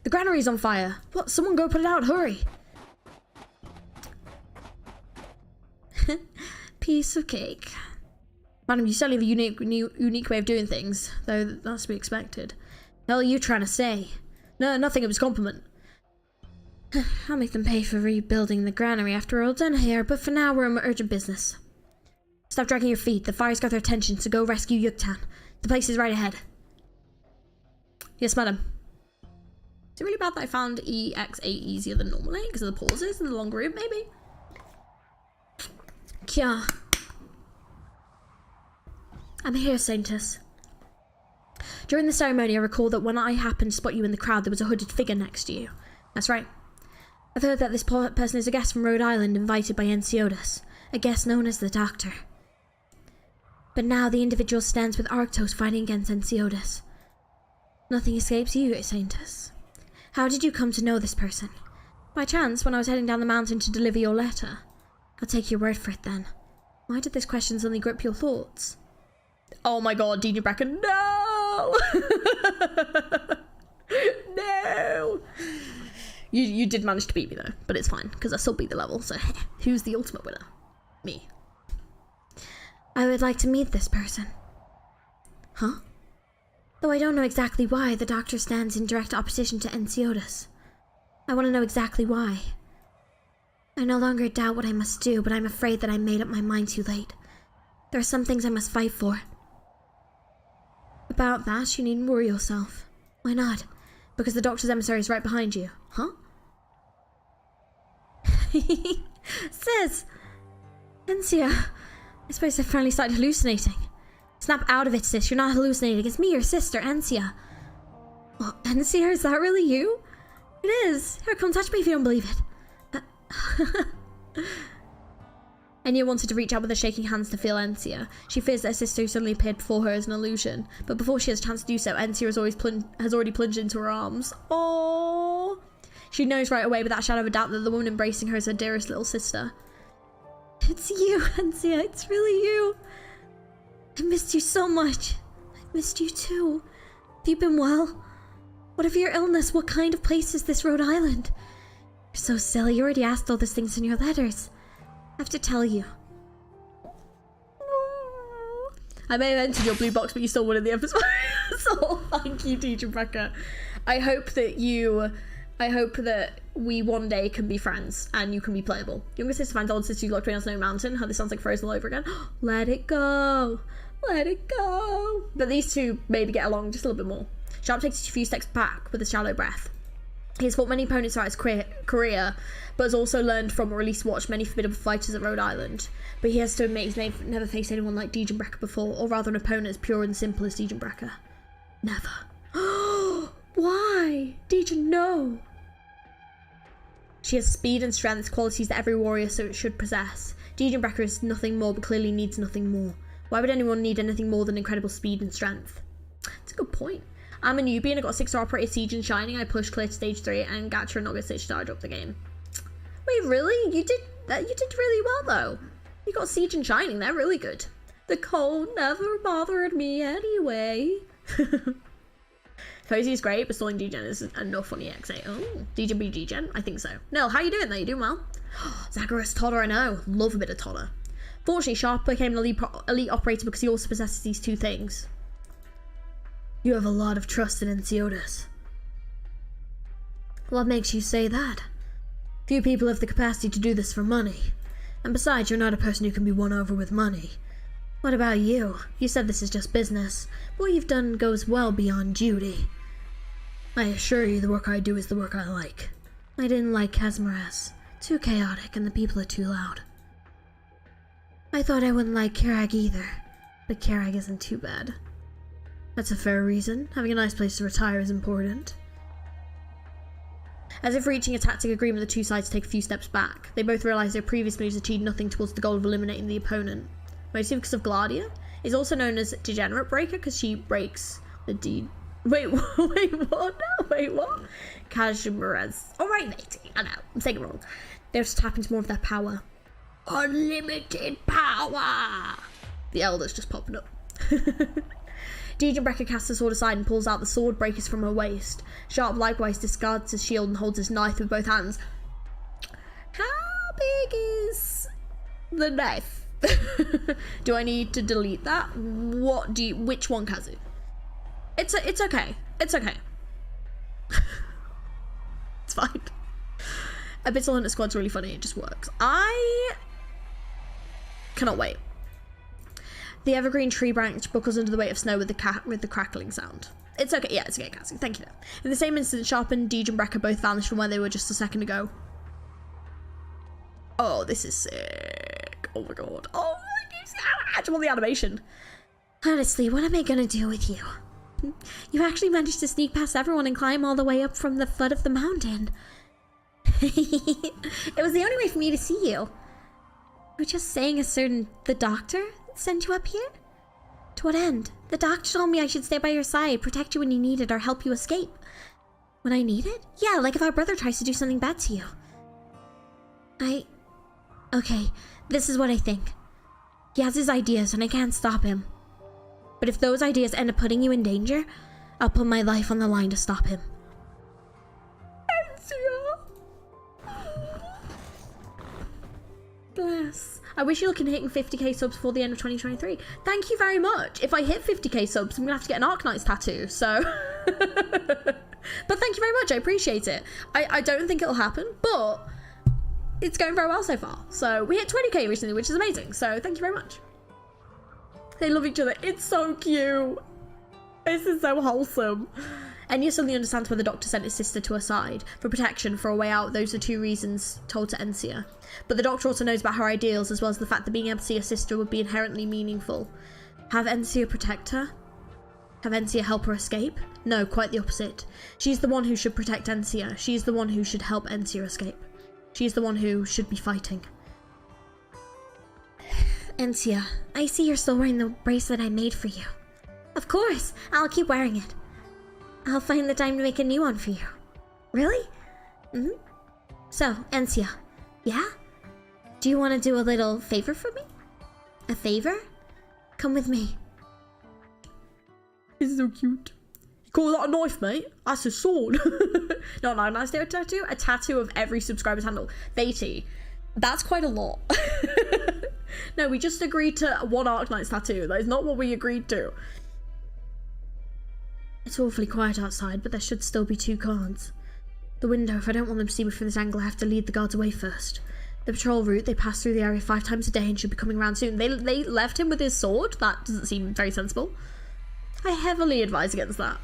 The granary's on fire. What? Someone go put it out, hurry. Piece of cake. Madam, you certainly have a unique way of doing things, though that's to be expected. The hell are you trying to say? No, nothing, it was a compliment. I'll make them pay for rebuilding the granary after we're all done here, but for now we're on urgent business. Stop dragging your feet, the fire's got their attention, so go rescue Yuktan. The place is right ahead. Yes, madam. Is it really bad that I found EX8 easier than normally because of the pauses and the long route, maybe? Kya. I'm here, Saintess. During the ceremony, I recall that when I happened to spot you in the crowd, there was a hooded figure next to you. That's right. I've heard that this person is a guest from Rhode Island invited by Enciotis, a guest known as the Doctor. But now the individual stands with Arctos fighting against Enciotis. Nothing escapes you, Saintess. How did you come to know this person? By chance, when I was heading down the mountain to deliver your letter. I'll take your word for it then. Why did this question suddenly grip your thoughts? Oh my god, DJ Bracken, no! No! You did manage to beat me though, but it's fine, because I still beat the level, so who's the ultimate winner? Me. I would like to meet this person. Huh? Though I don't know exactly why, the Doctor stands in direct opposition to Enciotis. I want to know exactly why. I no longer doubt what I must do, but I'm afraid that I made up my mind too late. There are some things I must fight for. About that, you needn't worry yourself. Why not? Because the Doctor's emissary is right behind you. Huh? Sis! Encia! I suppose I finally started hallucinating. Snap out of it, sis. You're not hallucinating. It's me, your sister, Encia. Well, Encia, is that really you? It is. Here, come touch me if you don't believe it. Enya wanted to reach out with her shaking hands to feel Encia. She fears that her sister who suddenly appeared before her is an illusion, but before she has a chance to do so, Encia has already plunged into her arms. Oh, she knows right away without a shadow of a doubt that the woman embracing her is her dearest little sister. It's you, Encia. It's really you. I missed you so much. I missed you too. Have you been well? Whatever your illness, what kind of place is this Rhode Island? You're so silly. You already asked all these things in your letters. I have to tell you. I may have entered your blue box, but you still won in the episode. So thank you, Teacher Becker. I hope that we one day can be friends and you can be playable. Younger sister finds older sister you locked away on Snow Mountain. How this sounds like Frozen all over again. Let it go. Let it go. But these two maybe get along just a little bit more. Sharp takes a few steps back with a shallow breath. He has fought many opponents throughout his career, but has also learned from or at least watched many formidable fighters at Rhode Island. But he has to admit he's never faced anyone like Dejan Brecker before, or rather an opponent as pure and simple as Dejan Brecker. Never. Why? Dejan, no. She has speed and strength, qualities that every warrior should possess. Dejan Brecker is nothing more, but clearly needs nothing more. Why would anyone need anything more than incredible speed and strength? That's a good point. I'm a newbie and I got 6-star operator Siege and Shining. I pushed clear to stage 3 and Gacha and not get stage star. I dropped the game. Wait, really? You did really well though. You got Siege and Shining. They're really good. The cold never bothered me anyway. Cozy is great, but stalling Degen is enough on EXA. Oh, Degen be Degen? I think so. Nell, how you doing there? You doing well? Zagreus Toddler, I know. Love a bit of Toddler. Fortunately, Sharp became an elite operator because he also possesses these two things. You have a lot of trust in Enciotis. What makes you say that? Few people have the capacity to do this for money. And besides, you're not a person who can be won over with money. What about you? You said this is just business. But what you've done goes well beyond duty. I assure you the work I do is the work I like. I didn't like Casmaras. Too chaotic and the people are too loud. I thought I wouldn't like Karag either. But Karag isn't too bad. That's a fair reason. Having a nice place to retire is important. As if reaching a tactic agreement, the two sides take a few steps back. They both realise their previous moves achieved nothing towards the goal of eliminating the opponent. Mostly because of Gladia. Is also known as Degenerate Breaker because she breaks the Wait, what? Wait, what? Kashmirez. Alright, matey. I know. I'm saying it wrong. They're just tap into more of their power. Unlimited power! The Elder's just popping up. Dejan Brecker casts the sword aside and pulls out the sword breakers from her waist. Sharp likewise discards his shield and holds his knife with both hands. How big is the knife? Do I need to delete that? Which one, Kazu? It's okay. It's okay. It's fine. Abyssal Hunter Squad's really funny. It just works. I cannot wait. The evergreen tree branch buckles under the weight of snow with the crackling sound. It's okay. Yeah, it's okay, Cassie. Thank you. In the same instant, Sharp and Deej and Brecker both vanished from where they were just a second ago. Oh, this is sick. Oh my god. Oh my god. I just want the animation. Honestly, what am I gonna do with you? You actually managed to sneak past everyone and climb all the way up from the foot of the mountain. It was the only way for me to see you. You were just saying the doctor sent you up here? To what end? The doctor told me I should stay by your side, protect you when you need it, or help you escape. When I need it? Yeah, like if our brother tries to do something bad to you. Okay, this is what I think. He has his ideas and I can't stop him. But if those ideas end up putting you in danger, I'll put my life on the line to stop him. Bless. I wish you were hitting 50k subs before the end of 2023. Thank you very much. If I hit 50k subs, I'm gonna have to get an ARKNIGHTS tattoo, so. But thank you very much, I appreciate it. I don't think it'll happen, but it's going very well so far. So we hit 20k recently, which is amazing, so thank you very much. They love each other. It's so cute. This is so wholesome. Enya suddenly understands why the doctor sent his sister to her side. For protection, for a way out, those are two reasons told to Encia. But the doctor also knows about her ideals, as well as the fact that being able to see her sister would be inherently meaningful. Have Encia protect her? Have Encia help her escape? No, quite the opposite. She's the one who should protect Encia. She's the one who should help Encia escape. She's the one who should be fighting. Encia, I see you're still wearing the bracelet I made for you. Of course, I'll keep wearing it. I'll find the time to make a new one for you. Really? Mm-hmm. So, Encia, yeah? Do you want to do a little favor for me? A favor? Come with me. This is so cute. You call that a knife, mate? That's a sword. No, nice tattoo. A tattoo of every subscriber's handle. 80. That's quite a lot. No, we just agreed to one ARKNIGHTS tattoo. That is not what we agreed to. It's awfully quiet outside, but there should still be 2 guards. The window, if I don't want them to see me from this angle, I have to lead the guards away first. The patrol route, they pass through the area 5 times a day and should be coming around soon. They left him with his sword? That doesn't seem very sensible. I heavily advise against that.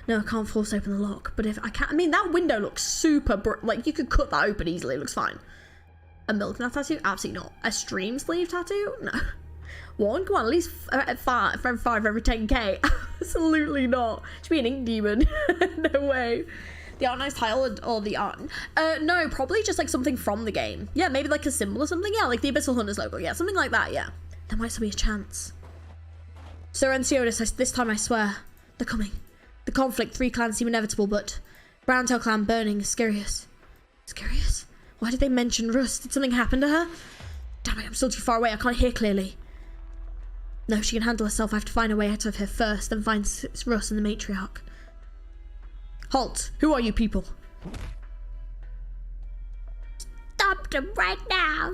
No, I can't force open the lock, but if I can, I mean, that window looks super, like, you could cut that open easily, it looks fine. A milk nut tattoo? Absolutely not. A stream sleeve tattoo? No. 1? Come on, at least 5 every 10k. Absolutely not. Should be an ink demon. No way. The ARKNIGHTS title or the art? No, probably just like something from the game. Yeah, maybe like a symbol or something. Yeah, like the Abyssal Hunters logo. Yeah, something like that, yeah. There might still be a chance. Sir Enciotis, this time I swear. They're coming. The conflict, 3 clans seem inevitable, but Browntail clan burning is scarious. Scarious? Why did they mention Russ? Did something happen to her? Damn it, I'm still too far away. I can't hear clearly. No, she can handle herself. I have to find a way out of here first, then find Russ and the matriarch. Halt! Who are you people? Stop them right now.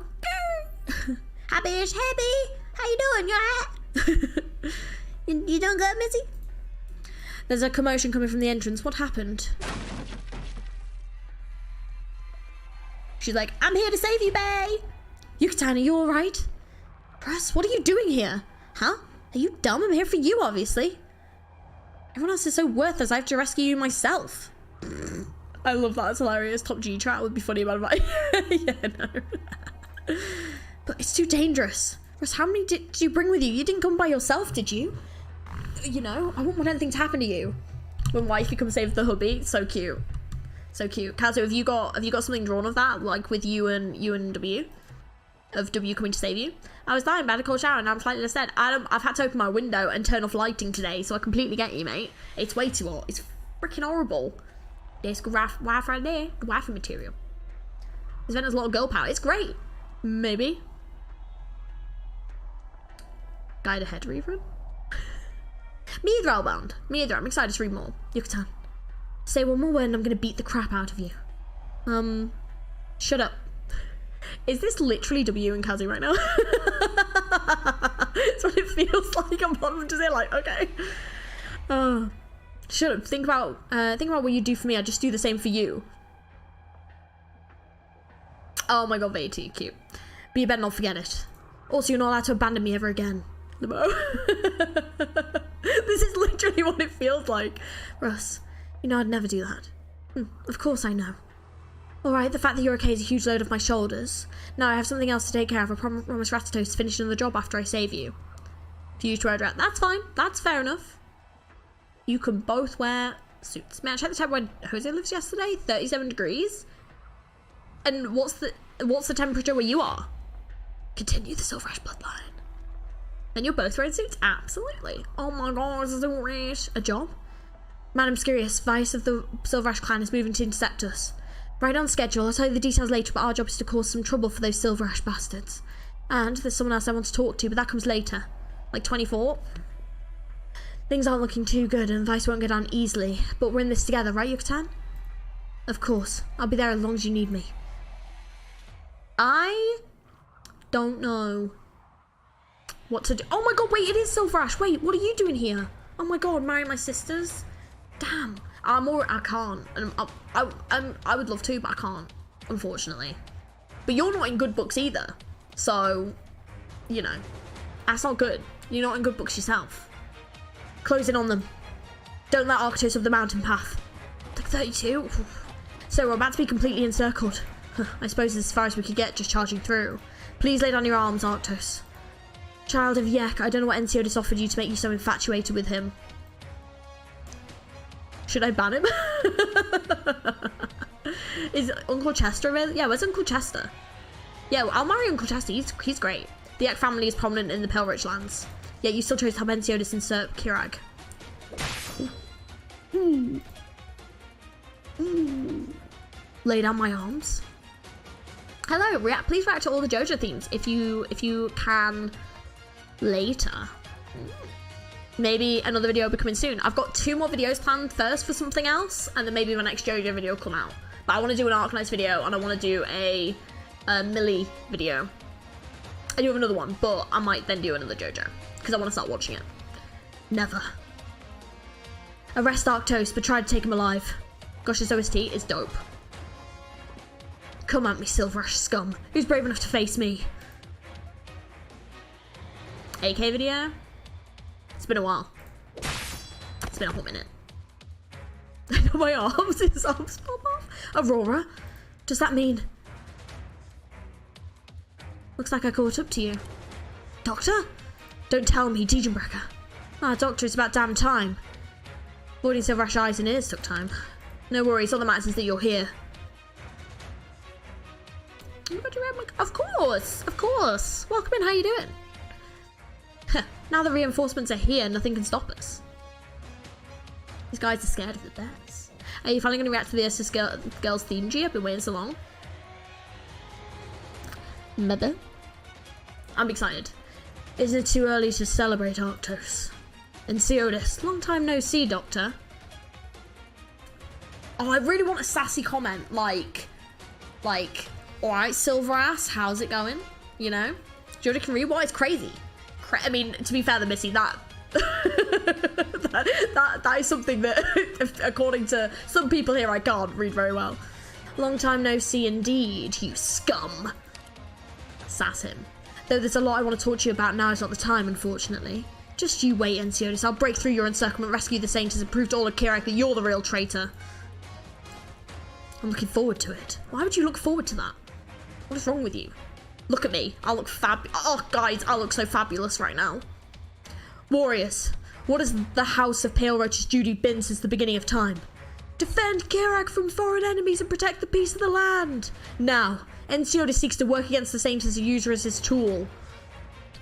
Happy-ish, happy. How you doing? You alright? You doing good, Missy? There's a commotion coming from the entrance. What happened? She's like, I'm here to save you, bae. Yucatan, are you alright? Russ, what are you doing here? Huh? Are you dumb? I'm here for you, obviously. Everyone else is so worthless, I have to rescue you myself. I love that, it's hilarious. Top G chat would be funny about it. Yeah, no. But it's too dangerous. Russ, how many did you bring with you? You didn't come by yourself, did you? You know, I wouldn't want anything to happen to you. When wife becomes save the hubby, so cute. So cute. Kazu, have you got something drawn of that? Like with you and W? Of W coming to save you? I was dying, about to call shower, and I'm slightly upset. I've had to open my window and turn off lighting today, so I completely get you, mate. It's way too hot. It's freaking horrible. There's good Wi-Fi right there. Good Wi-Fi material. This event has a lot of girl power. It's great. Maybe. Guide ahead, Reverend. Me either, Outbound. Me either. I'm excited to read more. Yucatan. Say one more word and I'm gonna beat the crap out of you. Shut up. Is this literally W and Kazu right now? That's what it feels like. I'm wanting to say, like, okay. Shut up. Think about what you do for me. I just do the same for you. Oh my god, Vati, cute. But you better not forget it. Also, you're not allowed to abandon me ever again. Limo. This is literally what it feels like. Russ, you know I'd never do that. Of course I know. Alright, the fact that you're okay is a huge load off my shoulders. Now I have something else to take care of. I promise Rattatos to finish another job after I save you. If you wear a dress, that's fine. That's fair enough. You can both wear suits. Man, check the time when Jose lives yesterday. 37 degrees. And what's the temperature where you are? Continue the Silverash bloodline. And you're both wearing suits? Absolutely. Oh my god, this is so rich. A job? Madam Scurious, Vice of the Silverash clan is moving to intercept us. Right on schedule. I'll tell you the details later, but our job is to cause some trouble for those Silverash bastards. And there's someone else I want to talk to, but that comes later. Like 24. Things aren't looking too good, and Vice won't go down easily. But we're in this together, right, Yucatan? Of course. I'll be there as long as you need me. I don't know what to do. Oh my god, wait, it is Silverash. Wait, what are you doing here? Oh my god, marrying my sisters? Damn. I can't. And I would love to, but I can't, unfortunately. But you're not in good books either. So, you know, that's not good. You're not in good books yourself. Close in on them. Don't let Arctos of the mountain path. Like 32? So we're about to be completely encircled. I suppose it's as far as we could get, just charging through. Please lay down your arms, Arctos. Child of Yek, I don't know what Enciotis offered you to make you so infatuated with him. Should I ban him? Is Uncle Chester available? Yeah, where's Uncle Chester? Yeah, well, I'll marry Uncle Tessie. He's great. The Ek family is prominent in the Pale Rich lands. Yet you still chose to have Ensiotis insert Kirag. Lay down my arms. Hello, please react to all the JoJo themes if you can later. Maybe another video will be coming soon. I've got 2 more videos planned first for something else, and then maybe my next JoJo video will come out. But I want to do an ARKNIGHTS video, and I want to do a Millie video. I do have another one, but I might then do another JoJo, because I want to start watching it. Never. Arrest Arctos, but try to take him alive. Gosh, this OST is dope. Come at me, Silverash scum. Who's brave enough to face me? AK video? It's been a while. It's been a hot minute. I know my arms, his arms pop off. Aurora? Does that mean? Looks like I caught up to you. Doctor? Don't tell me, Degenbreaker. Ah, Doctor, it's about damn time. Avoiding Silverash eyes and ears took time. No worries, all that matters is that you're here. Of course, of course. Welcome in, how you doing? Now the reinforcements are here, nothing can stop us. These guys are scared of the bears. Are you finally going to react to the SS Girls theme, G? I've been waiting so long. Mother? I'm excited. Isn't it too early to celebrate Arctos? And Ensiotis, long time no see, Doctor. Oh, I really want a sassy comment, like, alright, Silverash, how's it going? You know? Jodie can read, what is crazy? I mean, to be fair to Missy, that that is something that, according to some people here, I can't read very well. Long time no see indeed, you scum. Sass him. Though there's a lot I want to talk to you about, now is not the time, unfortunately. Just you wait, Ensiotis. I'll break through your encirclement, rescue the Saints, and prove to all of Kirak that you're the real traitor. I'm looking forward to it. Why would you look forward to that? What is wrong with you? Look at me. I look oh, guys, I look so fabulous right now. Warriors, what has the House of Pale Roach's duty been since the beginning of time? Defend Kirak from foreign enemies and protect the peace of the land. Now, Ensiotis seeks to work against the Saints as a user as his tool.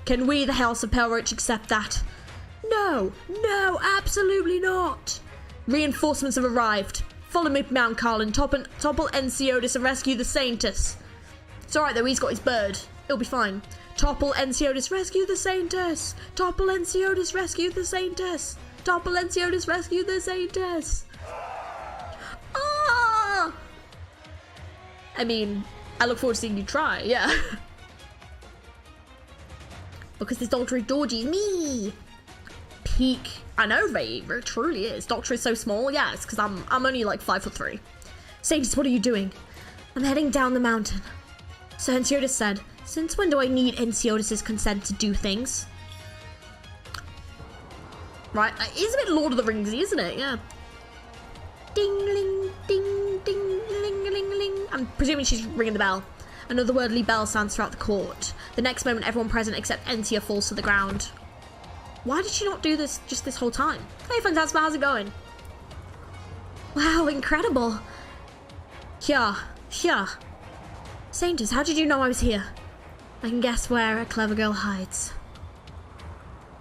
Can we, the House of Pale Roach, accept that? No, no, absolutely not. Reinforcements have arrived. Follow me, Mount Carlin, topple Ensiotis and rescue the Saintus. It's alright though, he's got his bird. It'll be fine. Topple Ensiotis, rescue the Saintus. Topple Ensiotis, rescue the Saintus. Topple Ensiotis, rescue the Saintus. Ah! I mean, I look forward to seeing you try, yeah. Because this Doctor is Georgie, me. Peak. I know, babe, it truly is. Doctor is so small, yeah, it's because I'm only like 5'3". Saintus, what are you doing? I'm heading down the mountain. So Ensiotis said, since when do I need Ensiotis' consent to do things? Right, it is a bit Lord of the Ringsy, isn't it? Yeah. Ding-ling, ding, ding, ling-a-ling-a-ling. I'm presuming she's ringing the bell. Another wordly bell sounds throughout the court. The next moment, everyone present except Entia falls to the ground. Why did she not do this just this whole time? Hey, Phantasma, how's it going? Wow, incredible. Yeah. Saintus, how did you know I was here? I can guess where a clever girl hides.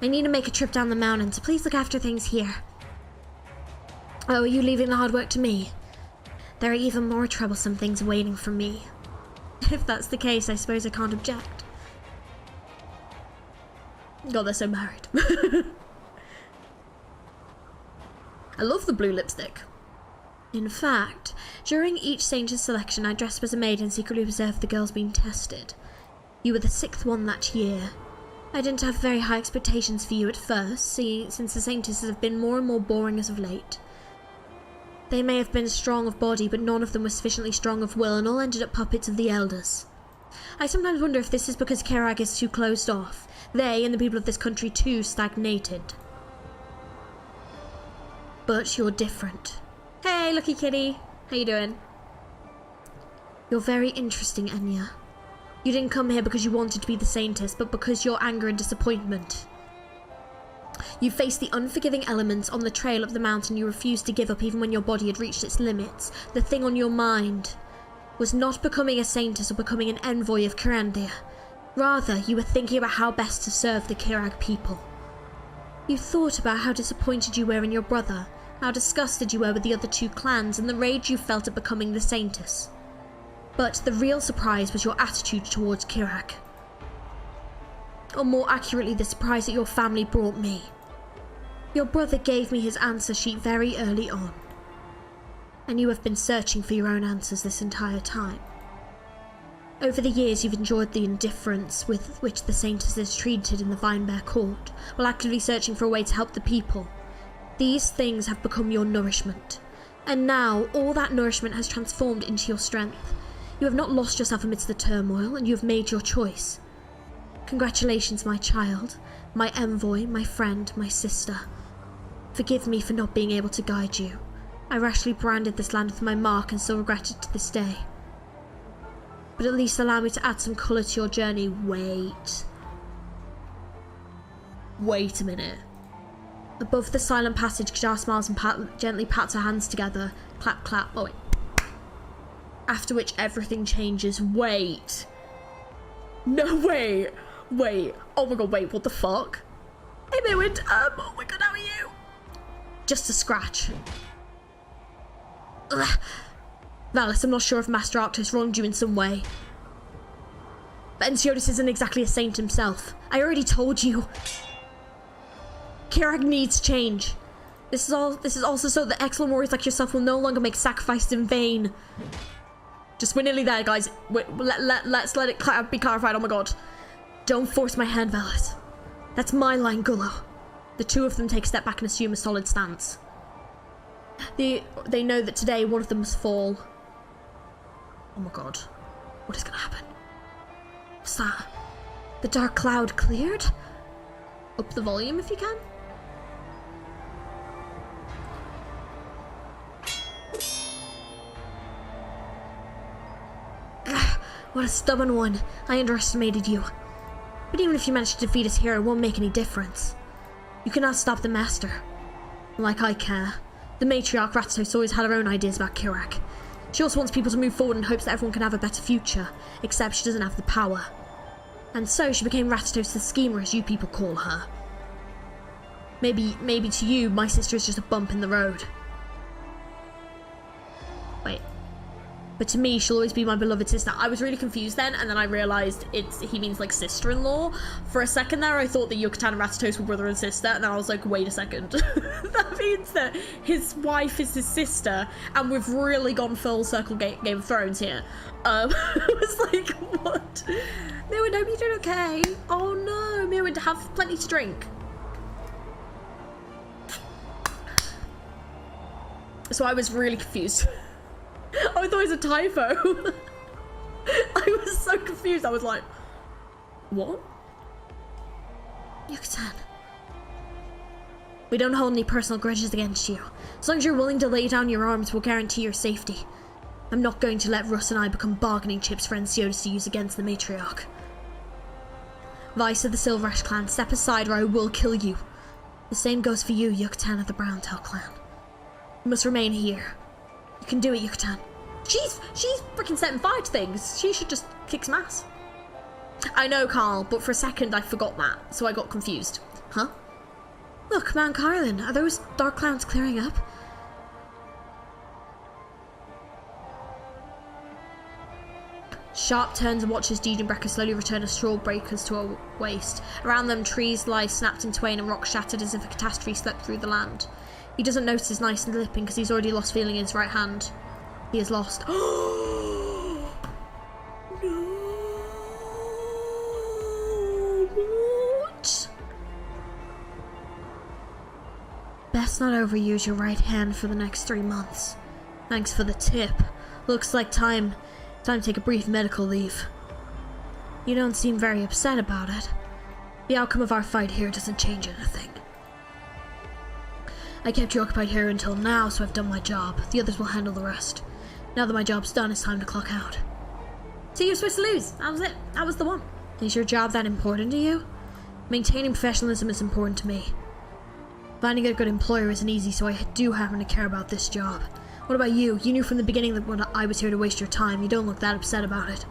I need to make a trip down the mountain, so please look after things here. Oh, are you leaving the hard work to me? There are even more troublesome things waiting for me. If that's the case, I suppose I can't object. God, they're so married. I love the blue lipstick. In fact, during each Saint's selection, I dressed up as a maid and secretly observed the girls being tested. You were the 6th one that year. I didn't have very high expectations for you at first, since the Saintesses have been more and more boring as of late. They may have been strong of body, but none of them were sufficiently strong of will, and all ended up puppets of the elders. I sometimes wonder if this is because Kerag is too closed off. They, and the people of this country too, stagnated. But you're different. Hey, lucky kitty. How you doing? You're very interesting, Enya. You didn't come here because you wanted to be the Saintess, but because your anger and disappointment. You faced the unforgiving elements on the trail up the mountain you refused to give up even when your body had reached its limits. The thing on your mind. was not becoming a saintess or becoming an envoy of Kyrandia. Rather, you were thinking about how best to serve the Kirag people. You thought about how disappointed you were in your brother, how disgusted you were with the other two clans, and the rage you felt at becoming the saintess. But the real surprise was your attitude towards Kirag. Or more accurately, the surprise that your family brought me. Your brother gave me his answer sheet very early on. And you have been searching for your own answers this entire time. Over the years, you've enjoyed the indifference with which the saintess is treated in the Vinebear court, while actively searching for a way to help the people. These things have become your nourishment. And now, all that nourishment has transformed into your strength. You have not lost yourself amidst the turmoil, and you have made your choice. Congratulations, my child, my envoy, my friend, my sister. Forgive me for not being able to guide you. I rashly branded this land with my mark and still regret it to this day. But at least allow me to add some colour to your journey. Wait a minute. Above the silent passage, Kajar smiles and gently pats her hands together. Clap, clap. Oh, wait. After which everything changes. Wait. No, wait. Oh my god, wait, what the fuck? Hey, Maywind, oh my god, how are you? Just a scratch. Ugh. Valis, I'm not sure if Master Arctos wronged you in some way. But Ensiotis isn't exactly a saint himself. I already told you. Kirag needs change. This is also so that excellent warriors like yourself will no longer make sacrifices in vain. Just, we're nearly there, guys. Let's let it be clarified. Oh my god. Don't force my hand, Valis. That's my line, Gullo. The two of them take a step back and assume a solid stance. They know that today one of them must fall. Oh my god. What is gonna happen? What's that? The dark cloud cleared? Up the volume if you can. What a stubborn one. I underestimated you. But even if you manage to defeat us here, it won't make any difference. You cannot stop the Master. Like I care. The matriarch Ratsos always had her own ideas about Kirag. She also wants people to move forward in hopes that everyone can have a better future, except she doesn't have the power. And so she became Ratsos the Schemer, as you people call her. Maybe to you, my sister is just a bump in the road. Wait. But to me, she'll always be my beloved sister. I was really confused then, and then I realised he means like sister-in-law. For a second there, I thought that Yucatan and Ratsos were brother and sister, and then I was like, wait a second. That means that his wife is his sister, and we've really gone full circle Game of Thrones here. I was like, what? Mirwind, hope you're doing okay. Oh no, Mirwind, have plenty to drink. So I was really confused. I thought it was a typo. I was so confused. I was like, what? Yucatan. We don't hold any personal grudges against you. As long as you're willing to lay down your arms, we'll guarantee your safety. I'm not going to let Russ and I become bargaining chips for Ensiotis to use against the matriarch. Vice of the Silverash clan, step aside or I will kill you. The same goes for you, Yucatan of the Browntail clan. You must remain here. You can do it, Yucatan. She's freaking setting fire to things. She should just kick some ass. I know, Carl, but for a second I forgot that, so I got confused. Huh? Look, Mount Carlin, are those dark clouds clearing up? Sharp turns and watches Degenbrecker slowly return a straw breakers to her waist. Around them, trees lie snapped in twain and rocks shattered as if a catastrophe swept through the land. He doesn't notice his knife slipping because he's already lost feeling in his right hand. He is lost. No! What? Best not overuse your right hand for the next 3 months. Thanks for the tip. Looks like time to take a brief medical leave. You don't seem very upset about it. The outcome of our fight here doesn't change anything. I kept you occupied here until now, so I've done my job. The others will handle the rest. Now that my job's done, it's time to clock out. So you're supposed to lose. That was it. That was the one. Is your job that important to you? Maintaining professionalism is important to me. Finding a good employer isn't easy, so I do happen to care about this job. What about you? You knew from the beginning that when I was here to waste your time. You don't look that upset about it.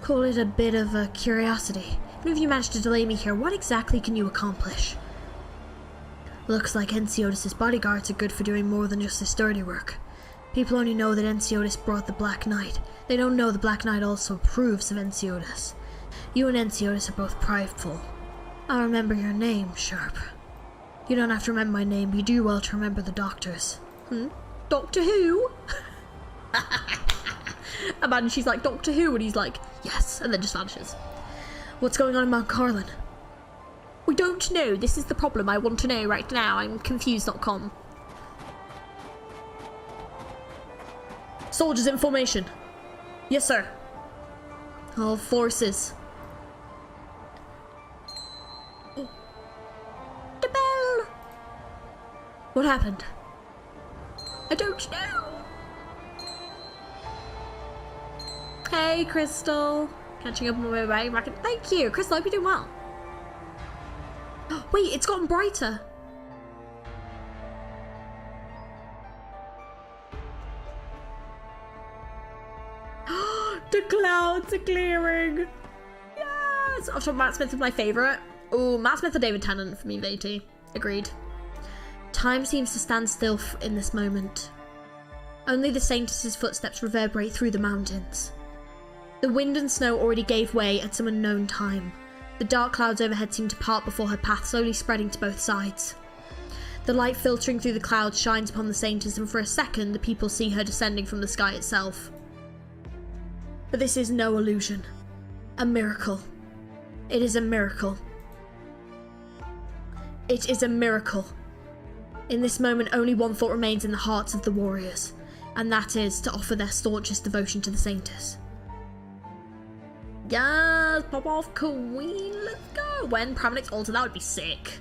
Call it a bit of a curiosity. Even if you managed to delay me here, what exactly can you accomplish? Looks like Ensiotis' bodyguards are good for doing more than just his dirty work. People only know that Ensiotis brought the Black Knight. They don't know the Black Knight also approves of Ensiotis. You and Ensiotis are both prideful. I'll remember your name, Sharp. You don't have to remember my name, but you do well to remember the doctors. Doctor Who? Imagine she's like, Doctor Who, and he's like, yes, and then just vanishes. What's going on in Mount Carlin? We don't know. This is the problem. I want to know right now. I'm confused.com. Soldiers in formation. Yes, sir. All forces. The bell! What happened? I don't know. Hey, Crystal. Catching up on my way back. Thank you, Crystal. I hope you're doing well. Wait, it's gotten brighter. The clouds are clearing. Yes! I thought Matt Smith was my favourite. Oh, Matt Smith or David Tennant for me, VT. Agreed. Time seems to stand still in this moment. Only the Saintess's footsteps reverberate through the mountains. The wind and snow already gave way at some unknown time. The dark clouds overhead seem to part before her path, slowly spreading to both sides. The light filtering through the clouds shines upon the Saintess, and for a second the people see her descending from the sky itself. But this is no illusion. A miracle. It is a miracle. It is a miracle. In this moment, only one thought remains in the hearts of the warriors, and that is to offer their staunchest devotion to the Saintess. Yes, pop off queen, let's go. When Pramanic's altar, that would be sick.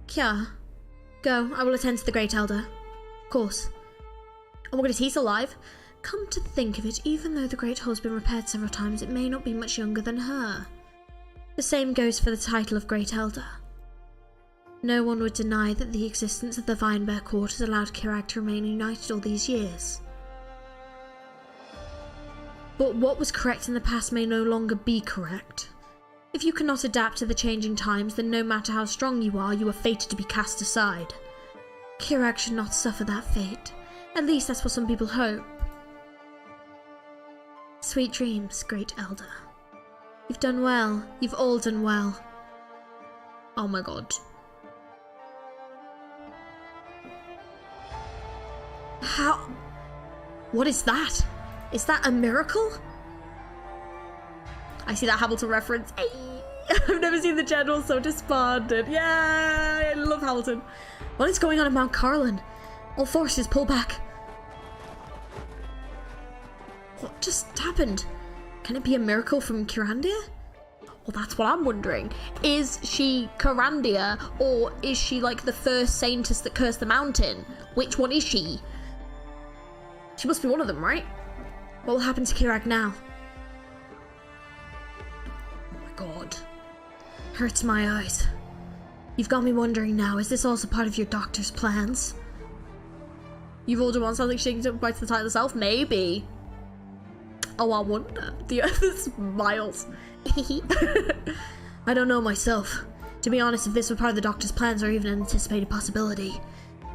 Kya, go, I will attend to the Great Elder. Of course. Oh my goodness, he's alive. Come to think of it, even though the Great Hall has been repaired several times, it may not be much younger than her. The same goes for the title of Great Elder. No one would deny that the existence of the Vinebear Court has allowed Kirag to remain united all these years. But what was correct in the past may no longer be correct. If you cannot adapt to the changing times, then no matter how strong you are fated to be cast aside. Kirag should not suffer that fate. At least that's what some people hope. Sweet dreams, Great Elder. You've done well. You've all done well. Oh my god. How? What is that? Is that a miracle? I see that Hamilton reference. Hey. I've never seen the general so despondent. Yeah, I love Hamilton. What is going on at Mount Carlin? All forces, pull back. What just happened? Can it be a miracle from Kyrandia? Well, that's what I'm wondering. Is she Kyrandia, or is she like the first Saintess that cursed the mountain? Which one is she? She must be one of them, right? What will happen to Kirag now? Oh my god. Hurts my eyes. You've got me wondering now, is this also part of your doctor's plans? You've ordered one, sounds like she can bite the title herself? Maybe. Oh, I wonder. The other smiles. I don't know myself. To be honest, if this were part of the doctor's plans or even an anticipated possibility,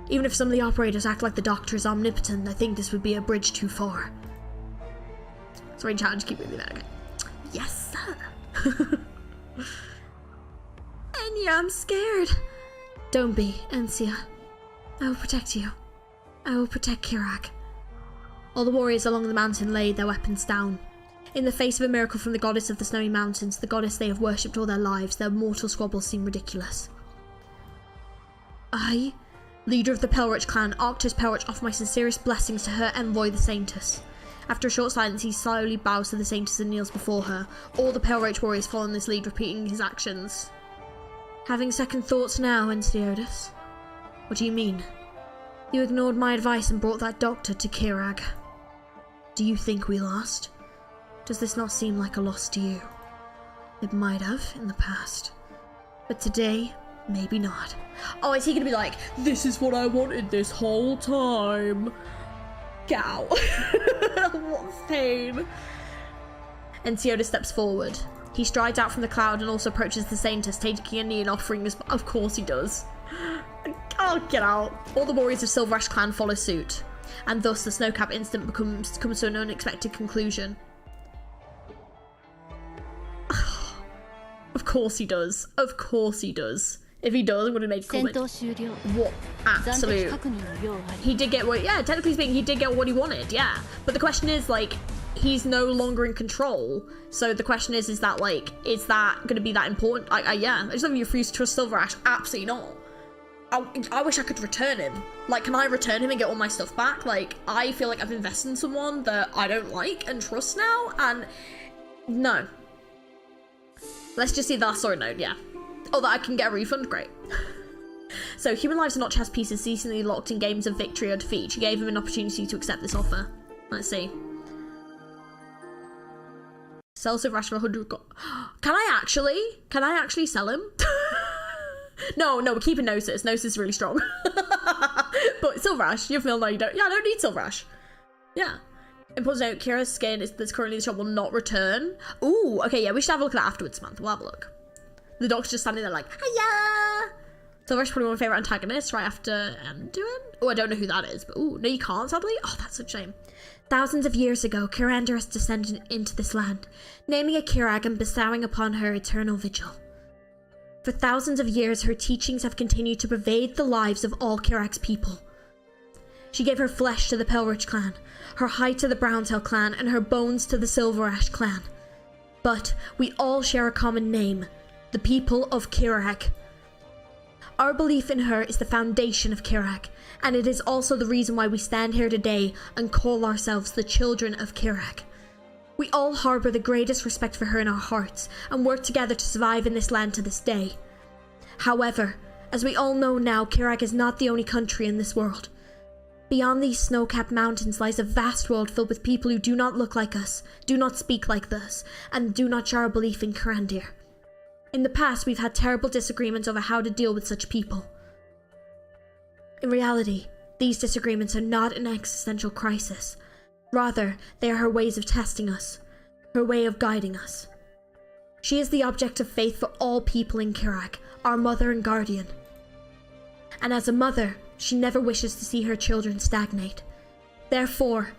even if some of the operators act like the doctor is omnipotent, I think this would be a bridge too far. Sorry, chat, just keep reading that, okay. Yes, sir. Enya, I'm scared. Don't be, Encia. I will protect you. I will protect Kirag. All the warriors along the mountain laid their weapons down. In the face of a miracle from the goddess of the snowy mountains, the goddess they have worshipped all their lives, their mortal squabbles seem ridiculous. I, leader of the Pelrich clan, Arctos Pelrich, offer my sincerest blessings to her envoy, the Saintess. After a short silence, he slowly bows to the Saintess and kneels before her. All the Pelrich warriors follow this lead, repeating his actions. Having second thoughts now, Ensiotis? What do you mean? You ignored my advice and brought that doctor to Kirag. Do you think we lost? Does this not seem like a loss to you? It might have in the past. But today, maybe not. Oh, is he gonna be like, this is what I wanted this whole time? Get out. What pain. And Tsuyoda steps forward. He strides out from the cloud and also approaches the Saintess, taking a knee and offering his... Of course he does. Oh, get out. All the warriors of Silverash clan follow suit, and thus the Snowcap incident comes to an unexpected conclusion. Of course he does. Of course he does. If he does, I'm going to make comment. What absolute... He did get what... Yeah, technically speaking, he did get what he wanted, yeah. But the question is, like, he's no longer in control. So the question is that, like, is that going to be that important? Yeah. I just don't refuse to trust Silverash. Absolutely not. I wish I could return him. Like, can I return him and get all my stuff back? Like, I feel like I've invested in someone that I don't like and trust now, and no. Let's just see the last story node, yeah. Oh, that I can get a refund? Great. So, human lives are not chess pieces ceasingly locked in games of victory or defeat. She gave him an opportunity to accept this offer. Let's see. Sell Silverash for 100 gold. Can I actually sell him? No, we're keeping Gnosis. Gnosis is really strong. But Silverash, you have Milner, you don't. Yeah, I don't need Silverash. Yeah. Important note, Kira's skin that's currently in the shop will not return. Ooh, okay, yeah, we should have a look at that afterwards, Samantha. We'll have a look. The doc's just standing there like, hiya! Silverash is probably one of my favourite antagonists right after Anduin. Oh, I don't know who that is, but ooh, no, you can't, sadly. Oh, that's such a shame. Thousands of years ago, Kirandaris descended into this land, naming a Kirag and bestowing upon her eternal vigil. For thousands of years, her teachings have continued to pervade the lives of all Kirag's people. She gave her flesh to the Pelrich clan, her hide to the Browntail clan, and her bones to the Silverash clan. But we all share a common name, the people of Kirag. Our belief in her is the foundation of Kirag, and it is also the reason why we stand here today and call ourselves the children of Kirag. We all harbour the greatest respect for her in our hearts, and work together to survive in this land to this day. However, as we all know now, Kirag is not the only country in this world. Beyond these snow-capped mountains lies a vast world filled with people who do not look like us, do not speak like us, and do not share our belief in Kirandir. In the past, we've had terrible disagreements over how to deal with such people. In reality, these disagreements are not an existential crisis. Rather, they are her ways of testing us, her way of guiding us. She is the object of faith for all people in Kirag, our mother and guardian. And as a mother, she never wishes to see her children stagnate. Therefore,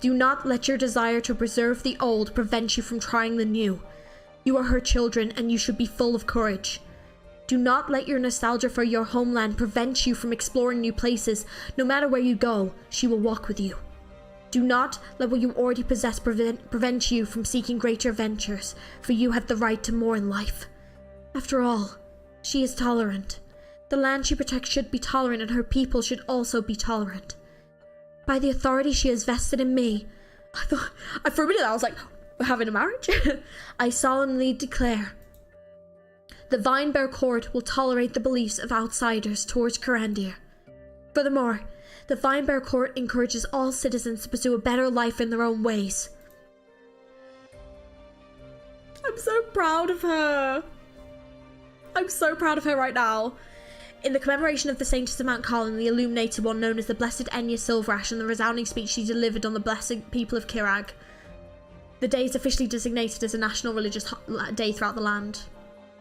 do not let your desire to preserve the old prevent you from trying the new. You are her children, and you should be full of courage. Do not let your nostalgia for your homeland prevent you from exploring new places. No matter where you go, she will walk with you. Do not let what you already possess prevent you from seeking greater ventures, for you have the right to more in life. After all, she is tolerant. The land she protects should be tolerant, and her people should also be tolerant. By the authority she has vested in me, for a minute I was like, we're having a marriage? I solemnly declare, the Vinebear Court will tolerate the beliefs of outsiders towards Kirandir. Furthermore, the Vinebear Court encourages all citizens to pursue a better life in their own ways. I'm so proud of her. I'm so proud of her right now. In the commemoration of the Saintess of Mount Carlin, the illuminated one known as the Blessed Enya Silverash, and the resounding speech she delivered on the blessed people of Kirag, the day is officially designated as a national religious day throughout the land.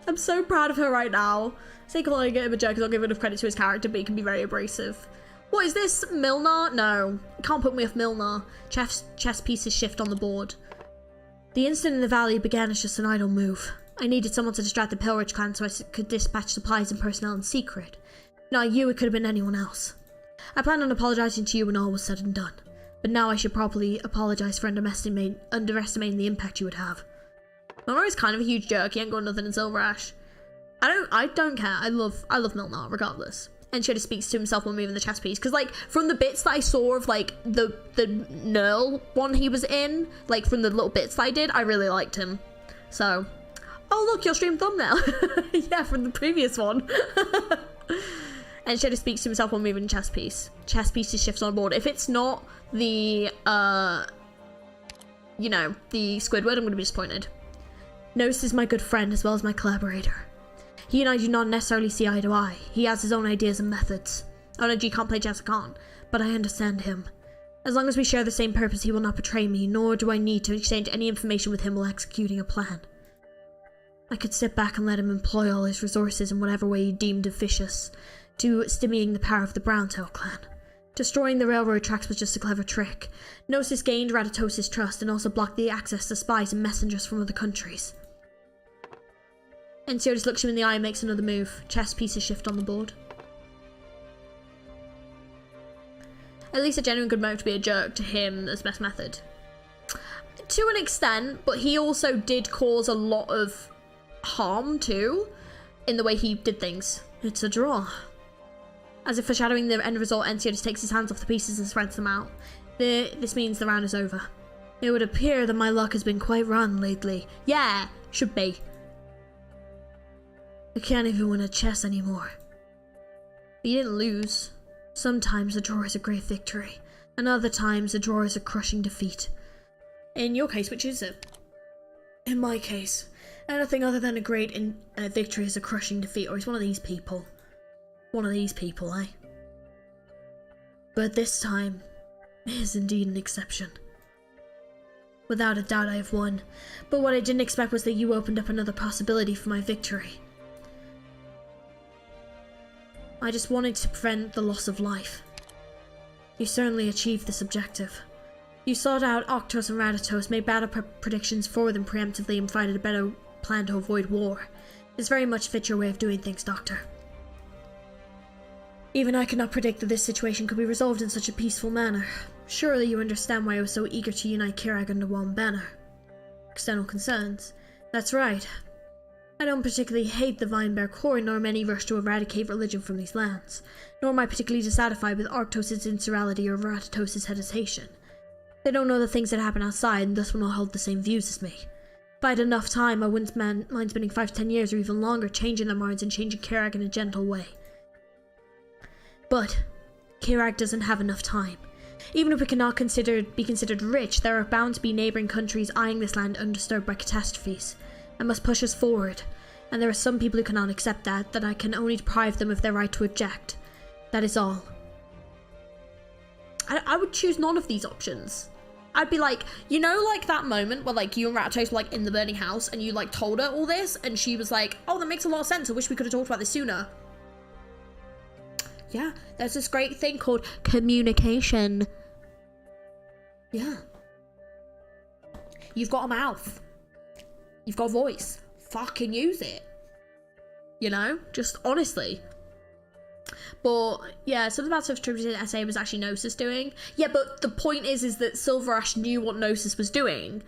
I'm so proud of her right now. Say calling him a jerk because I'll give enough credit to his character, but he can be very abrasive. What is this? Milner? No. You can't put me off Milner. Chess pieces shift on the board. The incident in the valley began as just an idle move. I needed someone to distract the Pelrich clan so I could dispatch supplies and personnel in secret. Not you, it could have been anyone else. I planned on apologising to you when all was said and done. But now I should probably apologise for underestimating the impact you would have. Milner is kind of a huge jerk. He ain't got nothing in Silverash. I don't care. I love Milner regardless. And Shada speaks to himself while moving the chess piece. Because, like, from the bits that I saw of, like, the Nerl one he was in, like, from the little bits that I did, I really liked him. So, oh, look, your stream thumbnail. Yeah, from the previous one. And Shada speaks to himself while moving the chess piece. Chess pieces shift on board. If it's not the, you know, the Squidward, I'm going to be disappointed. Gnosis is my good friend as well as my collaborator. He and I do not necessarily see eye to eye. He has his own ideas and methods. Oh no, G can't play Jessica Khan, but I understand him. As long as we share the same purpose, he will not betray me, nor do I need to exchange any information with him while executing a plan. I could sit back and let him employ all his resources in whatever way he deemed officious, to stymiating the power of the Browntail clan. Destroying the railroad tracks was just a clever trick. Gnosis gained Ratatosis' trust and also blocked the access to spies and messengers from other countries. NCO just looks him in the eye and makes another move. Chess pieces shift on the board. At least a genuine good motive to be a jerk to him as best method. To an extent, but he also did cause a lot of harm too, in the way he did things. It's a draw. As if foreshadowing the end result, NCO just takes his hands off the pieces and spreads them out. This means the round is over. It would appear that my luck has been quite rotten lately. Yeah, should be. I can't even win a chess anymore. But you didn't lose. Sometimes a draw is a great victory, and other times a draw is a crushing defeat. In your case, which is it? In my case, anything other than a great victory is a crushing defeat, or he's one of these people. One of these people, eh? But this time is indeed an exception. Without a doubt I have won, but what I didn't expect was that you opened up another possibility for my victory. I just wanted to prevent the loss of life. You certainly achieved this objective. You sought out Octos and Ratatos, made battle predictions for them preemptively, and provided a better plan to avoid war. This very much fits your way of doing things, Doctor. Even I could not predict that this situation could be resolved in such a peaceful manner. Surely you understand why I was so eager to unite Kirag under one banner. External concerns. That's right. I don't particularly hate the Vinebear Corps, nor am any rush to eradicate religion from these lands. Nor am I particularly dissatisfied with Arctos' insurality or Ratatosis' hesitation. They don't know the things that happen outside, and thus will not hold the same views as me. If I had enough time, I wouldn't mind spending 5 to 10 years or even longer changing their minds and changing Kirag in a gentle way. But Kirag doesn't have enough time. Even if we cannot be considered rich, there are bound to be neighbouring countries eyeing this land undisturbed by catastrophes, and must push us forward. And there are some people who cannot accept that I can only deprive them of their right to object. That is all. I would choose none of these options. I'd be like, you know, like that moment where like you and Ratatos were like in the burning house and you like told her all this and she was like, oh, that makes a lot of sense. I wish we could have talked about this sooner. Yeah, there's this great thing called communication. Yeah. You've got a mouth. You've got a voice. Fucking use it. You know? Just honestly. But yeah, something about self-attributed essay was actually Gnosis doing. Yeah, but the point is that Silverash knew what Gnosis was doing.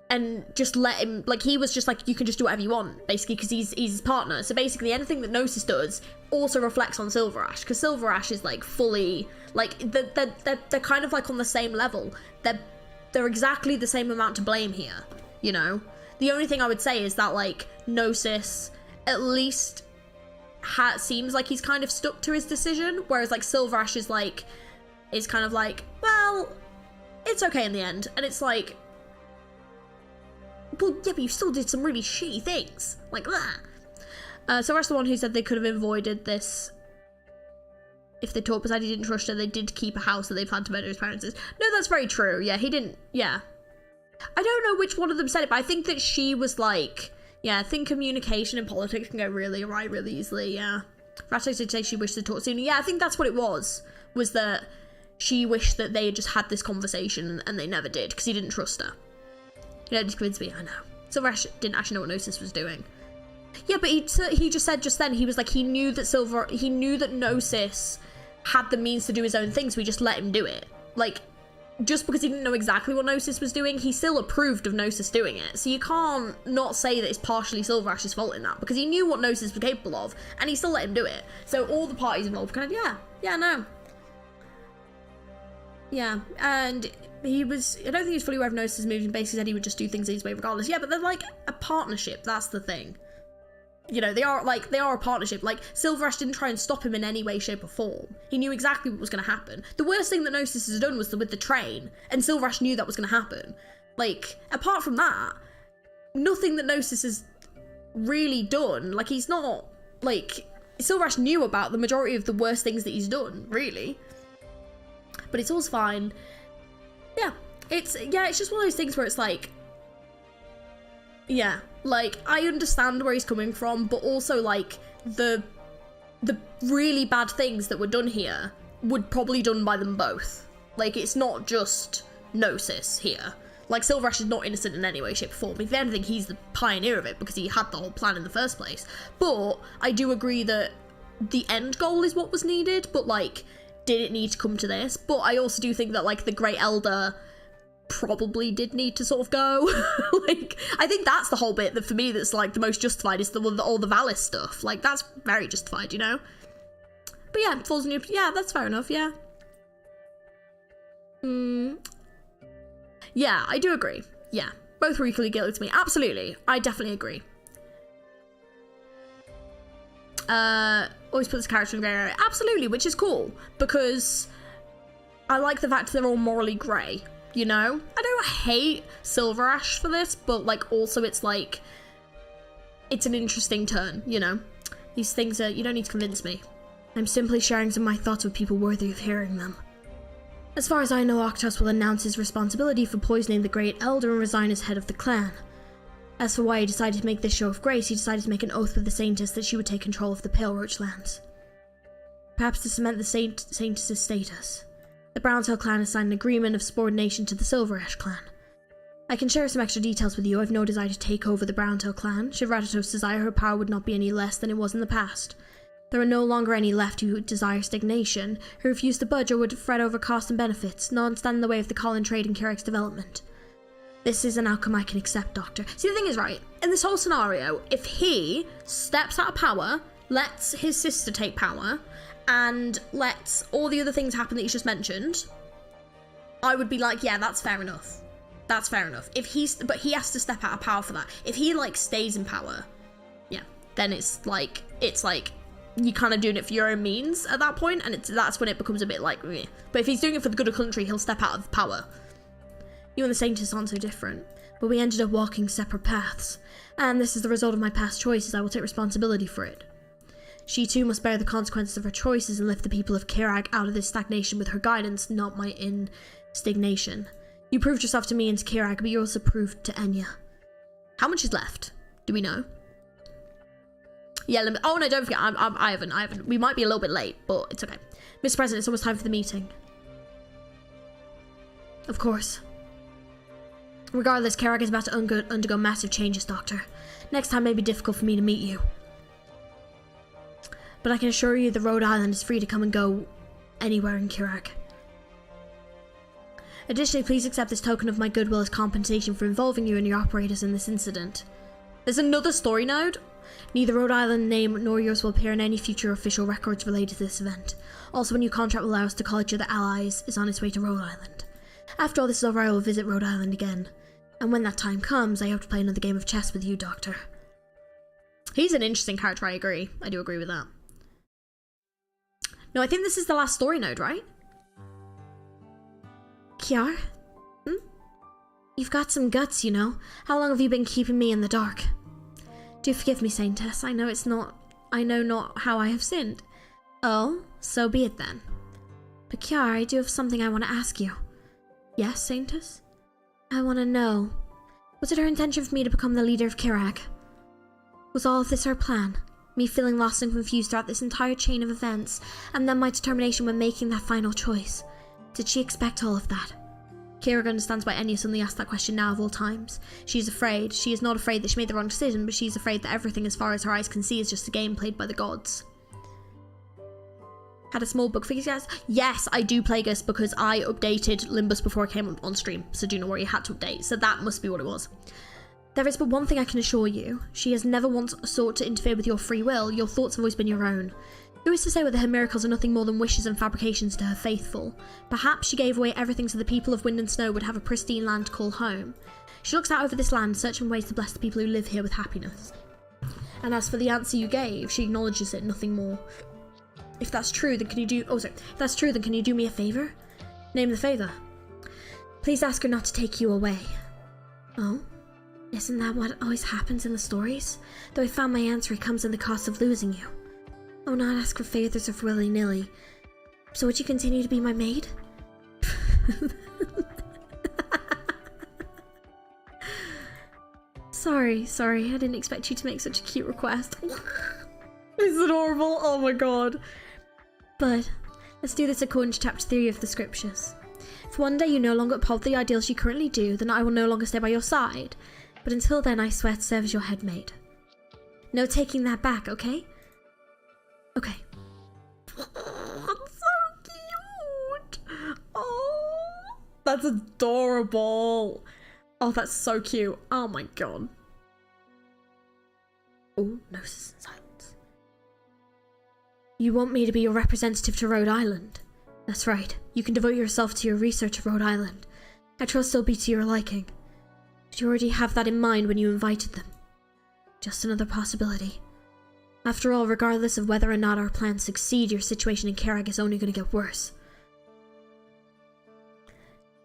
And just let him, like, he was just like, you can just do whatever you want, basically, because he's his partner. So basically, anything that Gnosis does also reflects on Silverash, because Silverash is, like, fully, like, they're kind of, like, on the same level. They're exactly the same amount to blame here, you know? The only thing I would say is that, like, Gnosis, at least, seems like he's kind of stuck to his decision, whereas, like, Silverash is kind of like, well, it's okay in the end. And it's like, well, yeah, but you still did some really shitty things. Like that. So that's the one who said they could have avoided this if they talked, besides he didn't trust her, they did keep a house that they planned to murder his parents. No, that's very true. Yeah, he didn't, yeah. I don't know which one of them said it, but I think that she was like, yeah, I think communication and politics can go really awry really easily, yeah. Ratos did say she wished to talk sooner. Yeah, I think that's what it was that she wished that they had just had this conversation and they never did, because he didn't trust her. You know, to convince me, I know. Silverash didn't actually know what Gnosis was doing. Yeah, but he just said just then, he was like, he knew that Gnosis had the means to do his own thing, so he just let him do it. Like, just because he didn't know exactly what Gnosis was doing, he still approved of Gnosis doing it. So you can't not say that it's partially Silverash's fault in that, because he knew what Gnosis was capable of, and he still let him do it. So all the parties involved kind of, yeah, no. Yeah, and he was, I don't think he was fully aware of Gnosis' moves, and basically said he would just do things his way regardless. Yeah, but they're like a partnership, that's the thing. You know, they are a partnership. Like, Silverash didn't try and stop him in any way, shape, or form. He knew exactly what was going to happen. The worst thing that Gnosis has done was with the train, and Silverash knew that was going to happen. Like, apart from that, nothing that Gnosis has really done. Like, he's not, like, Silverash knew about the majority of the worst things that he's done, really. But it's all's fine. Yeah, it's just one of those things where it's like, yeah, like, I understand where he's coming from, but also, like, the really bad things that were done here would probably done by them both. Like, it's not just Gnosis here. Like, Silverash is not innocent in any way, shape, or form. If anything, he's the pioneer of it because he had the whole plan in the first place. But I do agree that the end goal is what was needed, but, like, did it need to come to this? But I also do think that, like, the Great Elder probably did need to sort of go. Like, I think that's the whole bit that for me that's, like, the most justified is all the Valis stuff. Like, that's very justified, you know? But yeah, falls in your... Yeah, that's fair enough, yeah. Yeah, I do agree. Yeah, both were equally guilty to me. Absolutely, I definitely agree. Always put this character in grey area. Absolutely, which is cool, because I like the fact they're all morally grey, you know? I don't hate Silverash for this, but, like, also it's like, it's an interesting turn, you know? These things are, you don't need to convince me. I'm simply sharing some of my thoughts with people worthy of hearing them. As far as I know, ARKNIGHTS will announce his responsibility for poisoning the Great Elder and resign as head of the clan. As for why he decided to make this show of grace, he decided to make an oath with the Saintess that she would take control of the Pale Roach lands. Perhaps to cement the Saintess's status. The Browntail clan has signed an agreement of subordination to the Silverash clan. I can share some extra details with you. I've no desire to take over the Browntail clan. Should Ratato's desire, her power would not be any less than it was in the past. There are no longer any left who desire stagnation, who refuse to budge or would fret over cost and benefits, none stand in the way of the Colin trade and Kirak's development. This is an outcome I can accept, Doctor. See, the thing is, right, in this whole scenario, if he steps out of power, lets his sister take power, and lets all the other things happen that he's just mentioned, I would be like, yeah, that's fair enough. That's fair enough. But he has to step out of power for that. If he, like, stays in power, yeah, then it's like, you're kind of doing it for your own means at that point, and that's when it becomes a bit like, meh. But if he's doing it for the good of the country, he'll step out of power. You and the Saintess aren't so different, but we ended up walking separate paths, and this is the result of my past choices. I will take responsibility for it. She too must bear the consequences of her choices and lift the people of Kirak out of this stagnation with her guidance, not my stagnation. You proved yourself to me and to Kirak, but you also proved to Enya. How much is left? Do we know? Yeah, oh no, don't forget, I haven't. We might be a little bit late, but it's okay. Mr. President, it's almost time for the meeting. Of course. Regardless, Kirak is about to undergo massive changes, Doctor. Next time may be difficult for me to meet you. But I can assure you the Rhode Island is free to come and go anywhere in Kirak. Additionally, please accept this token of my goodwill as compensation for involving you and your operators in this incident. There's another story node. Neither Rhode Island name nor yours will appear in any future official records related to this event. Also, a new contract will allow us to call each other allies is on its way to Rhode Island. After all this is over, I will visit Rhode Island again. And when that time comes, I hope to play another game of chess with you, Doctor. He's an interesting character, I agree. I do agree with that. No, I think this is the last story node, right? Kiar? You've got some guts, you know. How long have you been keeping me in the dark? Do forgive me, Saintess. I know not how I have sinned. Oh, so be it then. But Kiar, I do have something I want to ask you. Yes, Saintess? I want to know, was it her intention for me to become the leader of Kirak? Was all of this her plan? Me feeling lost and confused throughout this entire chain of events, and then my determination when making that final choice. Did she expect all of that? Kirak understands why Enya suddenly asked that question now of all times. She is afraid. She is not afraid that she made the wrong decision, but she is afraid that everything as far as her eyes can see is just a game played by the gods. Had a small bug fix, guys? Yes, I do Plagueis because I updated Limbus before it came on stream, so do not worry, I had to update, so that must be what it was. There is but one thing I can assure you. She has never once sought to interfere with your free will. Your thoughts have always been your own. Who is to say whether her miracles are nothing more than wishes and fabrications to her faithful? Perhaps she gave away everything so the people of Wind and Snow would have a pristine land to call home. She looks out over this land, searching ways to bless the people who live here with happiness. And as for the answer you gave, she acknowledges it, nothing more. If that's true, then can you do... If that's true, then can you do me a favour? Name the favour. Please ask her not to take you away. Oh? Isn't that what always happens in the stories? Though I found my answer, it comes in the cost of losing you. I will not ask for favors of willy-nilly. So would you continue to be my maid? Sorry, I didn't expect you to make such a cute request. It's adorable, oh my god. But let's do this according to chapter 3 of the scriptures. If one day you no longer uphold the ideals you currently do, then I will no longer stay by your side. But until then, I swear to serve as your head maid. No taking that back, okay? Okay. That's so cute. Oh, that's adorable. Oh, that's so cute. Oh my god. Oh, Gnosis in silence. You want me to be your representative to Rhode Island? That's right. You can devote yourself to your research of Rhode Island. I trust it'll be to your liking. Did you already have that in mind when you invited them? Just another possibility. After all, regardless of whether or not our plans succeed, your situation in Kerag is only going to get worse.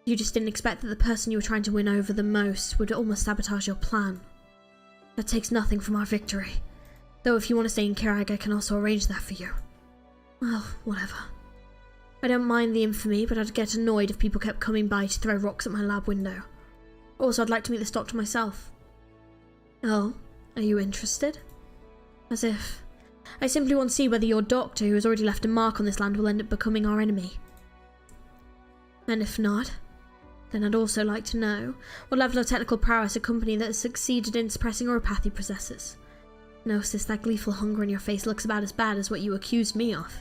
You just didn't expect that the person you were trying to win over the most would almost sabotage your plan. That takes nothing from our victory. Though if you want to stay in Kerag, I can also arrange that for you. Well, whatever. I don't mind the infamy, but I'd get annoyed if people kept coming by to throw rocks at my lab window. Also, I'd like to meet this doctor myself. Oh, are you interested? As if. I simply want to see whether your doctor, who has already left a mark on this land, will end up becoming our enemy. And if not, then I'd also like to know what level of technical prowess a company that has succeeded in suppressing neuropathy possesses. Notice that gleeful hunger in your face looks about as bad as what you accused me of.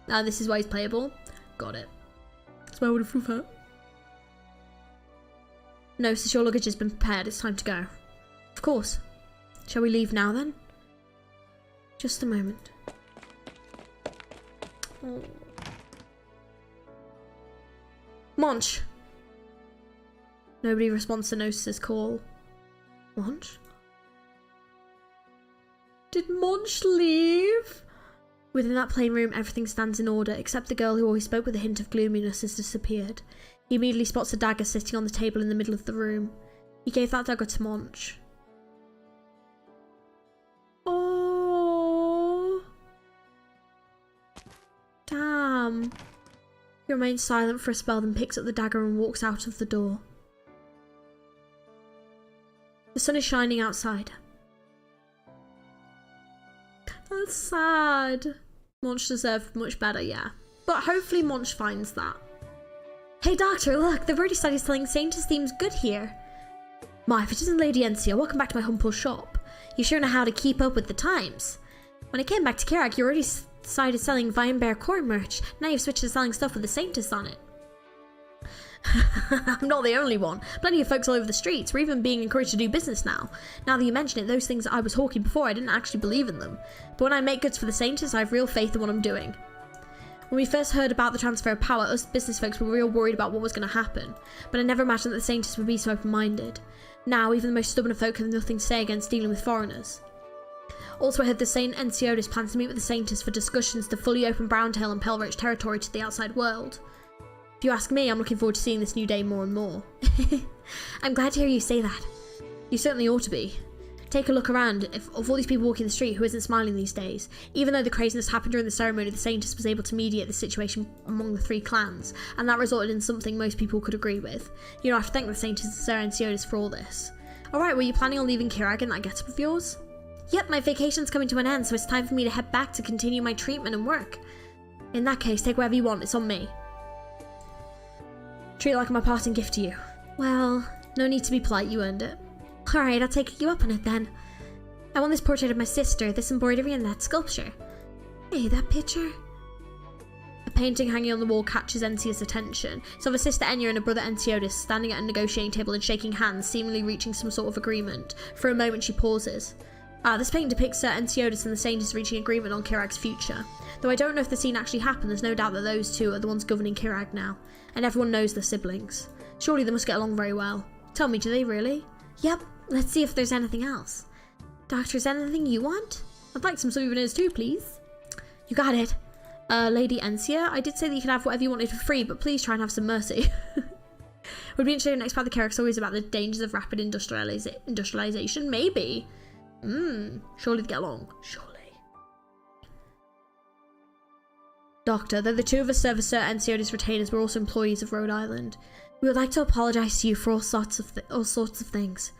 Ah, this is why he's playable. Got it. That's why I would have that. No, since your luggage has been prepared, it's time to go. Of course. Shall we leave now then? Just a moment. Oh. Monch! Nobody responds to Gnosis' call. Monch? Did Monch leave? Within that plain room, everything stands in order, except the girl who always spoke with a hint of gloominess has disappeared. He immediately spots a dagger sitting on the table in the middle of the room. He gave that dagger to Monch. Oh, damn. He remains silent for a spell, then picks up the dagger and walks out of the door. The sun is shining outside. That's sad. Monch deserved much better, yeah. But hopefully Monch finds that. Hey doctor, look, they've already started selling Saintess themes good here. My, if it isn't Lady Encia, welcome back to my humble shop. You sure know how to keep up with the times. When I came back to Kerag, you already started selling Vinebear core merch. Now you've switched to selling stuff with the Saintess on it. I'm not the only one. Plenty of folks all over the streets. We're even being encouraged to do business now. Now that you mention it, those things I was hawking before, I didn't actually believe in them. But when I make goods for the Saintess, I have real faith in what I'm doing. When we first heard about the transfer of power, us business folks were real worried about what was going to happen. But I never imagined that the Saintess would be so open-minded. Now, even the most stubborn of folk have nothing to say against dealing with foreigners. Also, I heard the Saint Enciodus plans to meet with the Saintess for discussions to fully open Browntail and Pelroach territory to the outside world. If you ask me, I'm looking forward to seeing this new day more and more. I'm glad to hear you say that. You certainly ought to be. Take a look around. Of all these people walking the street, who isn't smiling these days? Even though the craziness happened during the ceremony, the Saintess was able to mediate the situation among the three clans, and that resulted in something most people could agree with. You don't have to thank the Saintess and Sir Enciodus for all this. Alright, were you planning on leaving Kerag in that getup of yours? Yep, my vacation's coming to an end, so it's time for me to head back to continue my treatment and work. In that case, take whatever you want, it's on me. Treat it like my parting gift to you. Well, no need to be polite, you earned it. Alright, I'll take you up on it then. I want this portrait of my sister, this embroidery and that sculpture. Hey, that picture? A painting hanging on the wall catches Encia's attention. It's of a sister Enya and a brother Enciodus standing at a negotiating table and shaking hands, seemingly reaching some sort of agreement. For a moment she pauses. This painting depicts Sir Enciodus and the Saintess reaching agreement on Kirag's future. Though I don't know if the scene actually happened, there's no doubt that those two are the ones governing Kerag now. And everyone knows they're siblings. Surely they must get along very well. Tell me, do they really? Yep, let's see if there's anything else. Doctor, is there anything you want? I'd like some souvenirs too, please. You got it. Lady Encia, I did say that you could have whatever you wanted for free, but please try and have some mercy. Would be interesting next part of the Kira story is about the dangers of rapid industrialization. Maybe. Surely they get along. Surely. Doctor, though the two of us serve as Sir Encio's retainers, we're also employees of Rhode Island. We would like to apologise to you for all sorts of things.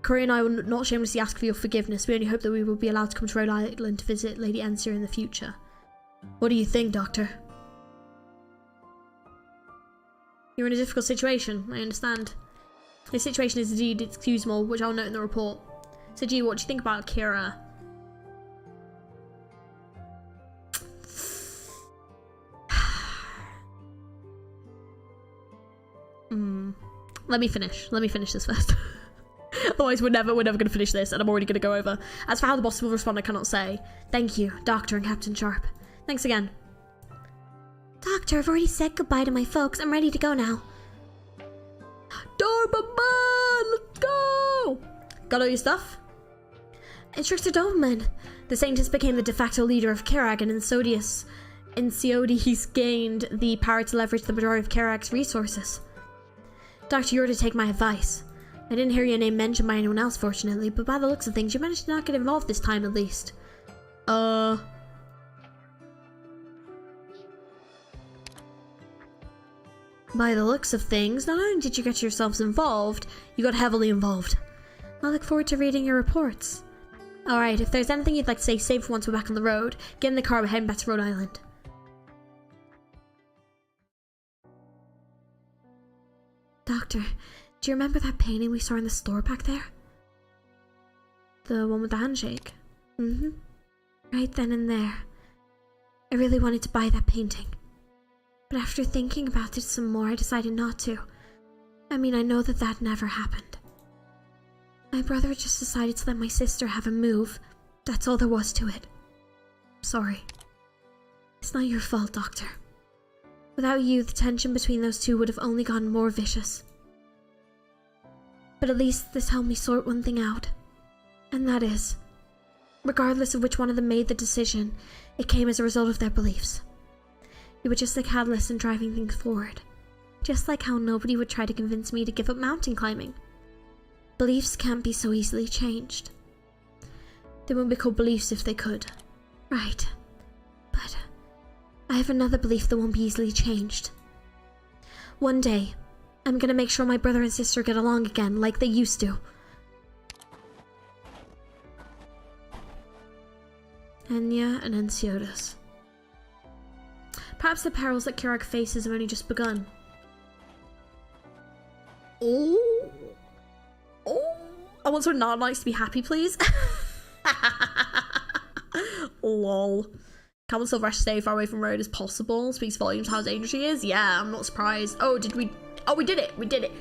Corey and I will not shamelessly ask for your forgiveness. We only hope that we will be allowed to come to Rhode Island to visit Lady Encio in the future. What do you think, Doctor? You're in a difficult situation, I understand. This situation is indeed excusable, which I'll note in the report. So, G, what do you think about Kira? Let me finish this first. Otherwise, we're never gonna finish this, and I'm already gonna go over. As for how the boss will respond, I cannot say. Thank you, Doctor and Captain Sharp. Thanks again. Doctor, I've already said goodbye to my folks. I'm ready to go now. Doberman, let's go! Got all your stuff? Instructor Doberman. The scientist became the de facto leader of Kirag, and he's gained the power to leverage the majority of Kirag's resources. Doctor, you're to take my advice. I didn't hear your name mentioned by anyone else, fortunately, but by the looks of things, you managed to not get involved this time, at least. By the looks of things, not only did you get yourselves involved, you got heavily involved. I look forward to reading your reports. Alright, if there's anything you'd like to say, save for once we're back on the road. Get in the car, we're heading back to Rhode Island. Doctor, do you remember that painting we saw in the store back there? The one with the handshake? Mm-hmm. Right then and there. I really wanted to buy that painting. But after thinking about it some more, I decided not to. I mean, I know that never happened. My brother just decided to let my sister have a move. That's all there was to it. Sorry. It's not your fault, Doctor. Without you, the tension between those two would have only gotten more vicious. But at least this helped me sort one thing out. And that is, regardless of which one of them made the decision, it came as a result of their beliefs. You were just a catalyst in driving things forward. Just like how nobody would try to convince me to give up mountain climbing. Beliefs can't be so easily changed. They wouldn't be called beliefs if they could. Right. But I have another belief that won't be easily changed. One day, I'm gonna make sure my brother and sister get along again like they used to. Enya and Enciotis. Perhaps the perils that Kirag faces have only just begun. Oh, I want someone not nice to be happy, please. Lol. Can Silverash stay far away from Road as possible? Speaks volumes how dangerous she is. Yeah, I'm not surprised. Oh, we did it. We did it. We did it.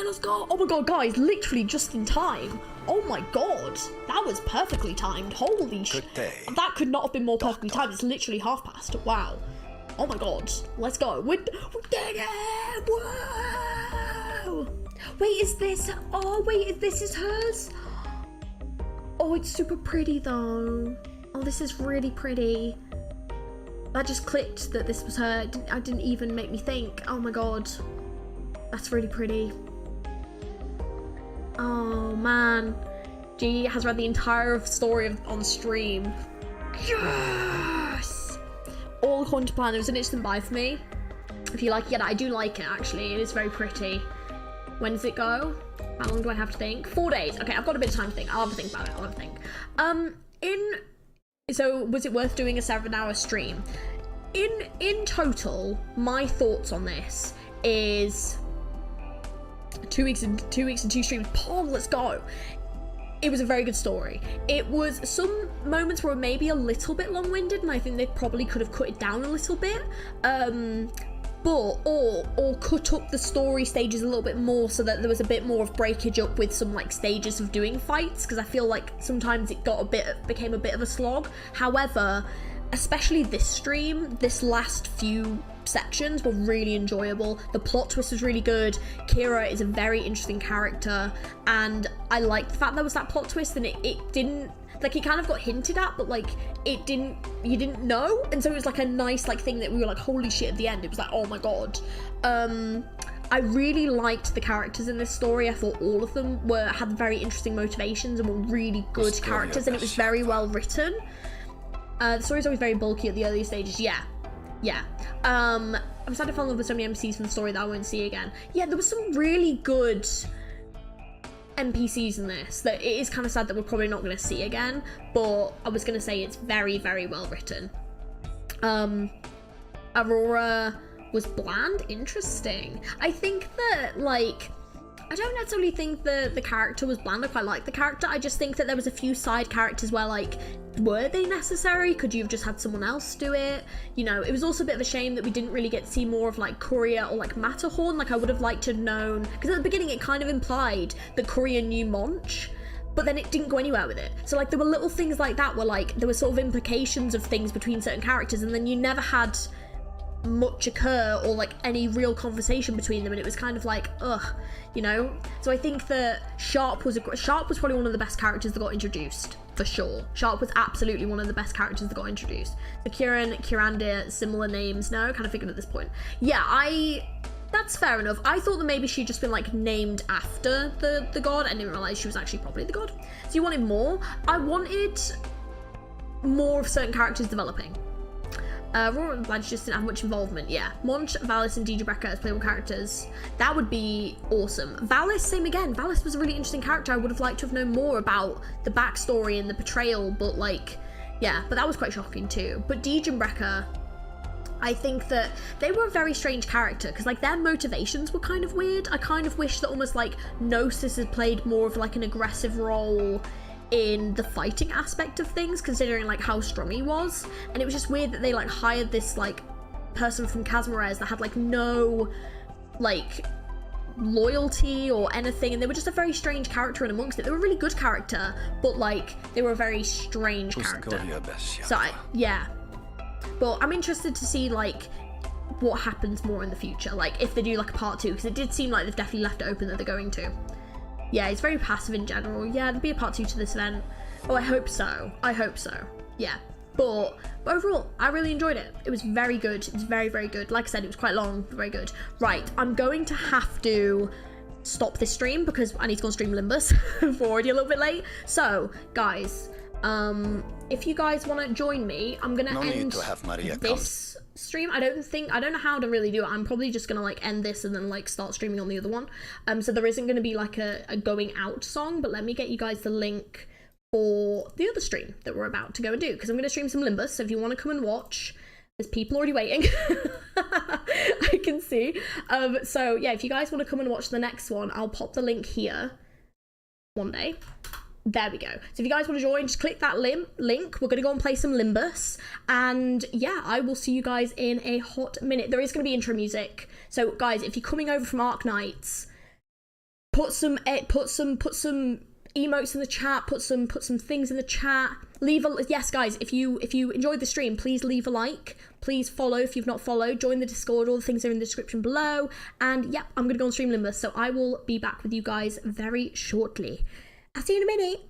Let's go. Oh my god, guys, literally just in time. Oh my god, that was perfectly timed. Holy shit. That could not have been more perfectly timed. It's literally past. Wow. Oh my god, let's go. We did it. Whoa. Wait, is this? Oh wait, this is hers. Oh, it's super pretty though. Oh, this is really pretty. That just clicked that this was her. I didn't even make me think. Oh my god. That's really pretty. Oh man. G has read the entire story on stream. Yes! All according to plan. It was an instant buy for me. If you like it, yeah, I do like it actually. It is very pretty. When does it go? How long do I have to think? 4 days. Okay, I've got a bit of time to think. I'll have to think about it. I'll have to think. So was it worth doing a 7-hour stream? In total, my thoughts on this is 2 weeks and 2 streams. Pong, let's go. It was a very good story. It was some moments were maybe a little bit long-winded, and I think they probably could have cut it down a little bit. Or cut up the story stages a little bit more so that there was a bit more of breakage up with some like stages of doing fights, because I feel like sometimes it became a bit of a slog. However, especially this stream, this last few sections were really enjoyable. The plot twist was really good. Kira is a very interesting character, and I liked the fact there was that plot twist, and it didn't, like, it kind of got hinted at, but like you didn't know, and so it was like a nice like thing that we were like, holy shit, at the end it was like, oh my god. I really liked the characters in this story. I thought all of them had very interesting motivations and were really good characters, and it was very well written. The story's always very bulky at the early stages. Yeah. I'm sad to fall in love with so many NPCs from the story that I won't see again. Yeah, there was some really good NPCs in this that it is kind of sad that we're probably not going to see again, but I was going to say it's very, very well written. Aurora was bland. Interesting. I think that, like, I don't necessarily think the character was bland. I quite like the character. I just think that there was a few side characters where, like, were they necessary? Could you have just had someone else do it? You know, it was also a bit of a shame that we didn't really get to see more of, like, Courier or, like, Matterhorn. Like, I would have liked to have known, because at the beginning it kind of implied that Courier knew Monch, but then it didn't go anywhere with it. So, like, there were little things like that where, like, there were sort of implications of things between certain characters, and then you never had much occur or, like, any real conversation between them, and it was kind of like, ugh, you know? So I think that Sharp was probably one of the best characters that got introduced, for sure. Sharp was absolutely one of the best characters that got introduced. So Kirandir, similar names, no? Kind of figured at this point. Yeah, that's fair enough. I thought that maybe she'd just been, like, named after the god. I didn't realise she was actually probably the god. So you wanted more? I wanted more of certain characters developing. Aurora and Blanche just didn't have much involvement. Yeah, Monch, Valis, and Deidre Brecker as playable characters. That would be awesome. Valis, same again. Valis was a really interesting character. I would have liked to have known more about the backstory and the betrayal, but, like, yeah, but that was quite shocking too. But Deidre and Brecker, I think that they were a very strange character because, like, their motivations were kind of weird. I kind of wish that almost, like, Gnosis had played more of, like, an aggressive role in the fighting aspect of things, considering, like, how strong he was. And it was just weird that they, like, hired this, like, person from Casmarez that had, like, no, like, loyalty or anything, and they were just a very strange character in amongst it. They were a really good character, but, like, they were a very strange character. So yeah, but I'm interested to see, like, what happens more in the future, like, if they do, like, a part 2, because it did seem like they've definitely left it open that they're going to. Yeah, he's very passive in general. Yeah, there'll be a part 2 to this event. Oh, I hope so. I hope so. Yeah. But overall, I really enjoyed it. It was very good. It was very, very good. Like I said, it was quite long, but very good. Right, I'm going to have to stop this stream because I need to go and stream Limbus. We're already a little bit late. So, guys, if you guys want to join me, I'm going to end this stream. I don't know how to really do it. I'm probably just gonna, like, end this and then, like, start streaming on the other one. So there isn't gonna be, like, a going out song, but let me get you guys the link for the other stream that we're about to go and do, because I'm gonna stream some Limbus. So if you want to come and watch, there's people already waiting. I can see. So yeah, if you guys want to come and watch the next one, I'll pop the link here one day. There we go. So if you guys want to join, just click that link. We're going to go and play some Limbus. And yeah, I will see you guys in a hot minute. There is going to be intro music. So guys, if you're coming over from ARKNIGHTS, put some emotes in the chat, put some things in the chat. Yes, guys, if you enjoyed the stream, please leave a like. Please follow if you've not followed. Join the Discord. All the things are in the description below. And yeah, I'm going to go and stream Limbus. So I will be back with you guys very shortly. I'll see you in a minute.